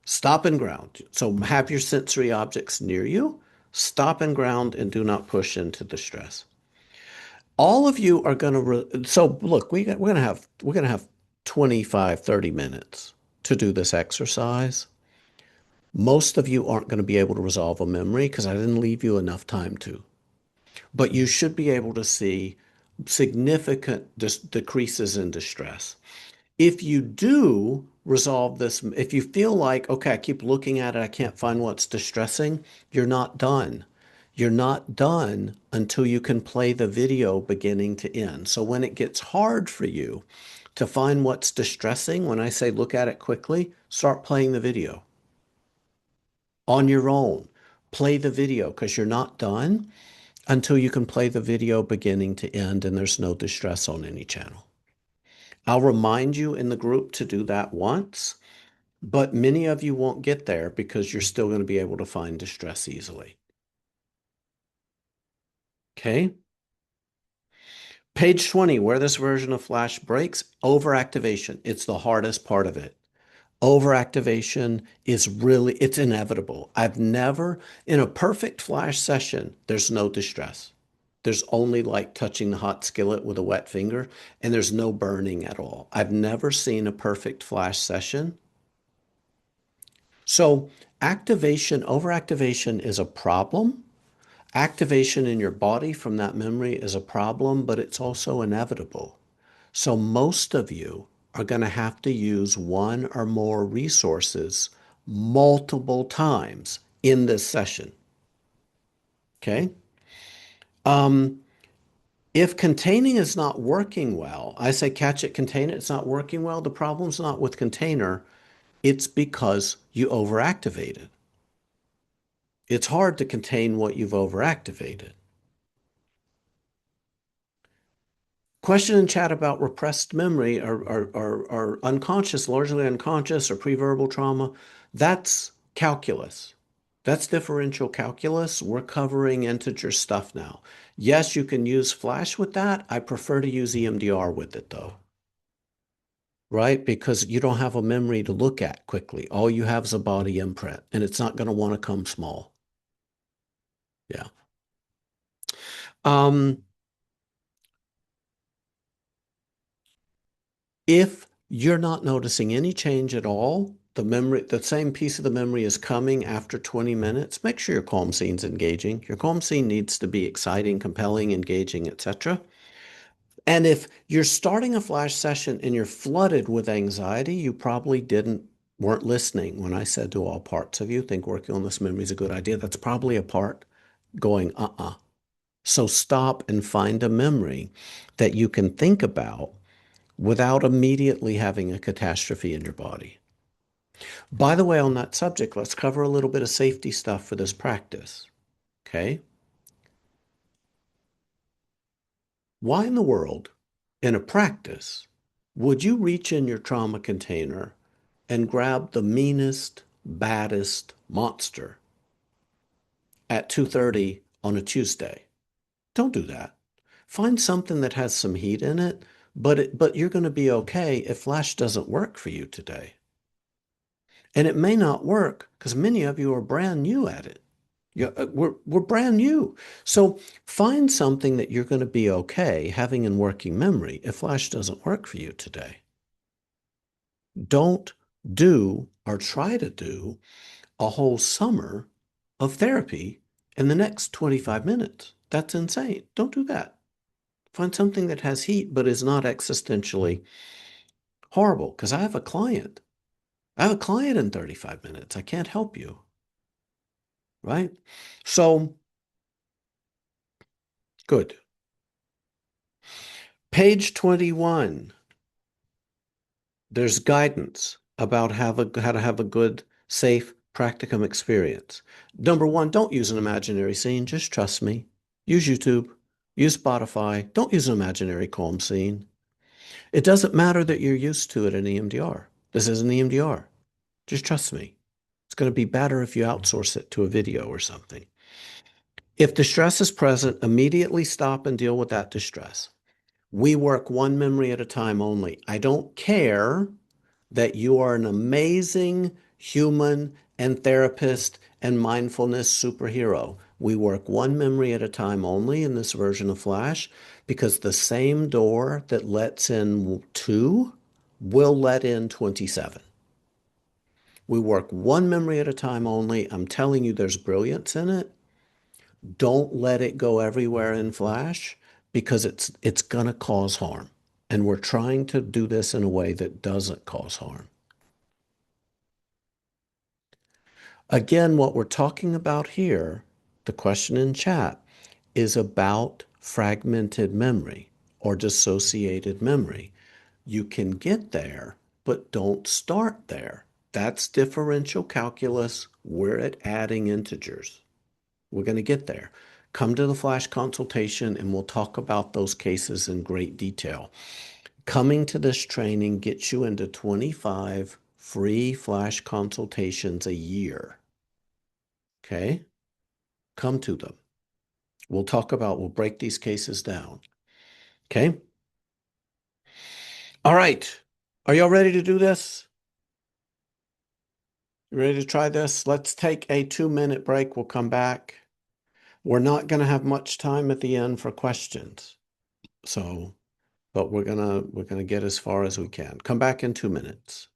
Stop and ground. So have your sensory objects near you, stop and ground, and do not push into the stress. All of you are going to, so look, we're going to have 25, 30 minutes to do this exercise. Most of you aren't going to be able to resolve a memory because I didn't leave you enough time to. But you should be able to see significant decreases in distress. If you do resolve this, if you feel like, okay, I keep looking at it, I can't find what's distressing, you're not done. You're not done until you can play the video beginning to end. So when it gets hard for you to find what's distressing, when I say look at it quickly, start playing the video on your own. Play the video because you're not done until you can play the video beginning to end and there's no distress on any channel. I'll remind you in the group to do that once, but many of you won't get there because you're still going to be able to find distress easily. Okay? Page 20, where this version of Flash breaks, overactivation. It's the hardest part of it. Overactivation is really, it's inevitable. I've never, in a perfect Flash session, there's no distress. There's only like touching the hot skillet with a wet finger, and there's no burning at all. I've never seen a perfect Flash session. So activation, overactivation is a problem. Activation in your body from that memory is a problem, but it's also inevitable. So most of you are going to have to use one or more resources multiple times in this session. Okay? Um, if containing is not working well, I say catch it, contain it, it's not working well. The problem's not with container, it's because you overactivated. It's hard to contain what you've overactivated. Question in chat about repressed memory or unconscious, largely unconscious or pre-verbal trauma. That's calculus. That's differential calculus. We're covering integer stuff now. Yes, you can use Flash with that. I prefer to use EMDR with it though, right? Because you don't have a memory to look at quickly. All you have is a body imprint, and it's not going to want to come small. Yeah. Um, If you're not noticing any change at all, the memory, the same piece of the memory is coming after 20 minutes, make sure your calm scene's engaging. Your calm scene needs to be exciting, compelling, engaging, etc. And if you're starting a Flash session and you're flooded with anxiety, you probably weren't listening when I said to all parts of you, think working on this memory is a good idea. That's probably a part going, So stop and find a memory that you can think about without immediately having a catastrophe in your body. By the way, on that subject, let's cover a little bit of safety stuff for this practice. Okay? Why in the world In a practice, would you reach in your trauma container and grab the meanest, baddest monster at 2:30 on a Tuesday? Don't do that. Find something that has some heat in it, but you're going to be okay if Flash doesn't work for you today. And it may not work because many of you are brand new at it. We're brand new. So find something that you're going to be okay having in working memory if Flash doesn't work for you today. Don't do or try to do a whole summer of therapy in the next 25 minutes. That's insane. Don't do that. Find something that has heat but is not existentially horrible. Because I have a client. I have a client in 35 minutes. I can't help you. Right? So, good. Page 21. There's guidance about how to have a good, safe practicum experience. Number one, don't use an imaginary scene. Just trust me. Use YouTube. Use Spotify. Don't use an imaginary calm scene. It doesn't matter that you're used to it in EMDR. This is an EMDR. Just trust me. It's going to be better if you outsource it to a video or something. If distress is present, immediately stop and deal with that distress. We work one memory at a time only. I don't care that you are an amazing human and therapist and mindfulness superhero. We work one memory at a time only in this version of Flash because the same door that lets in two will let in 27. We work one memory at a time only. I'm telling you, there's brilliance in it. Don't let it go everywhere in Flash because it's going to cause harm. And we're trying to do this in a way that doesn't cause harm. Again, what we're talking about here, the question in chat, is about fragmented memory or dissociated memory. You can get there, but don't start there. That's differential calculus. We're at adding integers. We're going to get there. Come to the Flash consultation and we'll talk about those cases in great detail. Coming to this training gets you into 25 free Flash consultations a year. Okay? Come to them. We'll break these cases down. Okay? All right. Are y'all ready to do this? You ready to try this? Let's take a 2-minute break. We'll come back. We're not going to have much time at the end for questions. So, but we're gonna get as far as we can. Come back in 2 minutes.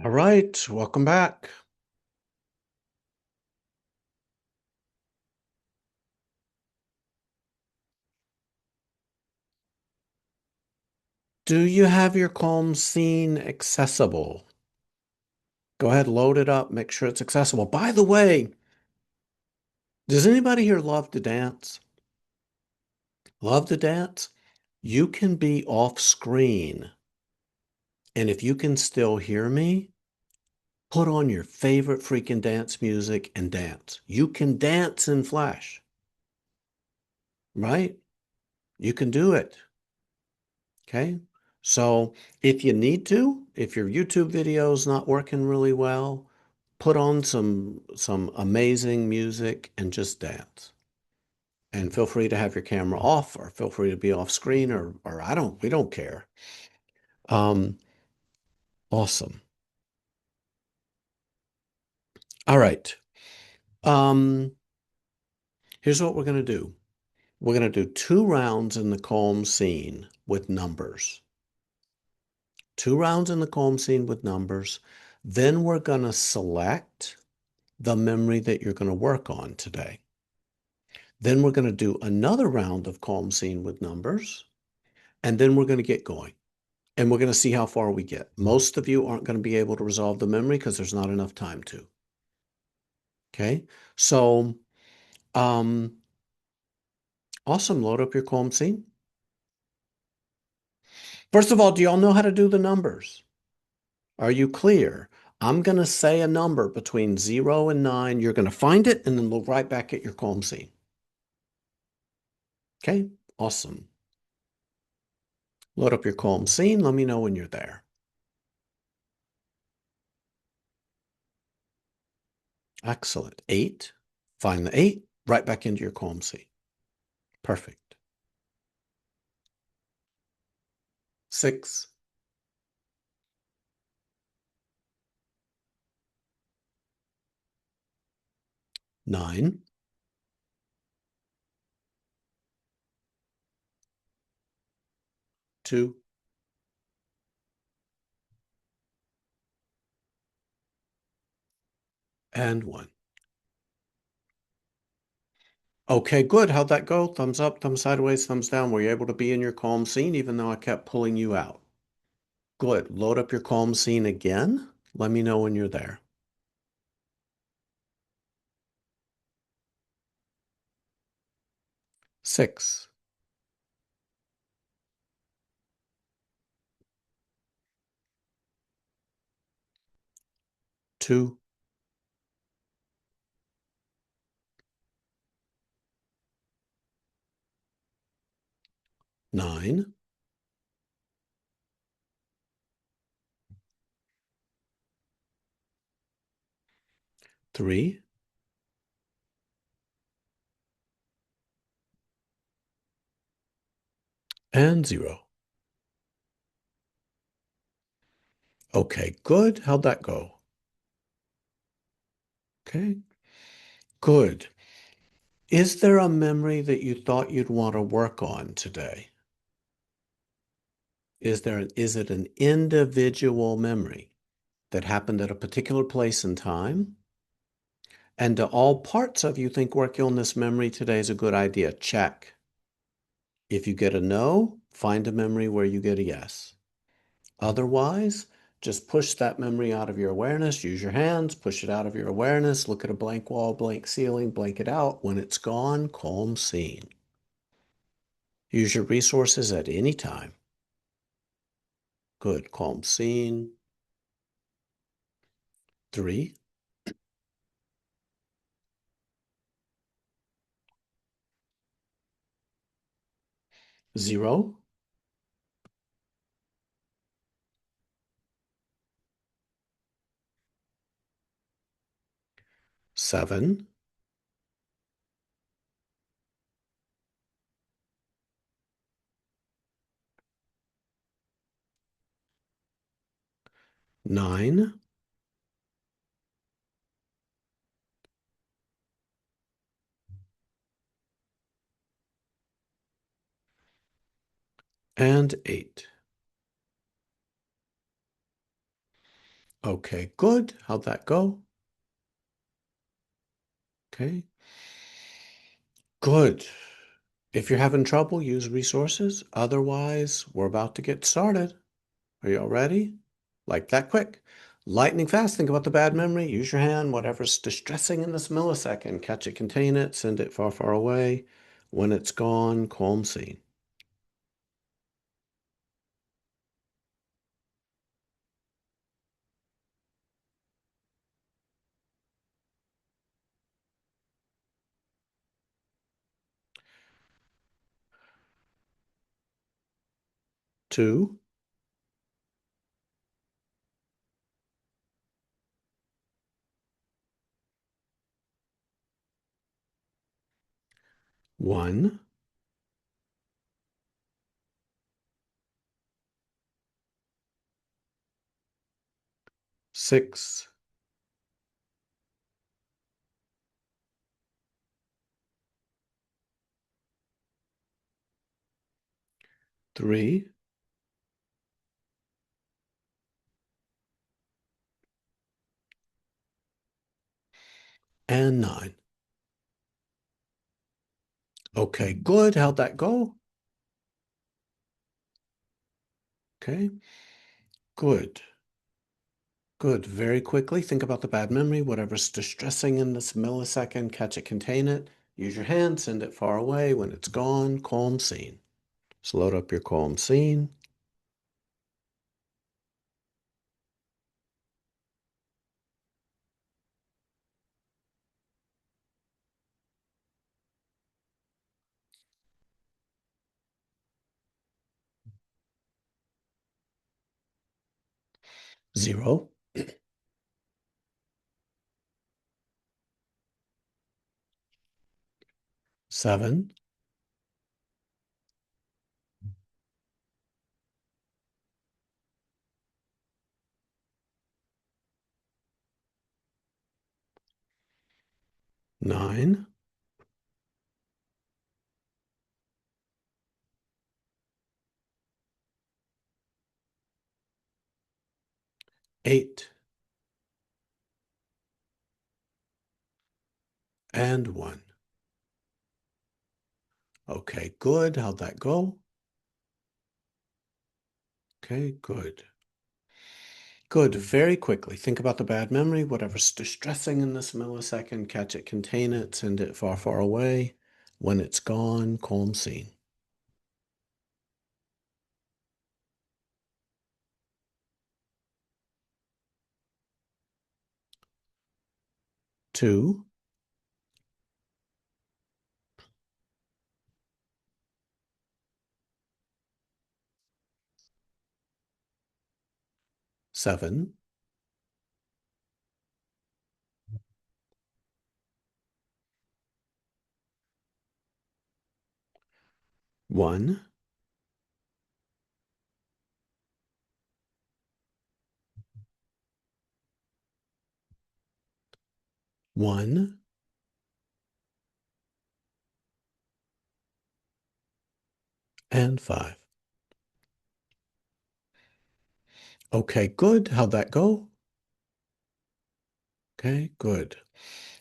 All right, welcome back. Do you have your calm scene accessible? Go ahead, load it up, make sure it's accessible. By the way, does anybody here love to dance? Love to dance? You can be off screen, and if you can still hear me, put on your favorite freaking dance music and dance. You can dance in Flash, right? You can do it. Okay. So if you need to, if your YouTube video is not working really well, put on some amazing music and just dance. And feel free to have your camera off or feel free to be off screen or we don't care. Um, awesome. All right. Um, here's what we're going to do. We're going to do 2 rounds in the calm scene with numbers. 2 rounds in the calm scene with numbers. Then we're going to select the memory that you're going to work on today. Then we're going to do another round of calm scene with numbers, and then we're going to get going. And we're going to see how far we get. Most of you aren't going to be able to resolve the memory because there's not enough time to. Okay, so awesome. Load up your calm scene. First of all, do y'all know how to do the numbers? Are you clear? I'm going to say a number between 0 and 9. You're going to find it and then look right back at your calm scene. Okay, awesome. Load up your calm scene. Let me know when you're there. Excellent. 8. Find the 8. Right back into your calm scene. Perfect. 6. 9. 2. And 1. Okay, good. How'd that go? Thumbs up, thumbs sideways, thumbs down. Were you able to be in your calm scene even though I kept pulling you out? Good. Load up your calm scene again. Let me know when you're there. Six, 2, 9, 3, 0. Okay, good. How'd that go? Okay, good. Is there a memory that you thought you'd want to work on today? Is it an individual memory that happened at a particular place and time? And do all parts of you think working on this memory today is a good idea? Check. If you get a no, find a memory where you get a yes. Otherwise, just push that memory out of your awareness. Use your hands, push it out of your awareness. Look at a blank wall, blank ceiling, blank it out. When it's gone, calm scene. Use your resources at any time. Good, calm scene. 3, 0, 7, 9, and 8. Okay, good. How'd that go? Okay, good. If you're having trouble, use resources. Otherwise, we're about to get started. Are you all ready? Like that quick. Lightning fast, think about the bad memory. Use your hand, whatever's distressing in this millisecond. Catch it, contain it, send it far, far away. When it's gone, calm scene. 2, 1, 6, 3, and 9. Okay, good. How'd that go? Okay, good. Good. Very quickly, think about the bad memory, whatever's distressing in this millisecond, catch it, contain it. Use your hand, send it far away. When it's gone, calm scene. So load up your calm scene. Zero, 7, 9, 8, and 1. Okay, good. How'd that go? Okay, good. Good. Very quickly, think about the bad memory, whatever's distressing in this millisecond, catch it, contain it, send it far, far away. When it's gone, calm scene. 2, 7, 1, 1, and 5. Okay, good. How'd that go? Okay, good.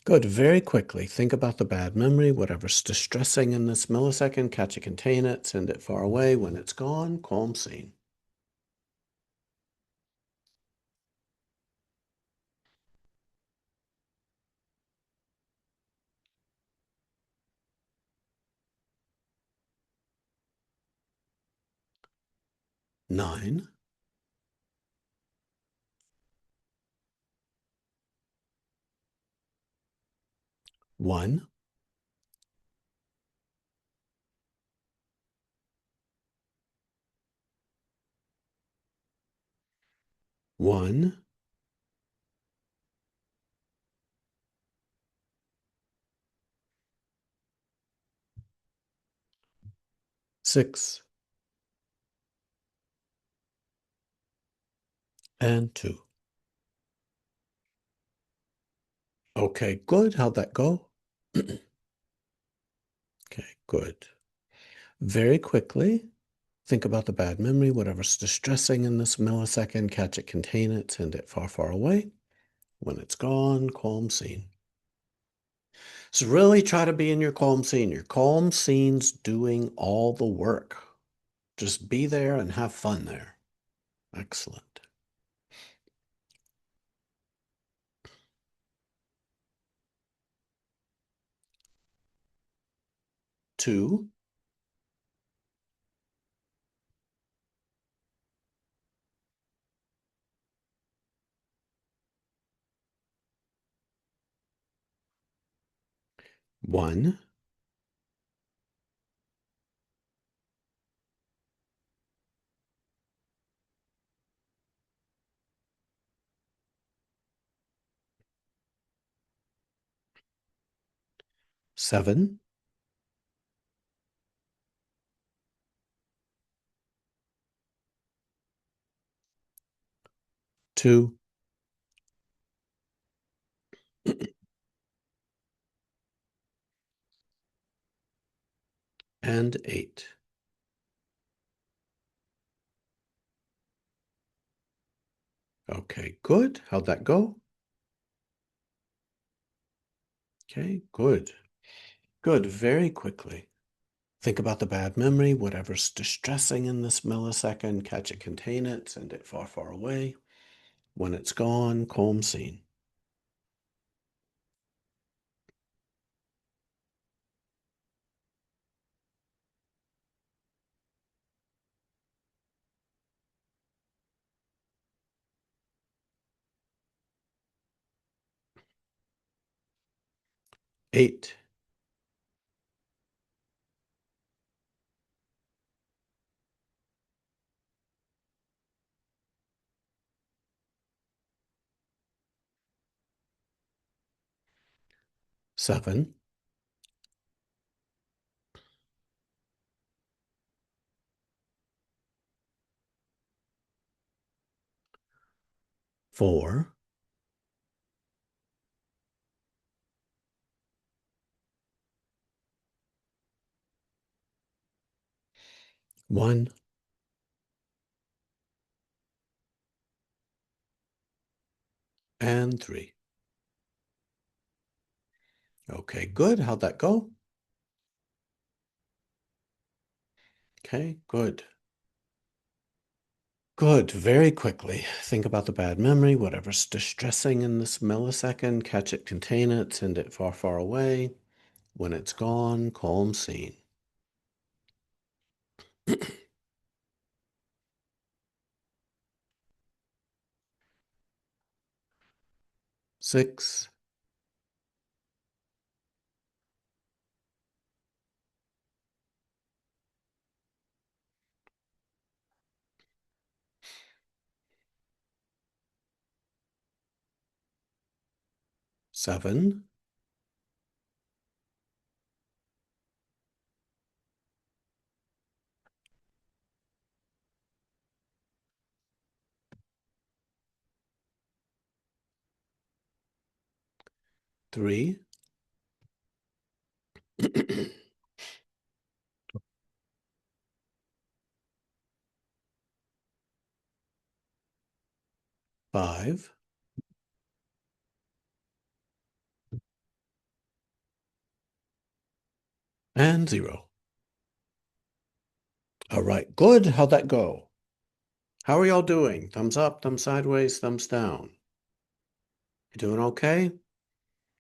Good. Very quickly, think about the bad memory, whatever's distressing in this millisecond, catch it, contain it, send it far away. When it's gone, calm scene. 9, 1, 1, 6, and 2. Okay, good. How'd that go? Okay, good. Very quickly, think about the bad memory, whatever's distressing in this millisecond, catch it, contain it, send it far, far away. When it's gone, calm scene. So really try to be in your calm scene. Your calm scene's doing all the work. Just be there and have fun there. Excellent. 2, 1, 7, 2, and 8. Okay, good. How'd that go? Okay, good. Good. Very quickly. Think about the bad memory, whatever's distressing in this millisecond, catch it, contain it, send it far, far away. When it's gone, calm scene. 8, 7, 4, one, and 3. Okay, good. How'd that go? Okay, good. Good. Very quickly. Think about the bad memory, whatever's distressing in this millisecond, catch it, contain it, send it far, far away. When it's gone, calm scene. 6, 7, 3, 5, and 0. All right, good. How'd that go? How are y'all doing? Thumbs up, thumbs sideways, thumbs down. You doing okay?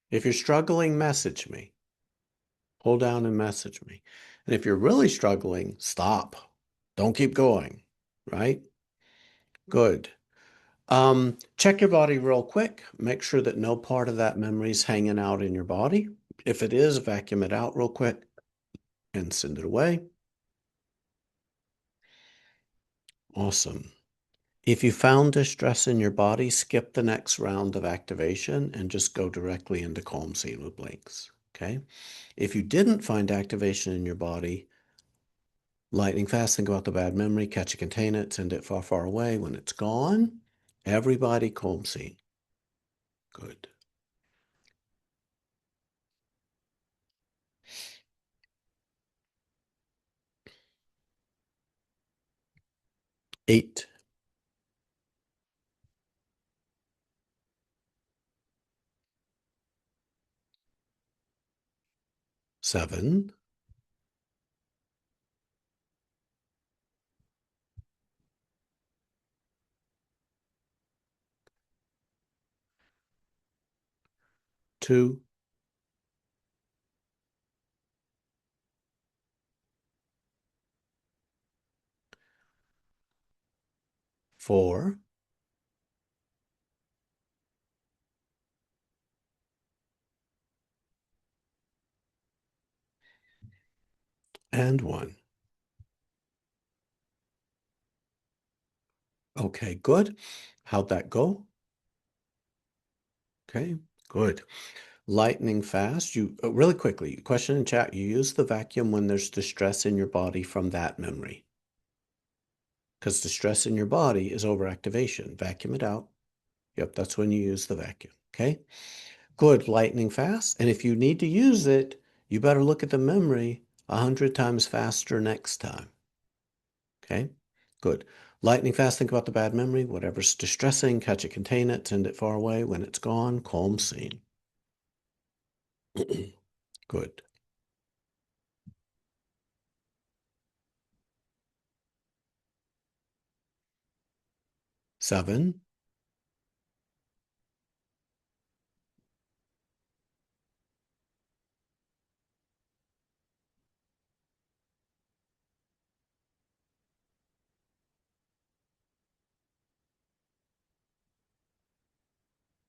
If you're struggling, message me. Hold down and message me. And if you're really struggling, stop. Don't keep going, right? Good. Check your body real quick. Make sure that no part of that memory is hanging out in your body. If it is, vacuum it out real quick and send it away. Awesome. If you found distress in your body, skip the next round of activation and just go directly into calm scene with blinks. Okay. If you didn't find activation in your body, lightning fast, think about the bad memory, catch it, contain it, send it far, far away. When it's gone, everybody calm scene. Good. 8, 7, 2, 4, and 1. Okay, good. How'd that go? Okay, good. Lightning fast. Really quickly, question in chat. You use the vacuum when there's distress in your body from that memory. Because distress in your body is overactivation. Vacuum it out. Yep, that's when you use the vacuum. Okay, good. Lightning fast. And if you need to use it, you better look at the memory 100 times faster next time. Okay, good. Lightning fast, think about the bad memory. Whatever's distressing, catch it, contain it, send it far away. When it's gone, calm scene. Good. 7,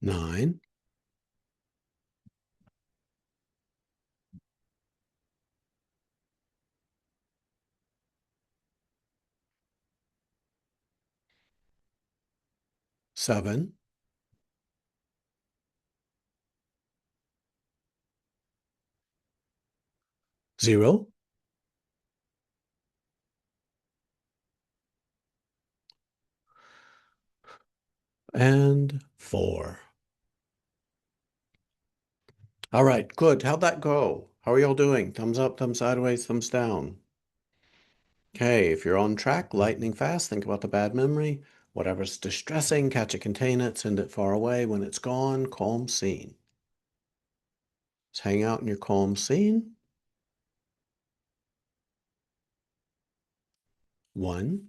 9, 7, 0, and 4. All right, good. How'd that go? How are y'all doing? Thumbs up, thumbs sideways, thumbs down. Okay, if you're on track, lightning fast, think about the bad memory. Whatever's distressing, catch it, contain it, send it far away. When it's gone, calm scene. Just hang out in your calm scene. 1,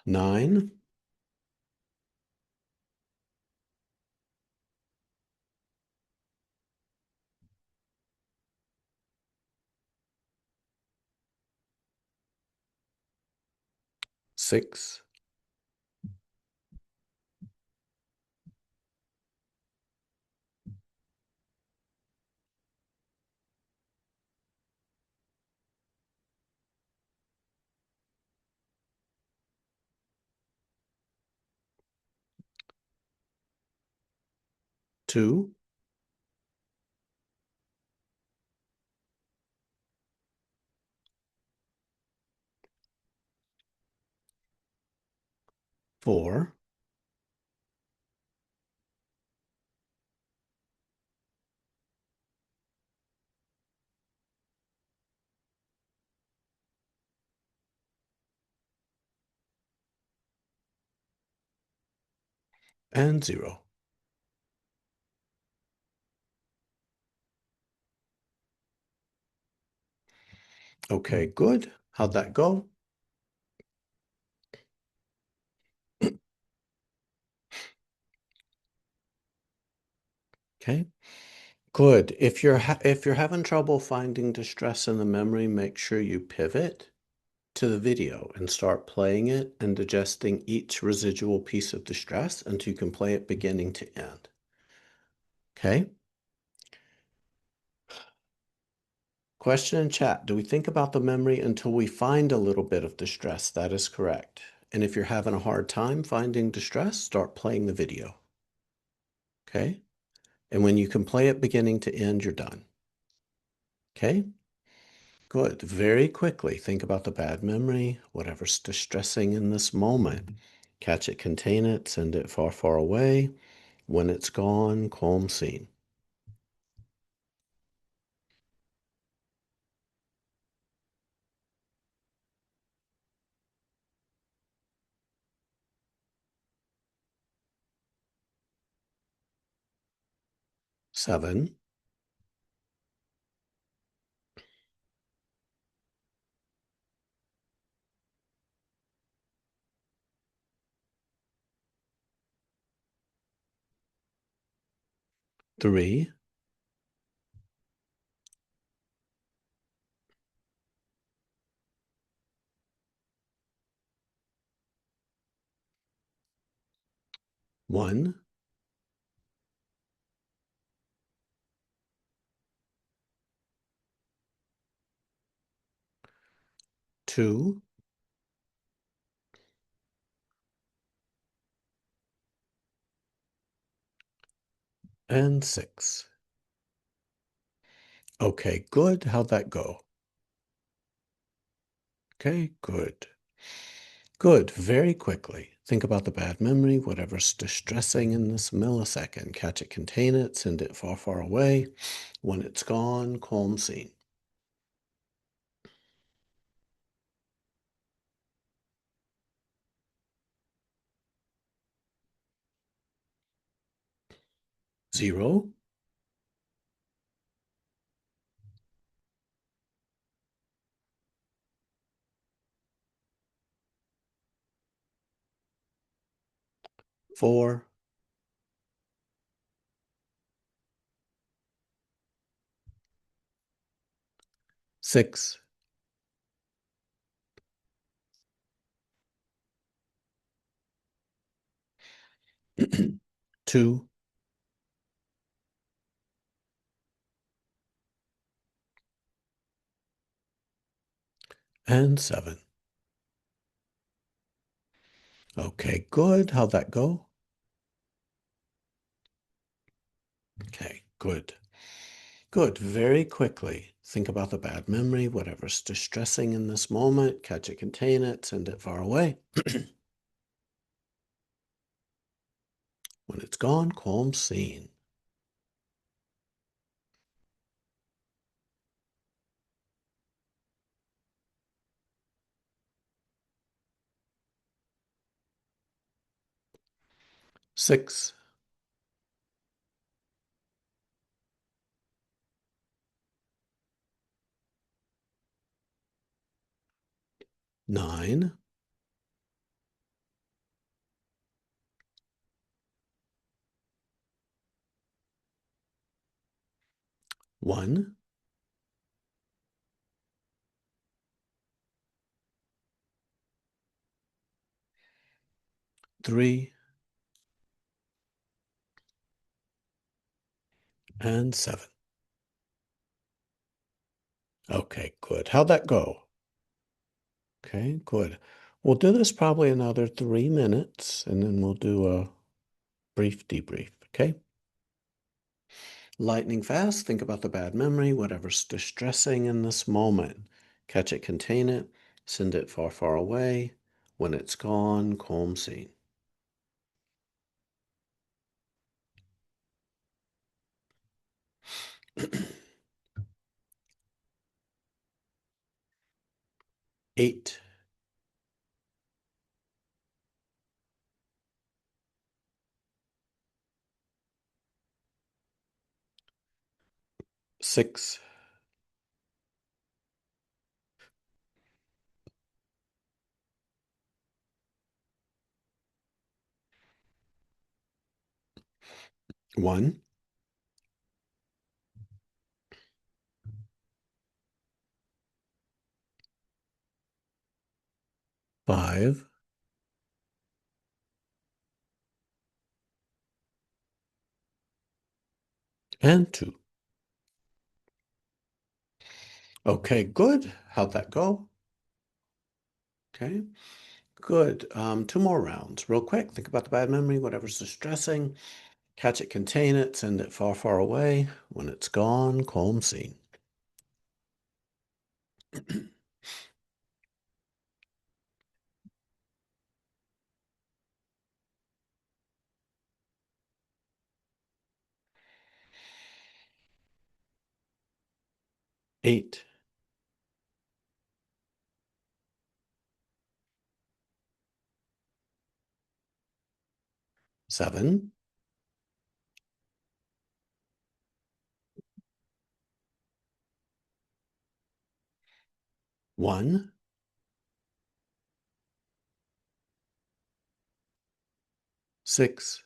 9, 6, 2, 4, and 0. Okay, good. How'd that go? Okay, good. If you're having trouble finding distress in the memory, make sure you pivot to the video and start playing it and digesting each residual piece of distress until you can play it beginning to end. Okay? Question in chat. Do we think about the memory until we find a little bit of distress? That is correct. And if you're having a hard time finding distress, start playing the video. Okay? And when you can play it beginning to end, you're done. Okay? Good. Very quickly, think about the bad memory, whatever's distressing in this moment. Catch it, contain it, send it far, far away. When it's gone, calm scene. 7, 3, 1, 2, and 6. Okay, good. How'd that go? Okay, good. Good. Very quickly. Think about the bad memory, whatever's distressing in this millisecond. Catch it, contain it, send it far, far away. When it's gone, calm scene. Zero, 4, 6, 2, and 7. Okay, good. How'd that go? Okay, good. Good. Very quickly. Think about the bad memory, whatever's distressing in this moment. Catch it, contain it, send it far away. When it's gone, calm scene. Six, 9, 1, 3, and 7. Okay, good. How'd that go? Okay, good. We'll do this probably another 3 minutes, and then we'll do a brief debrief, okay? Lightning fast, think about the bad memory, whatever's distressing in this moment. Catch it, contain it, send it far, far away. When it's gone, calm scene. Eight, 6, 1, 5, and 2. Okay, good. How'd that go? Okay, good. Two more rounds. Real quick, think about the bad memory, whatever's distressing. Catch it, contain it, send it far, far away. When it's gone, calm scene. 8, 7, 1, 6,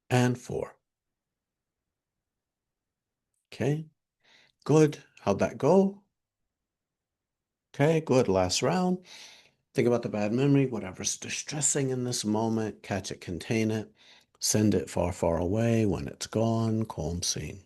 and 4. Okay, good. How'd that go? Okay, good. Last round. Think about the bad memory, whatever's distressing in this moment, catch it, contain it, send it far, far away. When it's gone, calm scene.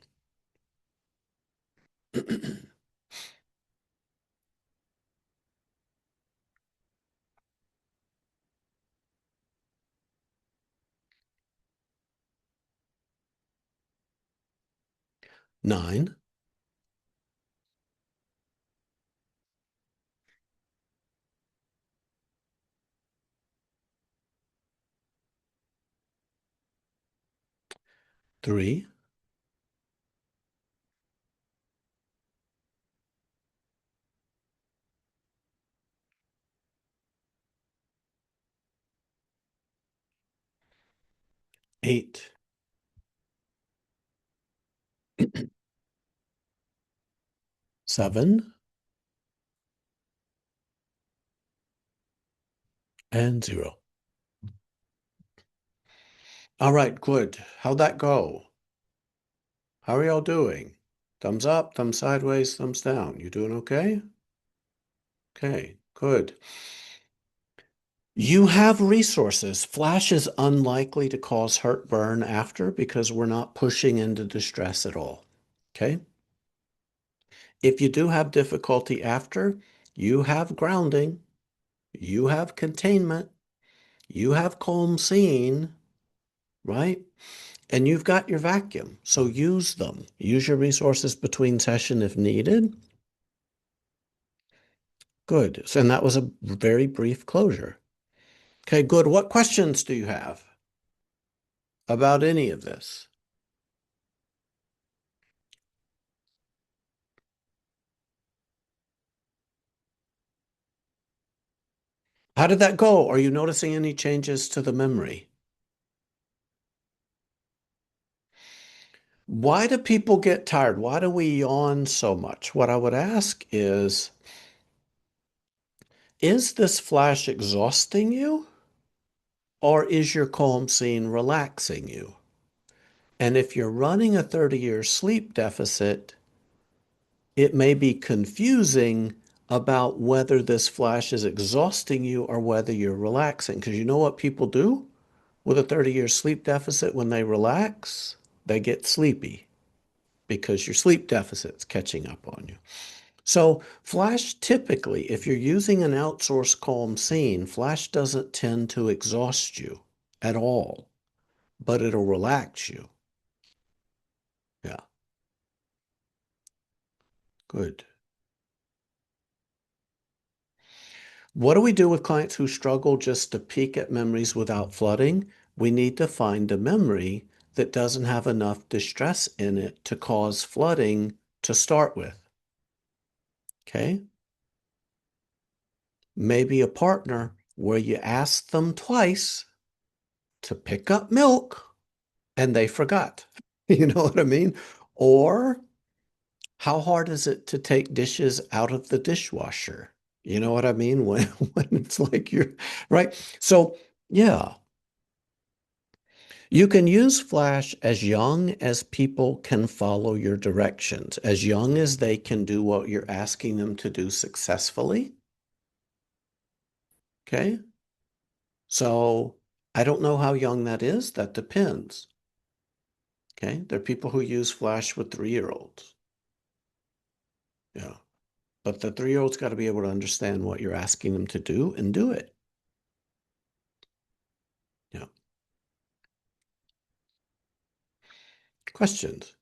9, 3, 8, 7, and 0. All right, good. How'd that go? How are y'all doing? Thumbs up, thumbs sideways, thumbs down. You doing okay? Okay, good. You have resources. Flash is unlikely to cause heartburn after because we're not pushing into distress at all. Okay? If you do have difficulty after, you have grounding, you have containment, you have calm scene, right? And you've got your vacuum. So use them. Use your resources between session if needed. Good. So, and that was a very brief closure. Okay, good. What questions do you have about any of this? How did that go? Are you noticing any changes to the memory? Why do people get tired? Why do we yawn so much? What I would ask is this flash exhausting you? Or is your calm scene relaxing you? And if you're running a 30-year sleep deficit, it may be confusing about whether this flash is exhausting you or whether you're relaxing. Because you know what people do with a 30-year sleep deficit when they relax? They get sleepy because your sleep deficit's catching up on you. So Flash typically, if you're using an outsourced calm scene, Flash doesn't tend to exhaust you at all, but it'll relax you. Yeah, good. What do we do with clients who struggle just to peek at memories without flooding? We need to find a memory that doesn't have enough distress in it to cause flooding to start with. Okay? Maybe a partner where you ask them twice to pick up milk and they forgot. You know what I mean? Or how hard is it to take dishes out of the dishwasher? You know what I mean? When it's like you're right. So, yeah, you can use Flash as young as people can follow your directions, as young as they can do what you're asking them to do successfully. Okay. So I don't know how young that is. That depends. Okay. There are people who use Flash with 3-year-olds. Yeah. But the 3-year-old's got to be able to understand what you're asking them to do and do it. Yeah. Questions?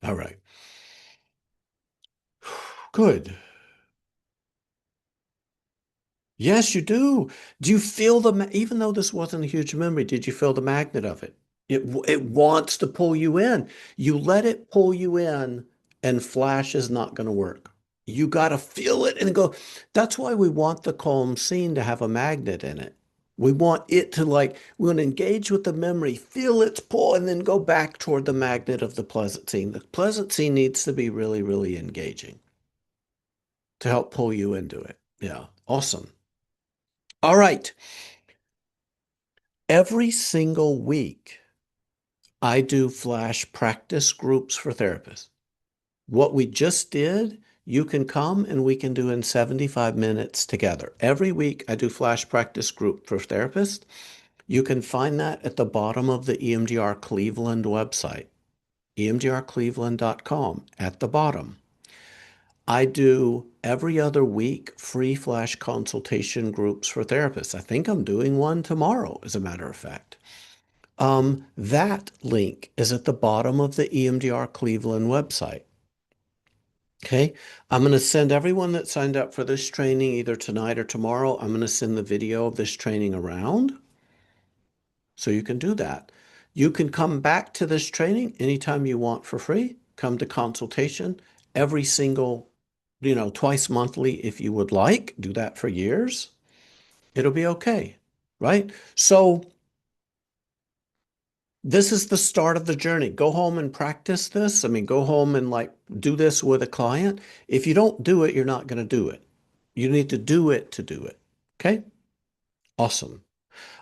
All right. Good. Yes, you do. Do you feel even though this wasn't a huge memory, did you feel the magnet of it? It wants to pull you in. You let it pull you in, and Flash is not going to work. You got to feel it and go. That's why we want the calm scene to have a magnet in it. We want it to we want to engage with the memory, feel its pull, and then go back toward the magnet of the pleasant scene. The pleasant scene needs to be really, really engaging to help pull you into it. Yeah, awesome. All right. Every single week, I do flash practice groups for therapists. What we just did, you can come and we can do in 75 minutes together. Every week, I do flash practice group for therapists. You can find that at the bottom of the EMDR Cleveland website, emdrcleveland.com at the bottom. I do every other week free flash consultation groups for therapists. I think I'm doing one tomorrow, as a matter of fact. That link is at the bottom of the EMDR Cleveland website. Okay, I'm going to send everyone that signed up for this training either tonight or tomorrow. I'm going to send the video of this training around so you can do that. You can come back to this training anytime you want for free. Come to consultation every single, twice monthly if you would like. Do that for years. It'll be okay, right? So this is the start of the journey. Go home and practice this. I mean, go home and do this with a client. If you don't do it, you're not going to do it. You need to do it to do it. Okay? Awesome.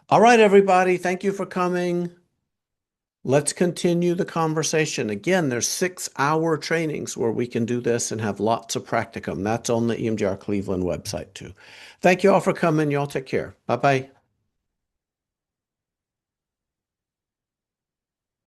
All right, everybody. Thank you for coming. Let's continue the conversation. Again, there's 6-hour trainings where we can do this and have lots of practicum. That's on the EMDR Cleveland website too. Thank you all for coming. Y'all take care. Bye-bye.